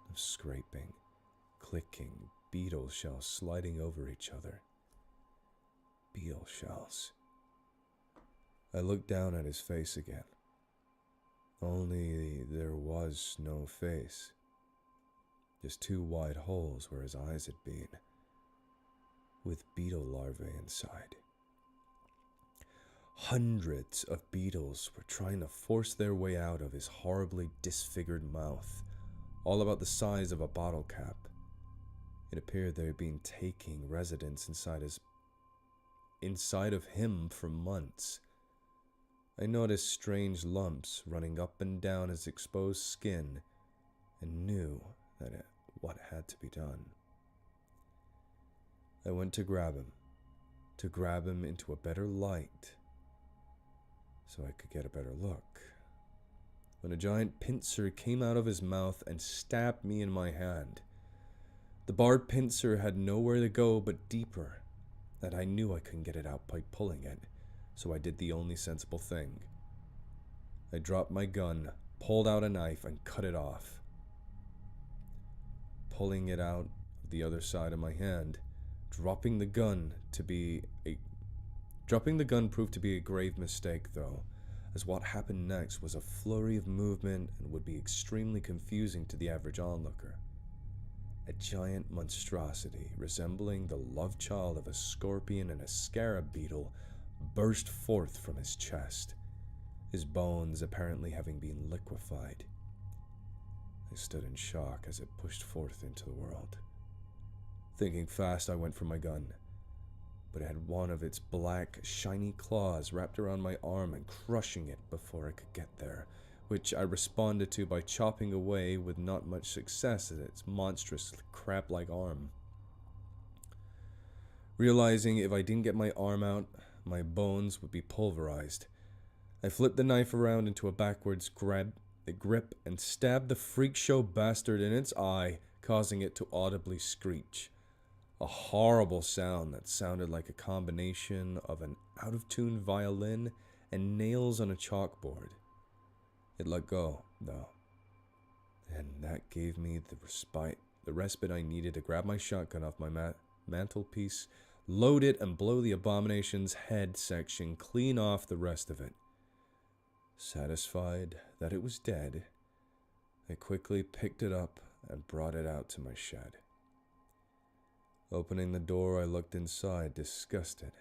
of scraping, clicking, beetle shells sliding over each other. Beetle shells. I looked down at his face again. Only there was no face. Just two wide holes where his eyes had been, with beetle larvae inside. Hundreds of beetles were trying to force their way out of his horribly disfigured mouth, all about the size of a bottle cap. It appeared they had been taking residence inside of him for months. I noticed strange lumps running up and down his exposed skin and knew that what had to be done. I went to grab him into a better light so I could get a better look, when a giant pincer came out of his mouth and stabbed me in my hand. The barbed pincer had nowhere to go but deeper, and I knew I couldn't get it out by pulling it, so I did the only sensible thing. I dropped my gun, pulled out a knife, and cut it off. Pulling it out of the other side of my hand, dropping the gun proved to be a grave mistake, though, as what happened next was a flurry of movement and would be extremely confusing to the average onlooker. A giant monstrosity resembling the love child of a scorpion and a scarab beetle burst forth from his chest, his bones apparently having been liquefied. I stood in shock as it pushed forth into the world. Thinking fast, I went for my gun, but it had one of its black, shiny claws wrapped around my arm and crushing it before I could get there, which I responded to by chopping away with not much success at its monstrous crab-like arm. Realizing if I didn't get my arm out, my bones would be pulverized, I flipped the knife around into a backwards grip and stabbed the freak show bastard in its eye, causing it to audibly screech. A horrible sound that sounded like a combination of an out-of-tune violin and nails on a chalkboard. It let go, though, and that gave me the respite I needed to grab my shotgun off my mantelpiece, load it, and blow the abomination's head section clean off the rest of it. Satisfied that it was dead, I quickly picked it up and brought it out to my shed. Opening the door, I looked inside, disgusted.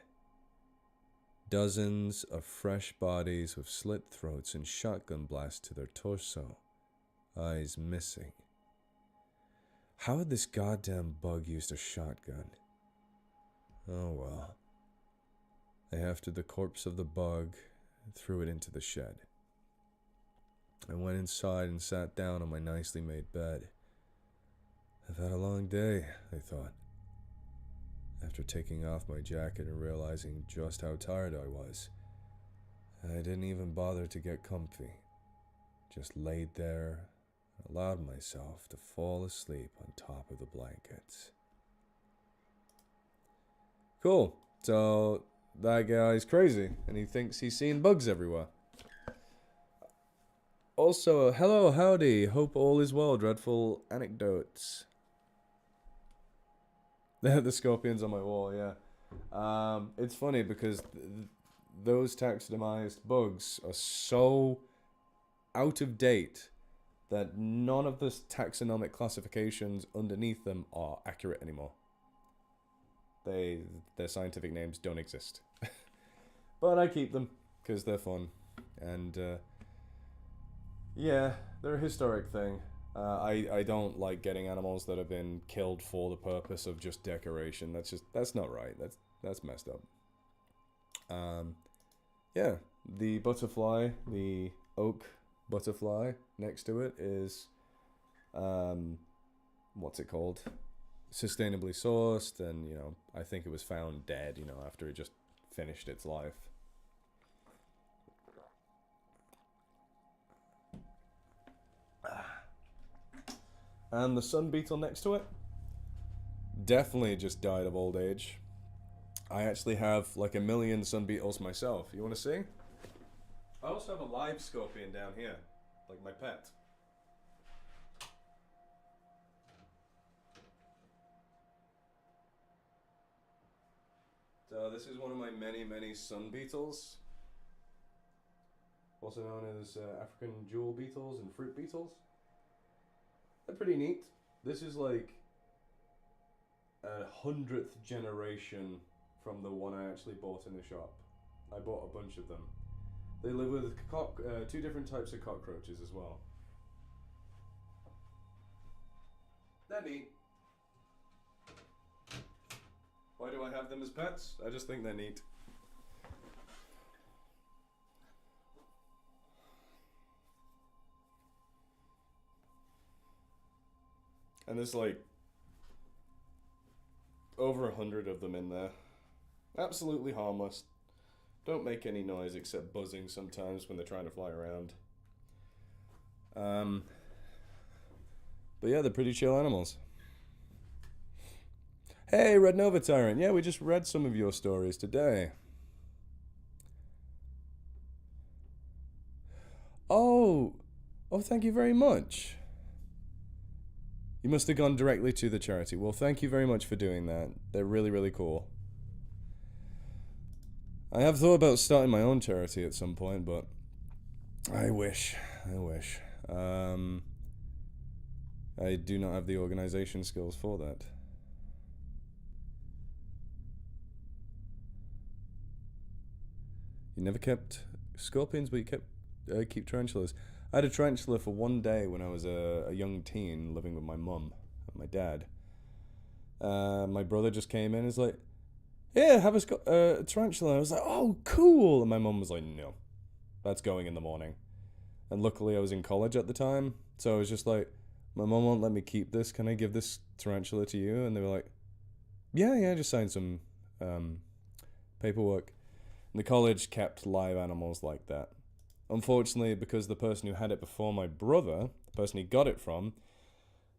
Dozens of fresh bodies with slit throats and shotgun blasts to their torso, eyes missing. How had this goddamn bug used a shotgun? Oh well. I hefted the corpse of the bug and threw it into the shed. I went inside and sat down on my nicely made bed. I've had a long day, I thought. After taking off my jacket and realizing just how tired I was, I didn't even bother to get comfy. Just laid there allowed myself to fall asleep on top of the blankets. Cool. So that guy's crazy, and he thinks he's seen bugs everywhere. Also, hello, howdy. Hope all is well. Dreadful anecdotes. The scorpions on my wall, yeah. It's funny because those taxidermized bugs are so out of date that none of the taxonomic classifications underneath them are accurate anymore. Their scientific names don't exist. But I keep them because they're fun. And yeah, they're a historic thing. I don't like getting animals that have been killed for the purpose of just decoration. That's not right. That's messed up. Yeah, the butterfly, the oak butterfly next to it is what's it called? Sustainably sourced, and I think it was found dead, after it just finished its life. And the sun beetle next to it definitely just died of old age. I actually have like 1 million sun beetles myself. You want to see? I also have a live scorpion down here, like my pet. So this is one of my many sun beetles, also known as African jewel beetles and fruit beetles. They're pretty neat. This is like a 100th generation from the one I actually bought in the shop. I bought a bunch of them. They live with 2 different types of cockroaches as well. They're neat. Why do I have them as pets? I just think they're neat. And there's like over 100 of them in there. Absolutely harmless. Don't make any noise except buzzing sometimes when they're trying to fly around. But yeah, they're pretty chill animals. Hey, Red Nova Tyrant. Yeah, we just read some of your stories today. Oh, thank you very much. You must have gone directly to the charity. Well, thank you very much for doing that. They're really cool. I have thought about starting my own charity at some point, but I wish. I do not have the organization skills for that. You never kept scorpions, but you keep tarantulas. I had a tarantula for one day when I was a young teen living with my mum and my dad. My brother just came in and was like, yeah, have a tarantula. I was like, oh, cool. And my mum was like, no, that's going in the morning. And luckily I was in college at the time. So I was just like, my mum won't let me keep this. Can I give this tarantula to you? And they were like, yeah, just sign some paperwork. And the college kept live animals like that. Unfortunately, because the person who had it before my brother, the person he got it from,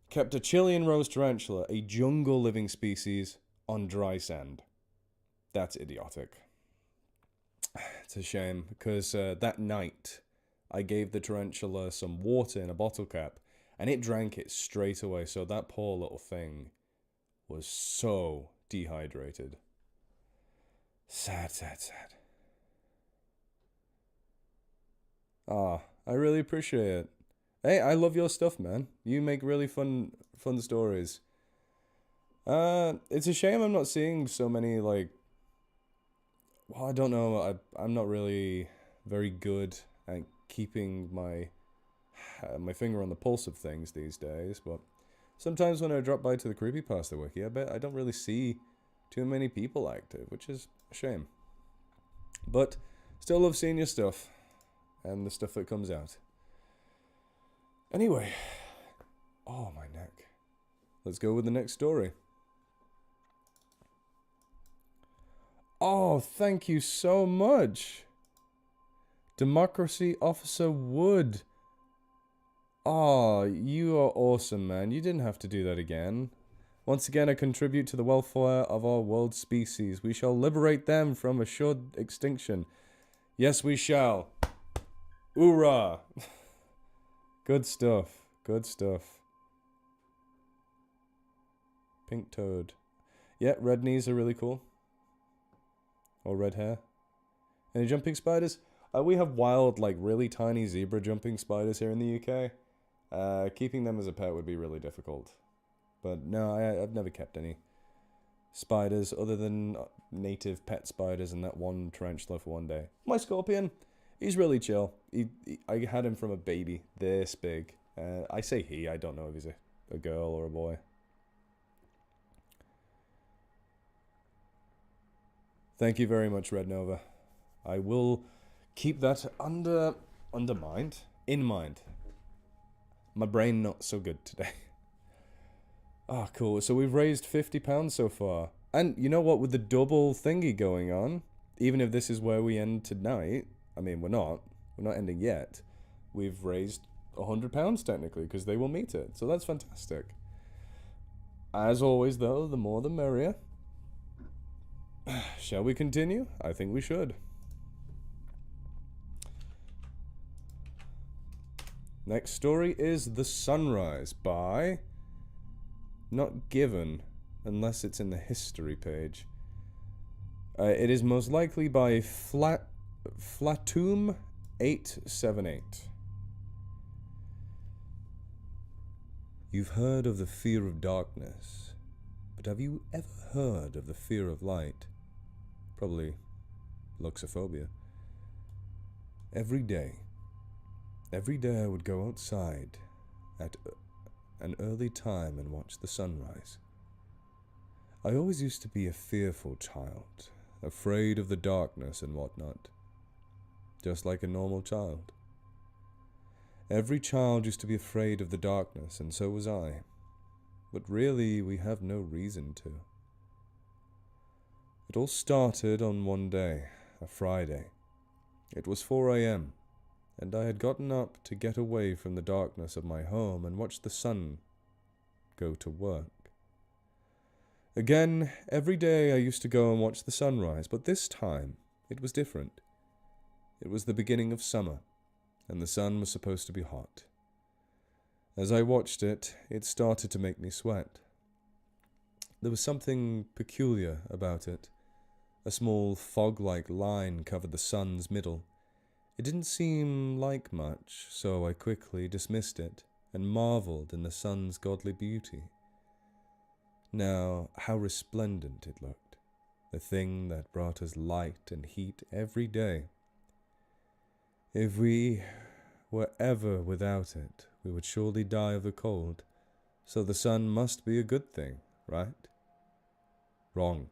kept a Chilean rose tarantula, a jungle living species, on dry sand. That's idiotic. It's a shame, because that night I gave the tarantula some water in a bottle cap, and it drank it straight away, so that poor little thing was so dehydrated. Sad. Ah, I really appreciate it. Hey, I love your stuff, man. You make really fun stories. It's a shame I'm not seeing so many, like, well, I don't know. I'm not really very good at keeping my finger on the pulse of things these days, but sometimes when I drop by to the Creepypasta Wiki, I bet I don't really see too many people active, which is a shame. But still love seeing your stuff and the stuff that comes out. Anyway, oh, my neck. Let's go with the next story. Oh, thank you so much. Democracy Officer Wood. Oh, you are awesome, man. You didn't have to do that again. Once again, I contribute to the welfare of our world species. We shall liberate them from assured extinction. Yes, we shall. Hoorah! Good stuff. Good stuff. Pink toad. Yeah, red knees are really cool. Or red hair. Any jumping spiders? We have wild, like, really tiny zebra jumping spiders here in the UK. Keeping them as a pet would be really difficult. But no, I've never kept any spiders other than native pet spiders and that one tarantula for one day. My scorpion, he's really chill. I had him from a baby this big. I say he, I don't know if he's a girl or a boy. Thank you very much, Red Nova. I will keep that in mind. My brain not so good today. Ah, cool. So we've raised £50 so far. And you know what, with the double thingy going on, even if this is where we end tonight, I mean, we're not ending yet. We've raised £100 technically, because they will meet it. So that's fantastic. As always, though, the more the merrier. Shall we continue? I think we should. Next story is The Sunrise by... not given, unless it's in the history page. It is most likely by Flatum878. You've heard of the fear of darkness, but have you ever heard of the fear of light? Probably luxophobia. Every day I would go outside at an early time and watch the sunrise. I always used to be a fearful child, afraid of the darkness and whatnot, just like a normal child. Every child used to be afraid of the darkness, and so was I, but really we have no reason to. It all started on one day, a Friday. It was 4 a.m., and I had gotten up to get away from the darkness of my home and watch the sun go to work. Again, every day I used to go and watch the sunrise, but this time it was different. It was the beginning of summer, and the sun was supposed to be hot. As I watched it, it started to make me sweat. There was something peculiar about it. A small fog-like line covered the sun's middle. It didn't seem like much, so I quickly dismissed it and marveled in the sun's godly beauty. Now, how resplendent it looked, the thing that brought us light and heat every day. If we were ever without it, we would surely die of the cold, so the sun must be a good thing, right? Wrong.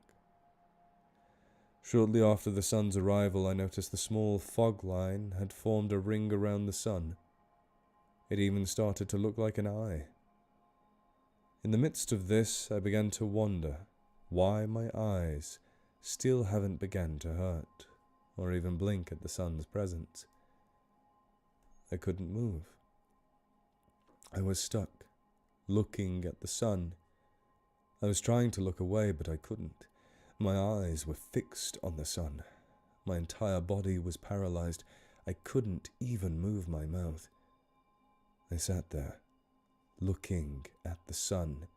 Shortly after the sun's arrival, I noticed the small fog line had formed a ring around the sun. It even started to look like an eye. In the midst of this, I began to wonder why my eyes still haven't begun to hurt, or even blink at the sun's presence. I couldn't move. I was stuck, looking at the sun. I was trying to look away, but I couldn't. My eyes were fixed on the sun. My entire body was paralyzed. I couldn't even move my mouth. I sat there, looking at the sun,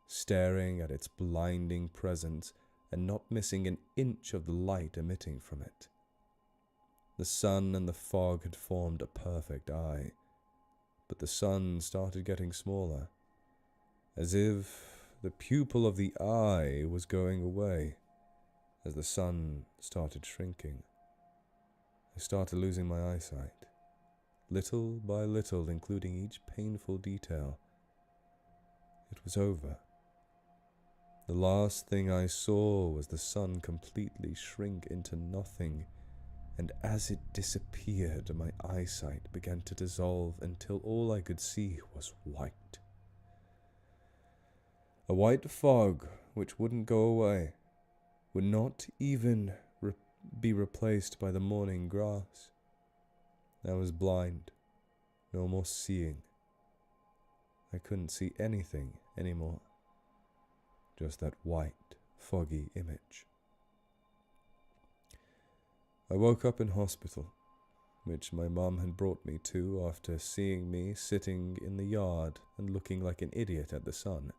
staring at its blinding presence and not missing an inch of the light emitting from it. The sun and the fog had formed a perfect eye, but the sun started getting smaller, as if the pupil of the eye was going away. As the sun started shrinking, I started losing my eyesight, little by little, including each painful detail. It was over. The last thing I saw was the sun completely shrink into nothing, and as it disappeared, my eyesight began to dissolve until all I could see was white. A white fog which wouldn't go away, would not even be replaced by the morning grass. I was blind, no more seeing, I couldn't see anything anymore. Just that white, foggy image. I woke up in hospital, which my mom had brought me to after seeing me sitting in the yard and looking like an idiot at the sun.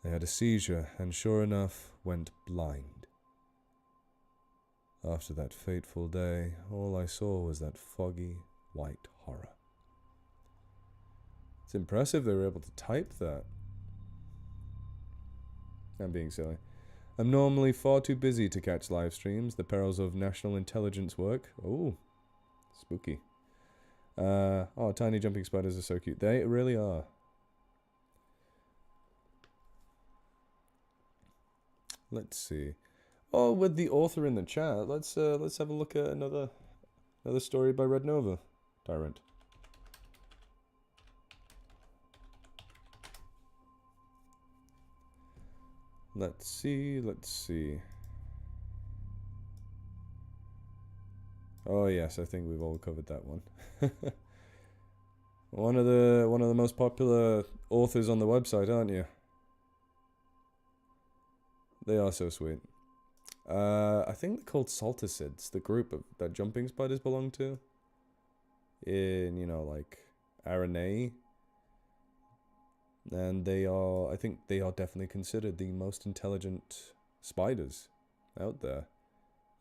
I had a seizure and sure enough went blind. After that fateful day, all I saw was that foggy, white horror. It's impressive they were able to type that. I'm being silly. I'm normally far too busy to catch live streams. The perils of national intelligence work. Oh, spooky. Oh, tiny jumping spiders are so cute. They really are. Let's see. Oh, with the author in the chat, let's have a look at another story by Red Nova Tyrant. Let's see. Oh yes, I think we've all covered that one. one of the most popular authors on the website, aren't you? They are so sweet. I think they're called Salticids, the group that jumping spiders belong to. In, like Aranei. And I think they are definitely considered the most intelligent spiders out there.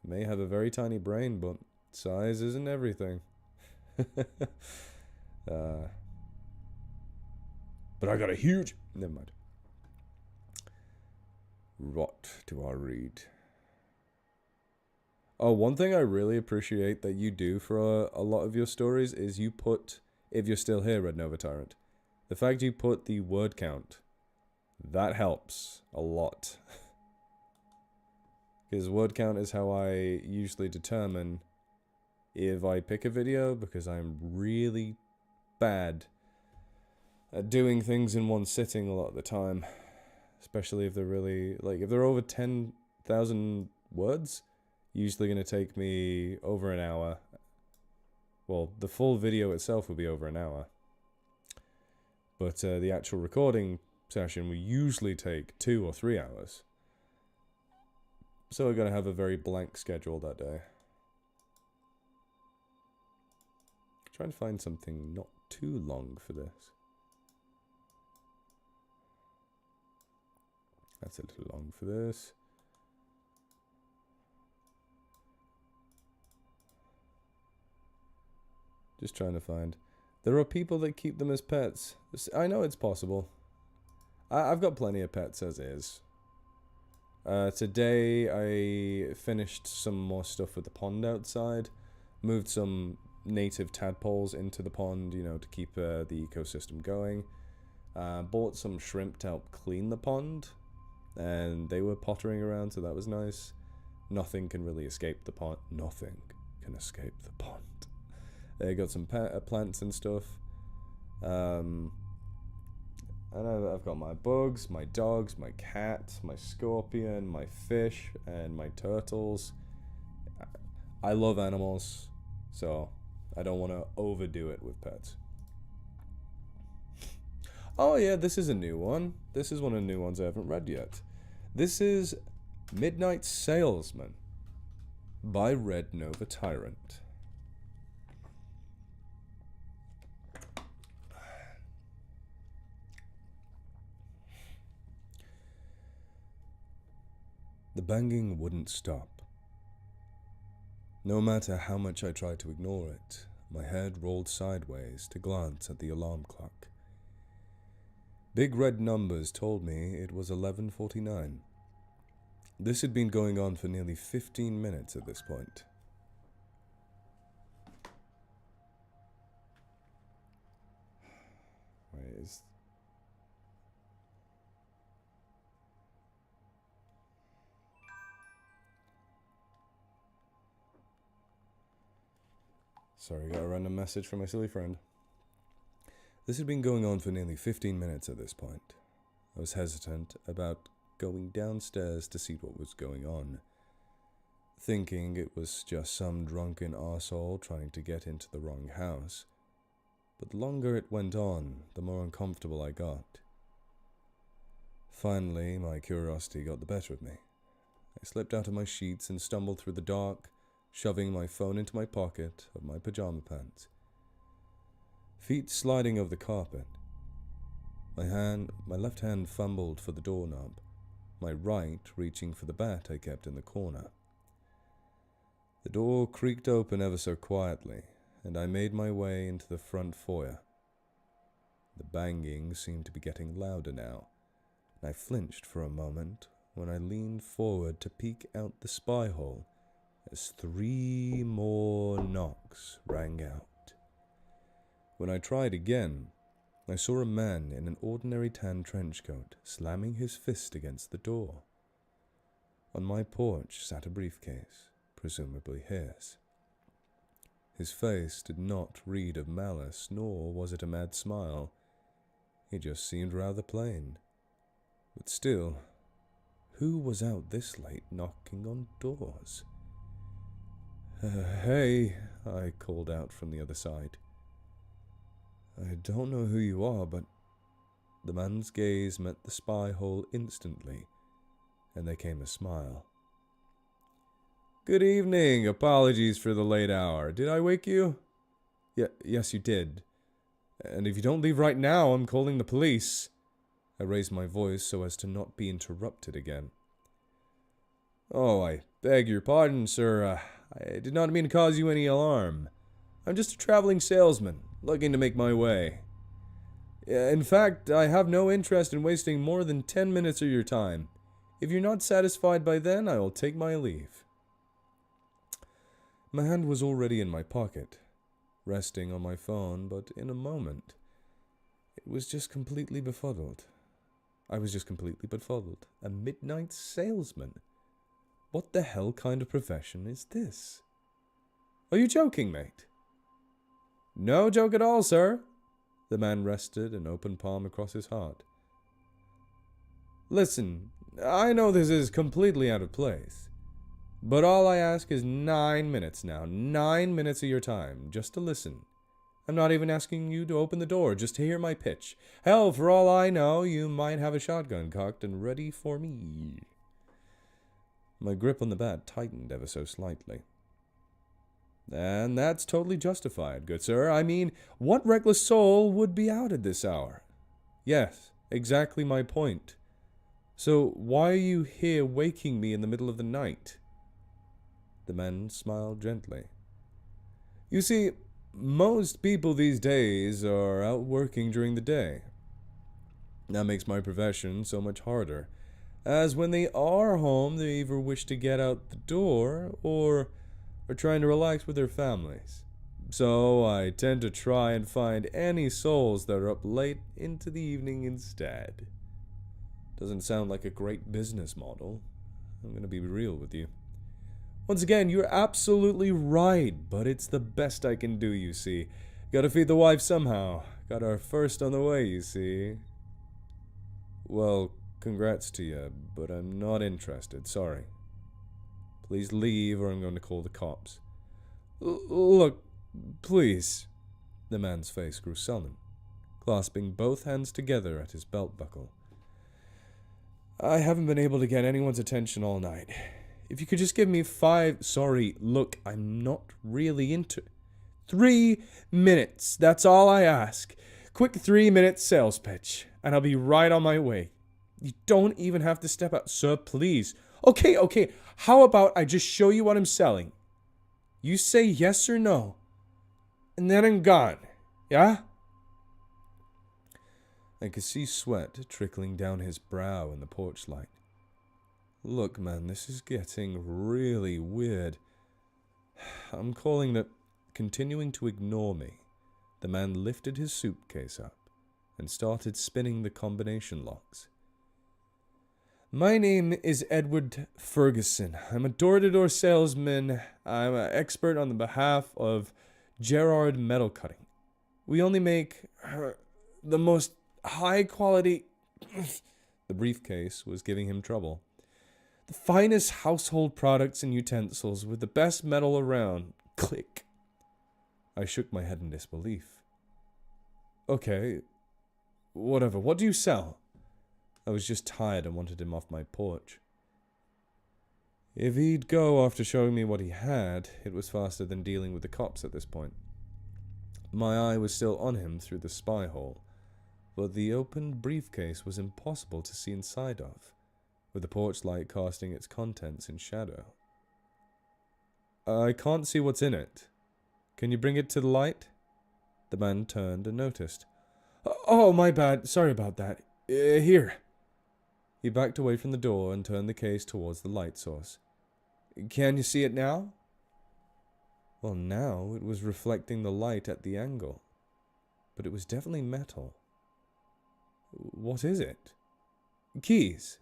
May have a very tiny brain, but size isn't everything. But I got a huge... Never mind. What do I read? Oh, one thing I really appreciate that you do for a lot of your stories is you put, if you're still here, Red Nova Tyrant, the fact you put the word count, that helps a lot. Because word count is how I usually determine if I pick a video, because I'm really bad at doing things in one sitting a lot of the time. Especially if they're really, if they're over 10,000 words, usually going to take me over an hour. Well, the full video itself will be over an hour. But the actual recording session will usually take 2 or 3 hours. So we're going to have a very blank schedule that day. Trying to find something not too long for this. That's a little long for this. Just trying to find. There are people that keep them as pets. I know it's possible. I've got plenty of pets as is. Today I finished some more stuff with the pond outside. Moved some native tadpoles into the pond, to keep the ecosystem going. Bought some shrimp to help clean the pond. And they were pottering around, so that was nice. Nothing can really escape the pond. Nothing can escape the pond. They got some plants and stuff. And I've got my bugs, my dogs, my cat, my scorpion, my fish, and my turtles. I love animals, so I don't want to overdo it with pets. Oh yeah, this is a new one. This is one of the new ones I haven't read yet. This is Midnight Salesman by Red Nova Tyrant. The banging wouldn't stop. No matter how much I tried to ignore it, my head rolled sideways to glance at the alarm clock. Big red numbers told me it was 11:49. This had been going on for nearly 15 minutes at this point. Sorry, got a random message from my silly friend. This had been going on for nearly 15 minutes at this point. I was hesitant about going downstairs to see what was going on, thinking it was just some drunken arsehole trying to get into the wrong house. but the longer it went on, the more uncomfortable I got. Finally, my curiosity got the better of me. I slipped out of my sheets and stumbled through the dark, shoving my phone into my pocket of my pajama pants. Feet sliding over the carpet. My left hand fumbled for the doorknob, my right reaching for the bat I kept in the corner. The door creaked open ever so quietly, and I made my way into the front foyer. The banging seemed to be getting louder now, and I flinched for a moment when I leaned forward to peek out the spy hole as 3 more knocks rang out. When I tried again, I saw a man in an ordinary tan trench coat slamming his fist against the door. On my porch sat a briefcase, presumably his. His face did not read of malice, nor was it a mad smile. He just seemed rather plain. But still, who was out this late knocking on doors? Hey, I called out from the other side. I don't know who you are, but the man's gaze met the spy hole instantly, and there came a smile. Good evening. Apologies for the late hour. Did I wake you? Yes, you did. And if you don't leave right now, I'm calling the police. I raised my voice so as to not be interrupted again. Oh, I beg your pardon, sir. I did not mean to cause you any alarm. I'm just a traveling salesman, looking to make my way. In fact, I have no interest in wasting more than 10 minutes of your time. If you're not satisfied by then, I will take my leave. My hand was already in my pocket, resting on my phone, but in a moment, it was just completely befuddled. I was just completely befuddled. A midnight salesman? What the hell kind of profession is this? Are you joking, mate? No joke at all, sir. The man rested an open palm across his heart. Listen, I know this is completely out of place, but all I ask is 9 minutes now. 9 minutes of your time, just to listen. I'm not even asking you to open the door, just to hear my pitch. Hell, for all I know, you might have a shotgun cocked and ready for me. My grip on the bat tightened ever so slightly. And that's totally justified, good sir. I mean, what reckless soul would be out at this hour? Yes, exactly my point. So why are you here waking me in the middle of the night? The man smiled gently. You see, most people these days are out working during the day. That makes my profession so much harder, as when they are home, they either wish to get out the door or are trying to relax with their families. So I tend to try and find any souls that are up late into the evening instead. Doesn't sound like a great business model. I'm going to be real with you. Once again, you're absolutely right, but it's the best I can do, you see. Gotta feed the wife somehow. Got our first on the way, you see. Well, congrats to you, but I'm not interested, sorry. Please leave or I'm going to call the cops. Look, please. The man's face grew sullen, clasping both hands together at his belt buckle. I haven't been able to get anyone's attention all night. If you could just give me 5... Sorry, look, I'm not really into... 3 minutes, that's all I ask. Quick 3-minute sales pitch, and I'll be right on my way. You don't even have to step out. Sir, please. Okay, how about I just show you what I'm selling? You say yes or no, and then I'm gone, yeah? I could see sweat trickling down his brow in the porch light. Look, man, this is getting really weird. I'm calling that... Continuing to ignore me, the man lifted his suitcase up and started spinning the combination locks. My name is Edward Ferguson. I'm a door-to-door salesman. I'm an expert on the behalf of Gerard Metal Cutting. We only make the most high-quality... The briefcase was giving him trouble. The finest household products and utensils with the best metal around. Click. I shook my head in disbelief. Okay, whatever. What do you sell? I was just tired and wanted him off my porch. If he'd go after showing me what he had, it was faster than dealing with the cops at this point. My eye was still on him through the spy hole, but the open briefcase was impossible to see inside of, with the porch light casting its contents in shadow. I can't see what's in it. Can you bring it to the light? The man turned and noticed. Oh, my bad. Sorry about that. Here. He backed away from the door and turned the case towards the light source. Can you see it now? Well, now it was reflecting the light at the angle, but it was definitely metal. What is it? Keys.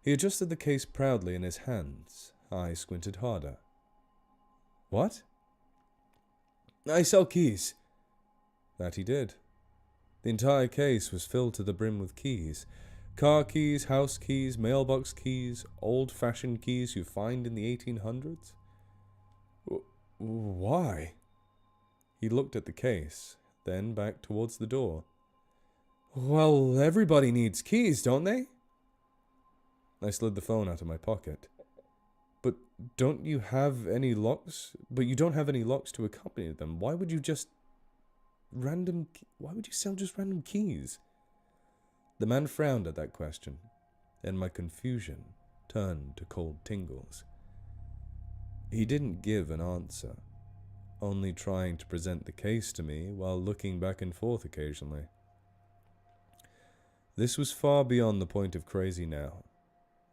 He adjusted the case proudly in his hands. I squinted harder. What? I sell keys. That he did. The entire case was filled to the brim with keys. Car keys, house keys, mailbox keys, old-fashioned keys you find in the 1800s. Why? He looked at the case, then back towards the door. Well, everybody needs keys, don't they? I slid the phone out of my pocket. But don't you have any locks? But you don't have any locks to accompany them. Why would you sell just random keys? The man frowned at that question, and my confusion turned to cold tingles. He didn't give an answer, only trying to present the case to me while looking back and forth occasionally. This was far beyond the point of crazy now,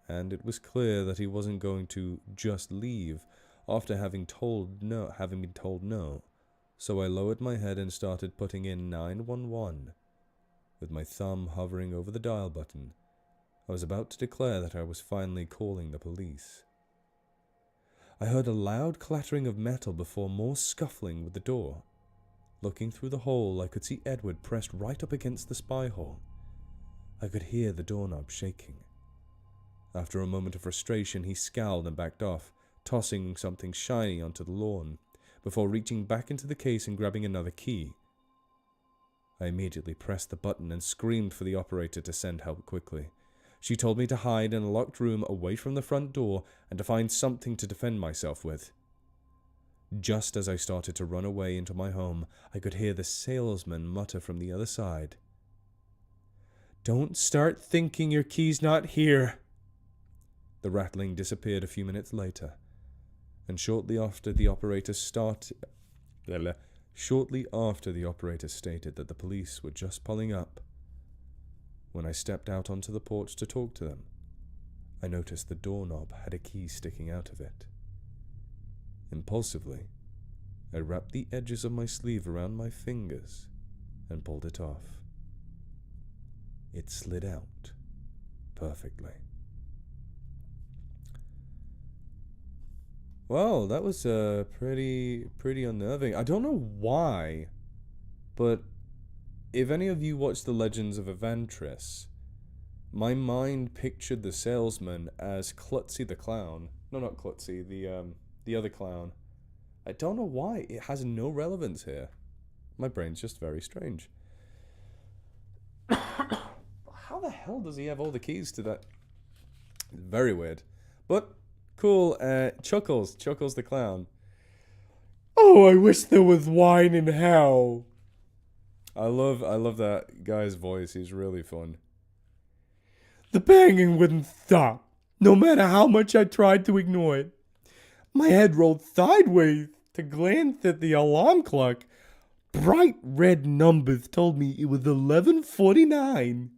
and it was clear that he wasn't going to just leave after having been told no, so I lowered my head and started putting in 911. With my thumb hovering over the dial button, I was about to declare that I was finally calling the police. I heard a loud clattering of metal before more scuffling with the door. Looking through the hole, I could see Edward pressed right up against the spy hole. I could hear the doorknob shaking. After a moment of frustration, he scowled and backed off, tossing something shiny onto the lawn, before reaching back into the case and grabbing another key. I immediately pressed the button and screamed for the operator to send help quickly. She told me to hide in a locked room away from the front door and to find something to defend myself with. Just as I started to run away into my home, I could hear the salesman mutter from the other side. Don't start thinking your key's not here. The rattling disappeared a few minutes later, and shortly after the operator stated that the police were just pulling up. When I stepped out onto the porch to talk to them, I noticed the doorknob had a key sticking out of it. Impulsively, I wrapped the edges of my sleeve around my fingers and pulled it off. It slid out perfectly. Well, that was pretty unnerving. I don't know why, but if any of you watched The Legends of Evantris, my mind pictured the salesman as Klutzy the clown. No, not Klutzy, the other clown. I don't know why. It has no relevance here. My brain's just very strange. How the hell does he have all the keys to that? Very weird. But cool. Chuckles the clown. Oh, I wish there was wine in hell. I love that guy's voice. He's really fun. The banging wouldn't stop, no matter how much I tried to ignore it. My head rolled sideways to glance at the alarm clock. Bright red numbers told me it was 11:49.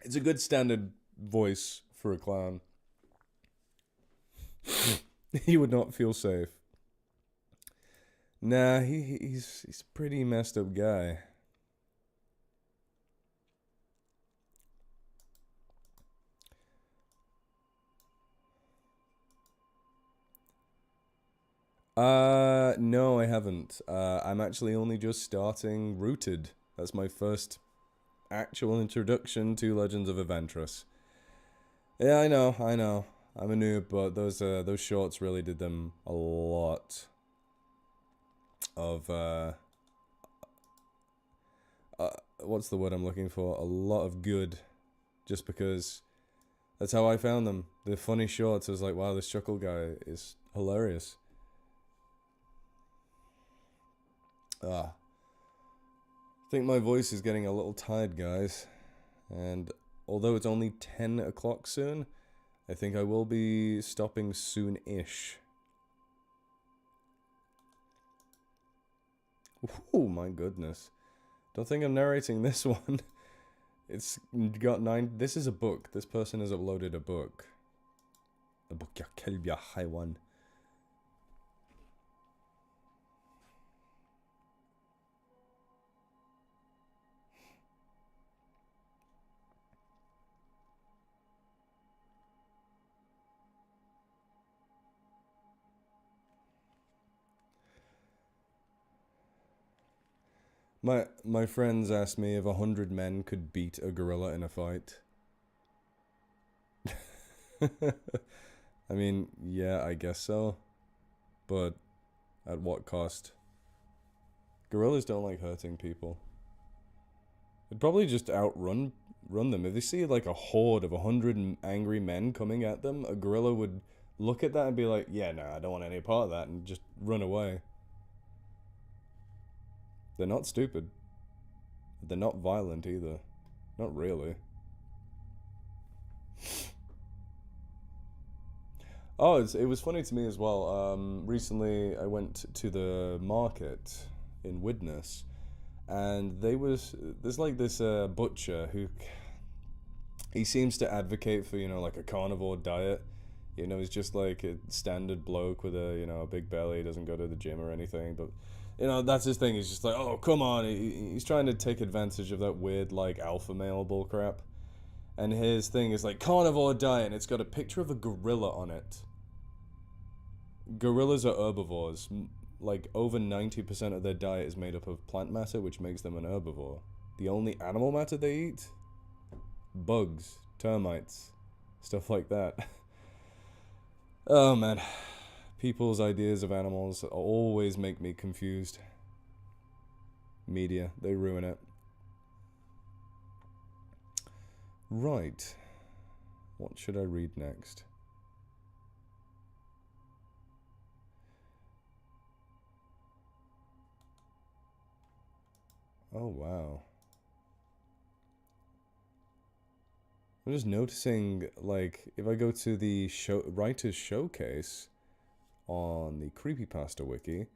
It's a good standard voice for a clown. He would not feel safe. Nah, he's a pretty messed up guy. No, I haven't. I'm actually only just starting Rooted. That's my first actual introduction to Legends of Evantris. Yeah, I know. I'm a noob, but those shorts really did them a lot. of what's the word I'm looking for? A lot of good, just because that's how I found them. The funny shorts. I was like, wow, this Chuckle guy is hilarious. I think my voice is getting a little tired, guys. And although it's only 10 o'clock soon, I think I will be stopping soon-ish. Oh my goodness. Don't think I'm narrating this one. It's got 9... This is a book. This person has uploaded a book. A book, ya kelb ya haywan. My friends asked me if 100 men could beat a gorilla in a fight. I mean, yeah, I guess so. But at what cost? Gorillas don't like hurting people. They'd probably just run them. If they see like a horde of 100 angry men coming at them, a gorilla would look at that and be like, yeah, no, I don't want any part of that, and just run away. They're not stupid. They're not violent either. Not really. Oh, it was funny to me as well. Recently, I went to the market in Widnes, and there's like this butcher who he seems to advocate for, you know, like a carnivore diet. You know, he's just like a standard bloke with a, you know, a big belly, doesn't go to the gym or anything, but you know, that's his thing. He's just like, oh, come on. He's trying to take advantage of that weird, like, alpha male bullcrap. And his thing is like carnivore diet, and it's got a picture of a gorilla on it. Gorillas are herbivores. Like, over 90% of their diet is made up of plant matter, which makes them an herbivore. The only animal matter they eat? Bugs, termites, stuff like that. Oh, man. People's ideas of animals always make me confused. Media, they ruin it. Right. What should I read next? Oh, wow. I'm just noticing, like, if I go to the writer's showcase on the Creepypasta wiki,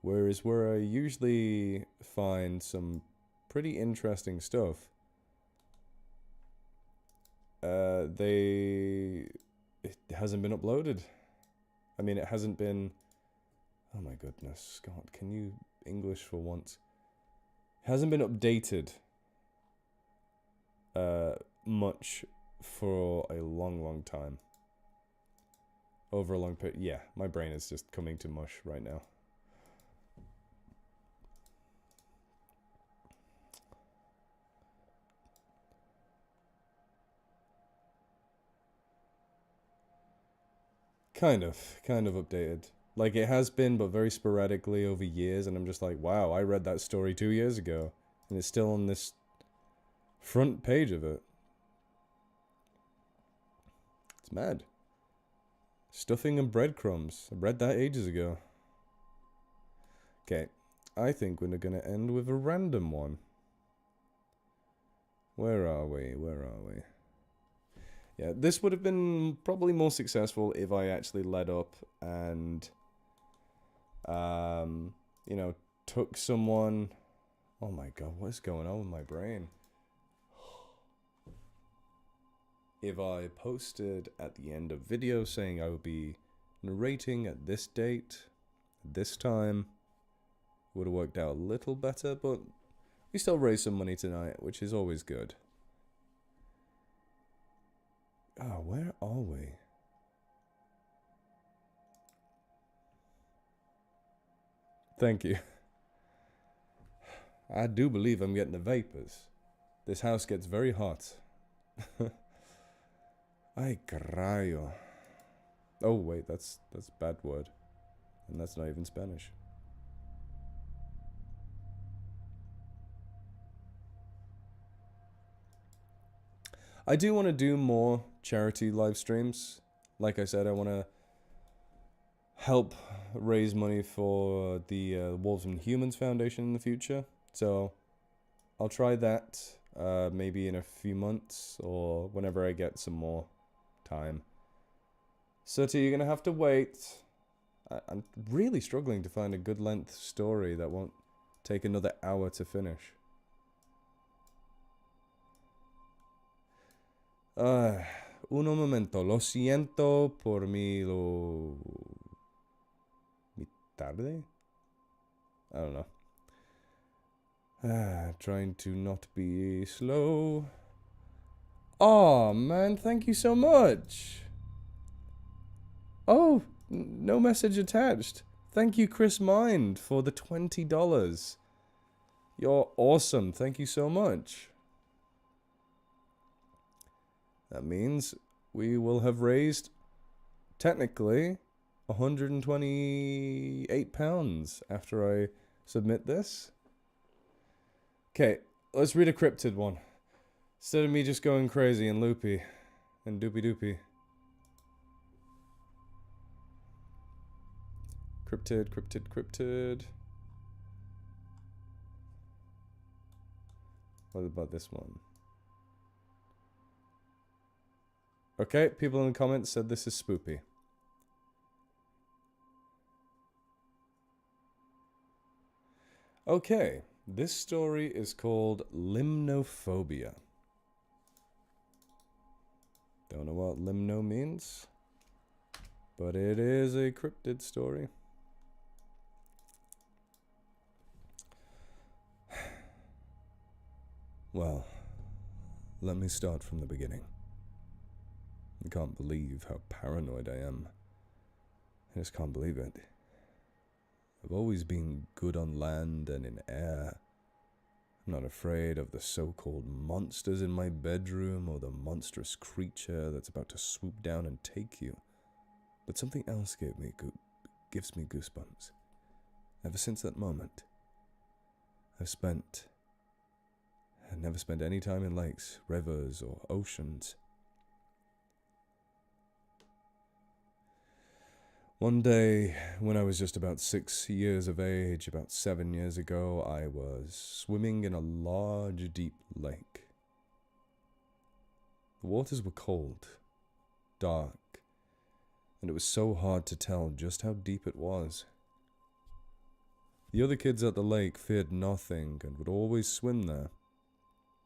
where I usually find some pretty interesting stuff, it hasn't been uploaded. I mean, it hasn't been... Oh my goodness, Scott, can you English for once? It hasn't been updated much for a long time. Over a long period. Yeah, my brain is just coming to mush right now. Kind of updated. Like, it has been, but very sporadically over years, and I'm just like, wow, I read that story 2 years ago, and it's still on this front page of it. It's mad. Stuffing and breadcrumbs. I read that ages ago. Okay, I think we're gonna end with a random one. Where are we? Yeah, this would have been probably more successful if I actually led up and, you know, took someone... Oh my god, what is going on with my brain? If I posted at the end of video saying I would be narrating at this date, this time, would have worked out a little better, but we still raised some money tonight, which is always good. Oh, where are we? Thank you. I do believe I'm getting the vapors. This house gets very hot. Ay, carajo. Oh, wait, that's a bad word. And that's not even Spanish. I do want to do more charity live streams. Like I said, I want to help raise money for the Wolves and Humans Foundation in the future. So I'll try that maybe in a few months or whenever I get some more time. Sooty, you're going to have to wait. I'm really struggling to find a good length story that won't take another hour to finish. Uno momento, lo siento por mi tarde? I don't know. Trying to not be slow. Oh man, thank you so much. Oh, no message attached. Thank you, Chris Mind, for the $20. You're awesome. Thank you so much. That means we will have raised, technically, £128 after I submit this. Okay, let's read a cryptid one. Instead of me just going crazy and loopy and doopy doopy. Cryptid, cryptid, cryptid. What about this one? Okay, people in the comments said this is spoopy. Okay, this story is called Limnophobia. Don't know what limno means, but it is a cryptid story. Well, let me start from the beginning. I can't believe how paranoid I am. I just can't believe it. I've always been good on land and in air. I'm not afraid of the so-called monsters in my bedroom or the monstrous creature that's about to swoop down and take you. But something else gives me goosebumps. Ever since that moment, I've never spent any time in lakes, rivers, or oceans. One day, when I was just about 6 years of age, about 7 years ago, I was swimming in a large, deep lake. The waters were cold, dark, and it was so hard to tell just how deep it was. The other kids at the lake feared nothing and would always swim there,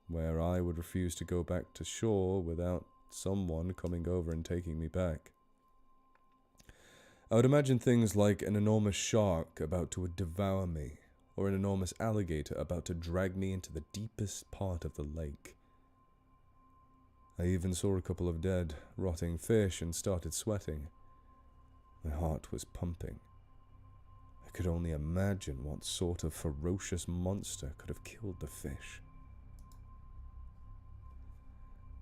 where I would refuse to go back to shore without someone coming over and taking me back. I would imagine things like an enormous shark about to devour me, or an enormous alligator about to drag me into the deepest part of the lake. I even saw a couple of dead, rotting fish and started sweating. My heart was pumping. I could only imagine what sort of ferocious monster could have killed the fish.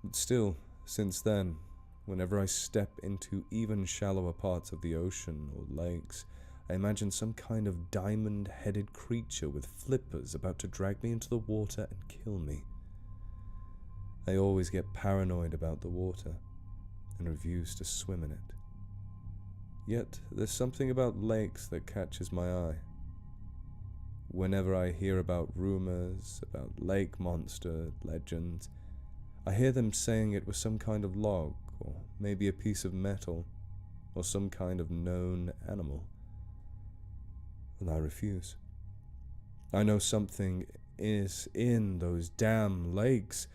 But still, since then, whenever I step into even shallower parts of the ocean or lakes, I imagine some kind of diamond-headed creature with flippers about to drag me into the water and kill me. I always get paranoid about the water and refuse to swim in it. Yet, there's something about lakes that catches my eye. Whenever I hear about rumors, about lake monster legends, I hear them saying it was some kind of log, or maybe a piece of metal, or some kind of known animal. And I refuse. I know something is in those damn lakes.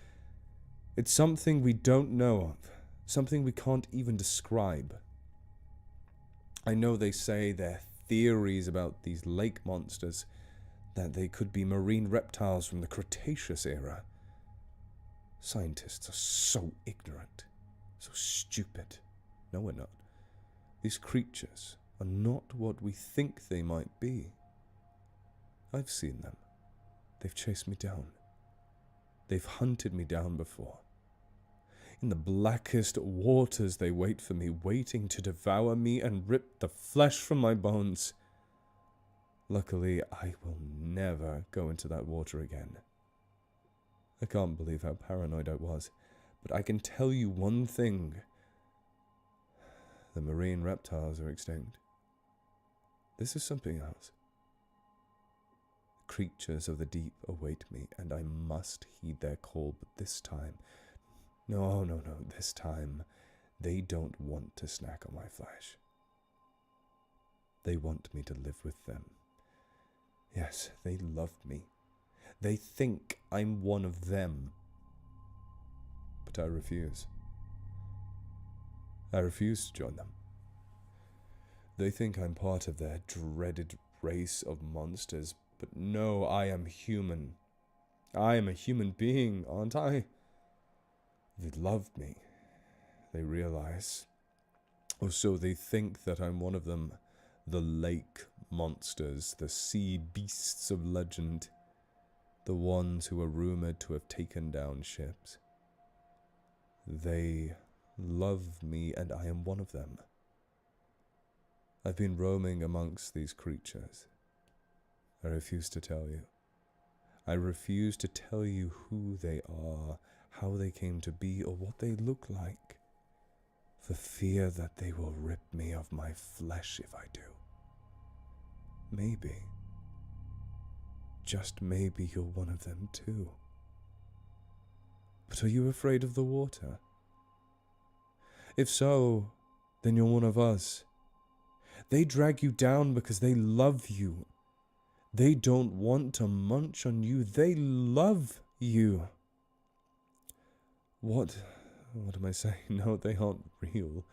It's something we don't know of, something we can't even describe. I know they say there are theories about these lake monsters, that they could be marine reptiles from the Cretaceous era. Scientists are so ignorant, so stupid. No, we're not. These creatures are not what we think they might be. I've seen them. They've chased me down. They've hunted me down before. In the blackest waters they wait for me, waiting to devour me and rip the flesh from my bones. Luckily, I will never go into that water again. I can't believe how paranoid I was. But I can tell you one thing. The marine reptiles are extinct. This is something else. Creatures of the deep await me, and I must heed their call, but this time... No, this time they don't want to snack on my flesh. They want me to live with them. Yes, they love me. They think I'm one of them. But I refuse. I refuse to join them. They think I'm part of their dreaded race of monsters, but no, I am human. I am a human being, aren't I? They love me. They realize, or so they think, that I'm one of them. The lake monsters, the sea beasts of legend, the ones who are rumored to have taken down ships. They love me, and I am one of them. I've been roaming amongst these creatures. I refuse to tell you. I refuse to tell you who they are, how they came to be, or what they look like, for fear that they will rip me of my flesh if I do. Maybe, just maybe, you're one of them too. But are you afraid of the water? If so, then you're one of us. They drag you down because they love you. They don't want to munch on you. They love you. What am I saying? No, they aren't real.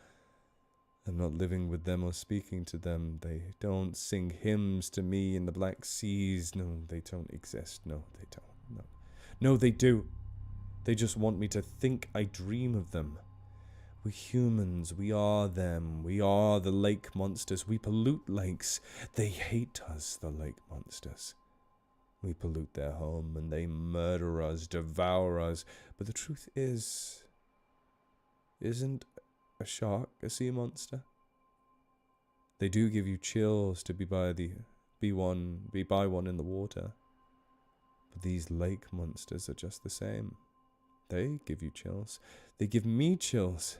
I'm not living with them or speaking to them. They don't sing hymns to me in the Black Seas. No, they don't exist. No, they don't. No. No, they do. They just want me to think I dream of them. We humans, we are them. We are the lake monsters. We pollute lakes. They hate us, the lake monsters. We pollute their home and they murder us, devour us. But the truth is, isn't a shark a sea monster? They do give you chills to be by one in the water. But these lake monsters are just the same. They give you chills. They give me chills.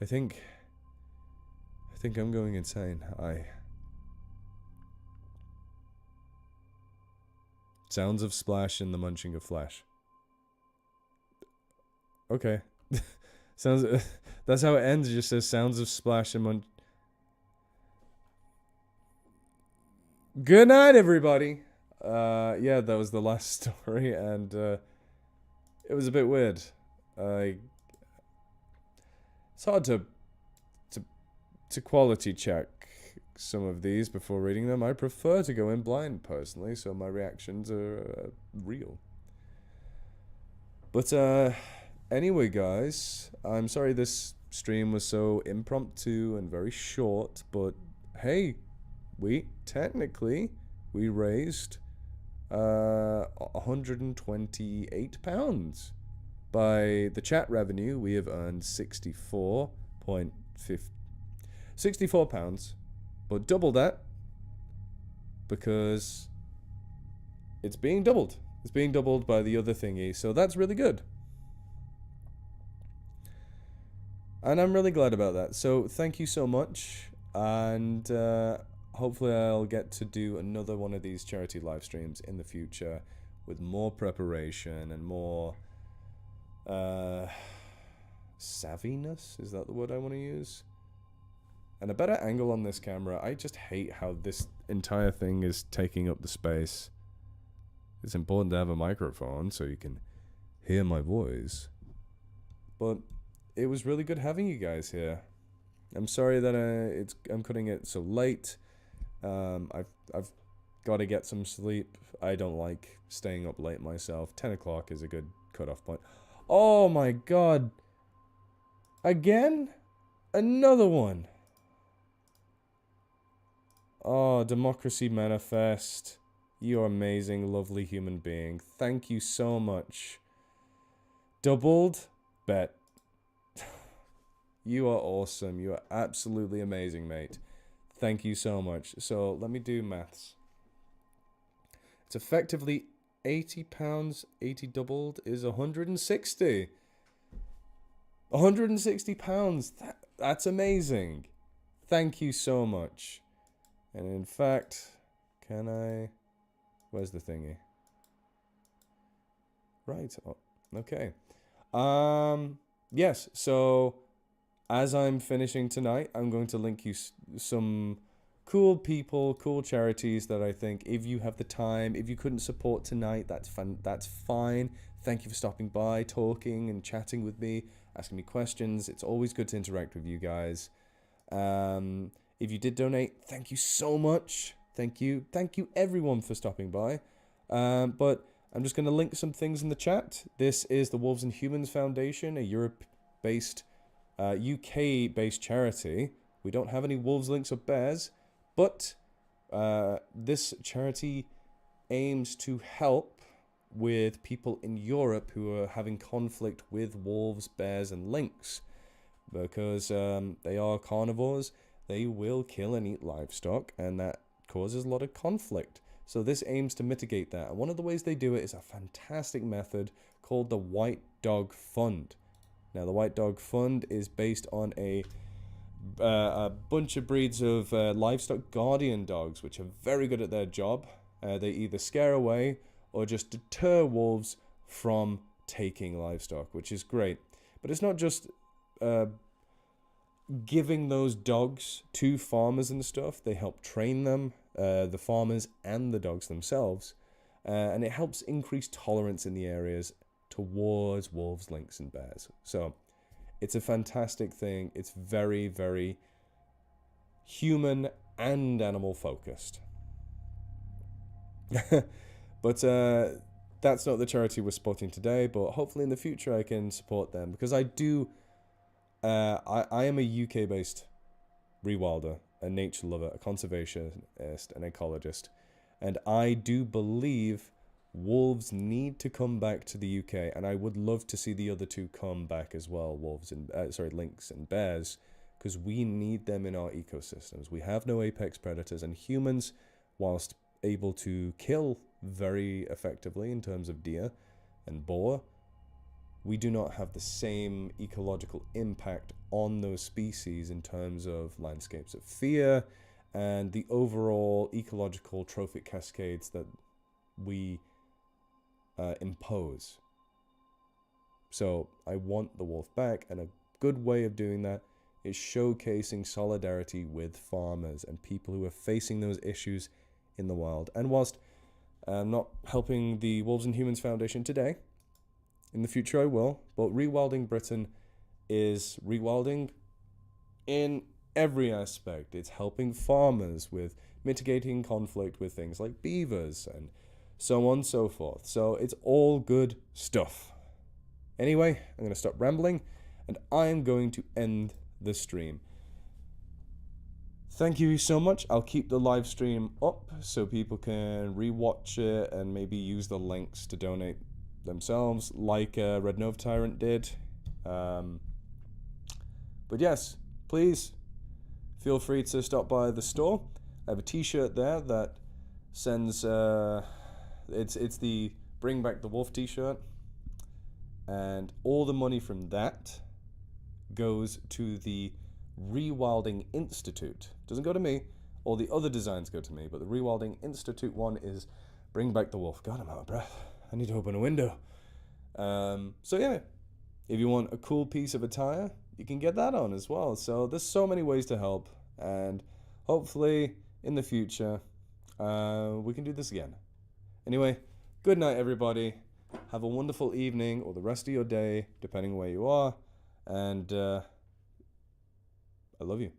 I think I'm going insane. Sounds of splash and the munching of flesh. Okay. That's how it ends. It just says sounds of splash and munch. Good night, everybody. Yeah, that was the last story, and it was a bit weird. It's hard to quality check some of these before reading them. I prefer to go in blind personally, so my reactions are real. But anyway, guys, I'm sorry this stream was so impromptu and very short, but hey, we raised £128. By the chat revenue, we have earned £64, but double that because it's being doubled. It's being doubled by the other thingy, so that's really good. And I'm really glad about that. So thank you so much, and hopefully I'll get to do another one of these charity live streams in the future with more preparation and more savviness, is that the word I want to use? And a better angle on this camera. I just hate how this entire thing is taking up the space. It's important to have a microphone so you can hear my voice. But it was really good having you guys here. I'm sorry that I'm cutting it so late. I've got to get some sleep. I don't like staying up late myself. 10 o'clock is a good cutoff point. Oh my god. Again? Another one. Oh, Democracy Manifest. You're amazing, lovely human being. Thank you so much. Doubled? Bet. You are awesome. You are absolutely amazing, mate. Thank you so much. So, let me do maths. It's effectively £80. 80 doubled is 160. £160. That's amazing. Thank you so much. And in fact, can I... Where's the thingy? Right. Oh, okay. Yes, so as I'm finishing tonight, I'm going to link you some cool people, cool charities that I think if you have the time, if you couldn't support tonight, that's fine. Thank you for stopping by, talking and chatting with me, asking me questions. It's always good to interact with you guys. If you did donate, thank you so much. Thank you everyone for stopping by. But I'm just going to link some things in the chat. This is the Wolves and Humans Foundation, a Europe-based, UK-based charity. We don't have any wolves, lynx, or bears, but this charity aims to help with people in Europe who are having conflict with wolves, bears, and lynx. Because they are carnivores, they will kill and eat livestock, and that causes a lot of conflict. So this aims to mitigate that. And one of the ways they do it is a fantastic method called the White Dog Fund. Now, the White Dog Fund is based on a bunch of breeds of livestock guardian dogs, which are very good at their job. They either scare away or just deter wolves from taking livestock, which is great. But it's not just giving those dogs to farmers and stuff. They help train them, the farmers and the dogs themselves, and it helps increase tolerance in the areas towards wolves, lynx, and bears. So it's a fantastic thing. It's very, very human and animal focused. But that's not the charity we're supporting today, but hopefully in the future I can support them, because I do I am a UK-based rewilder, a nature lover, a conservationist, an ecologist, and I do believe wolves need to come back to the UK, and I would love to see the other two come back as well, lynx and bears, because we need them in our ecosystems. We have no apex predators, and humans, whilst able to kill very effectively in terms of deer and boar, we do not have the same ecological impact on those species in terms of landscapes of fear and the overall ecological trophic cascades that we impose. So I want the wolf back, and a good way of doing that is showcasing solidarity with farmers and people who are facing those issues in the wild. And whilst I'm not helping the Wolves and Humans Foundation today, in the future I will, but Rewilding Britain is rewilding in every aspect. It's helping farmers with mitigating conflict with things like beavers and so on and so forth. So it's all good stuff. Anyway, I'm going to stop rambling, and I am going to end the stream. Thank you so much. I'll keep the live stream up so people can rewatch it and maybe use the links to donate themselves, like Red Nova Tyrant did. But yes, please feel free to stop by the store. I have a t-shirt there that sends it's the Bring Back the Wolf t-shirt, and all the money from that goes to the Rewilding Institute. Doesn't go to me. All the other designs go to me, but the Rewilding Institute one is Bring Back the Wolf. God, I'm out of breath. I need to open a window. So yeah, if you want a cool piece of attire, you can get that on as well. So there's so many ways to help, and hopefully in the future we can do this again. Anyway, good night everybody. Have a wonderful evening or the rest of your day, depending where you are, and I love you.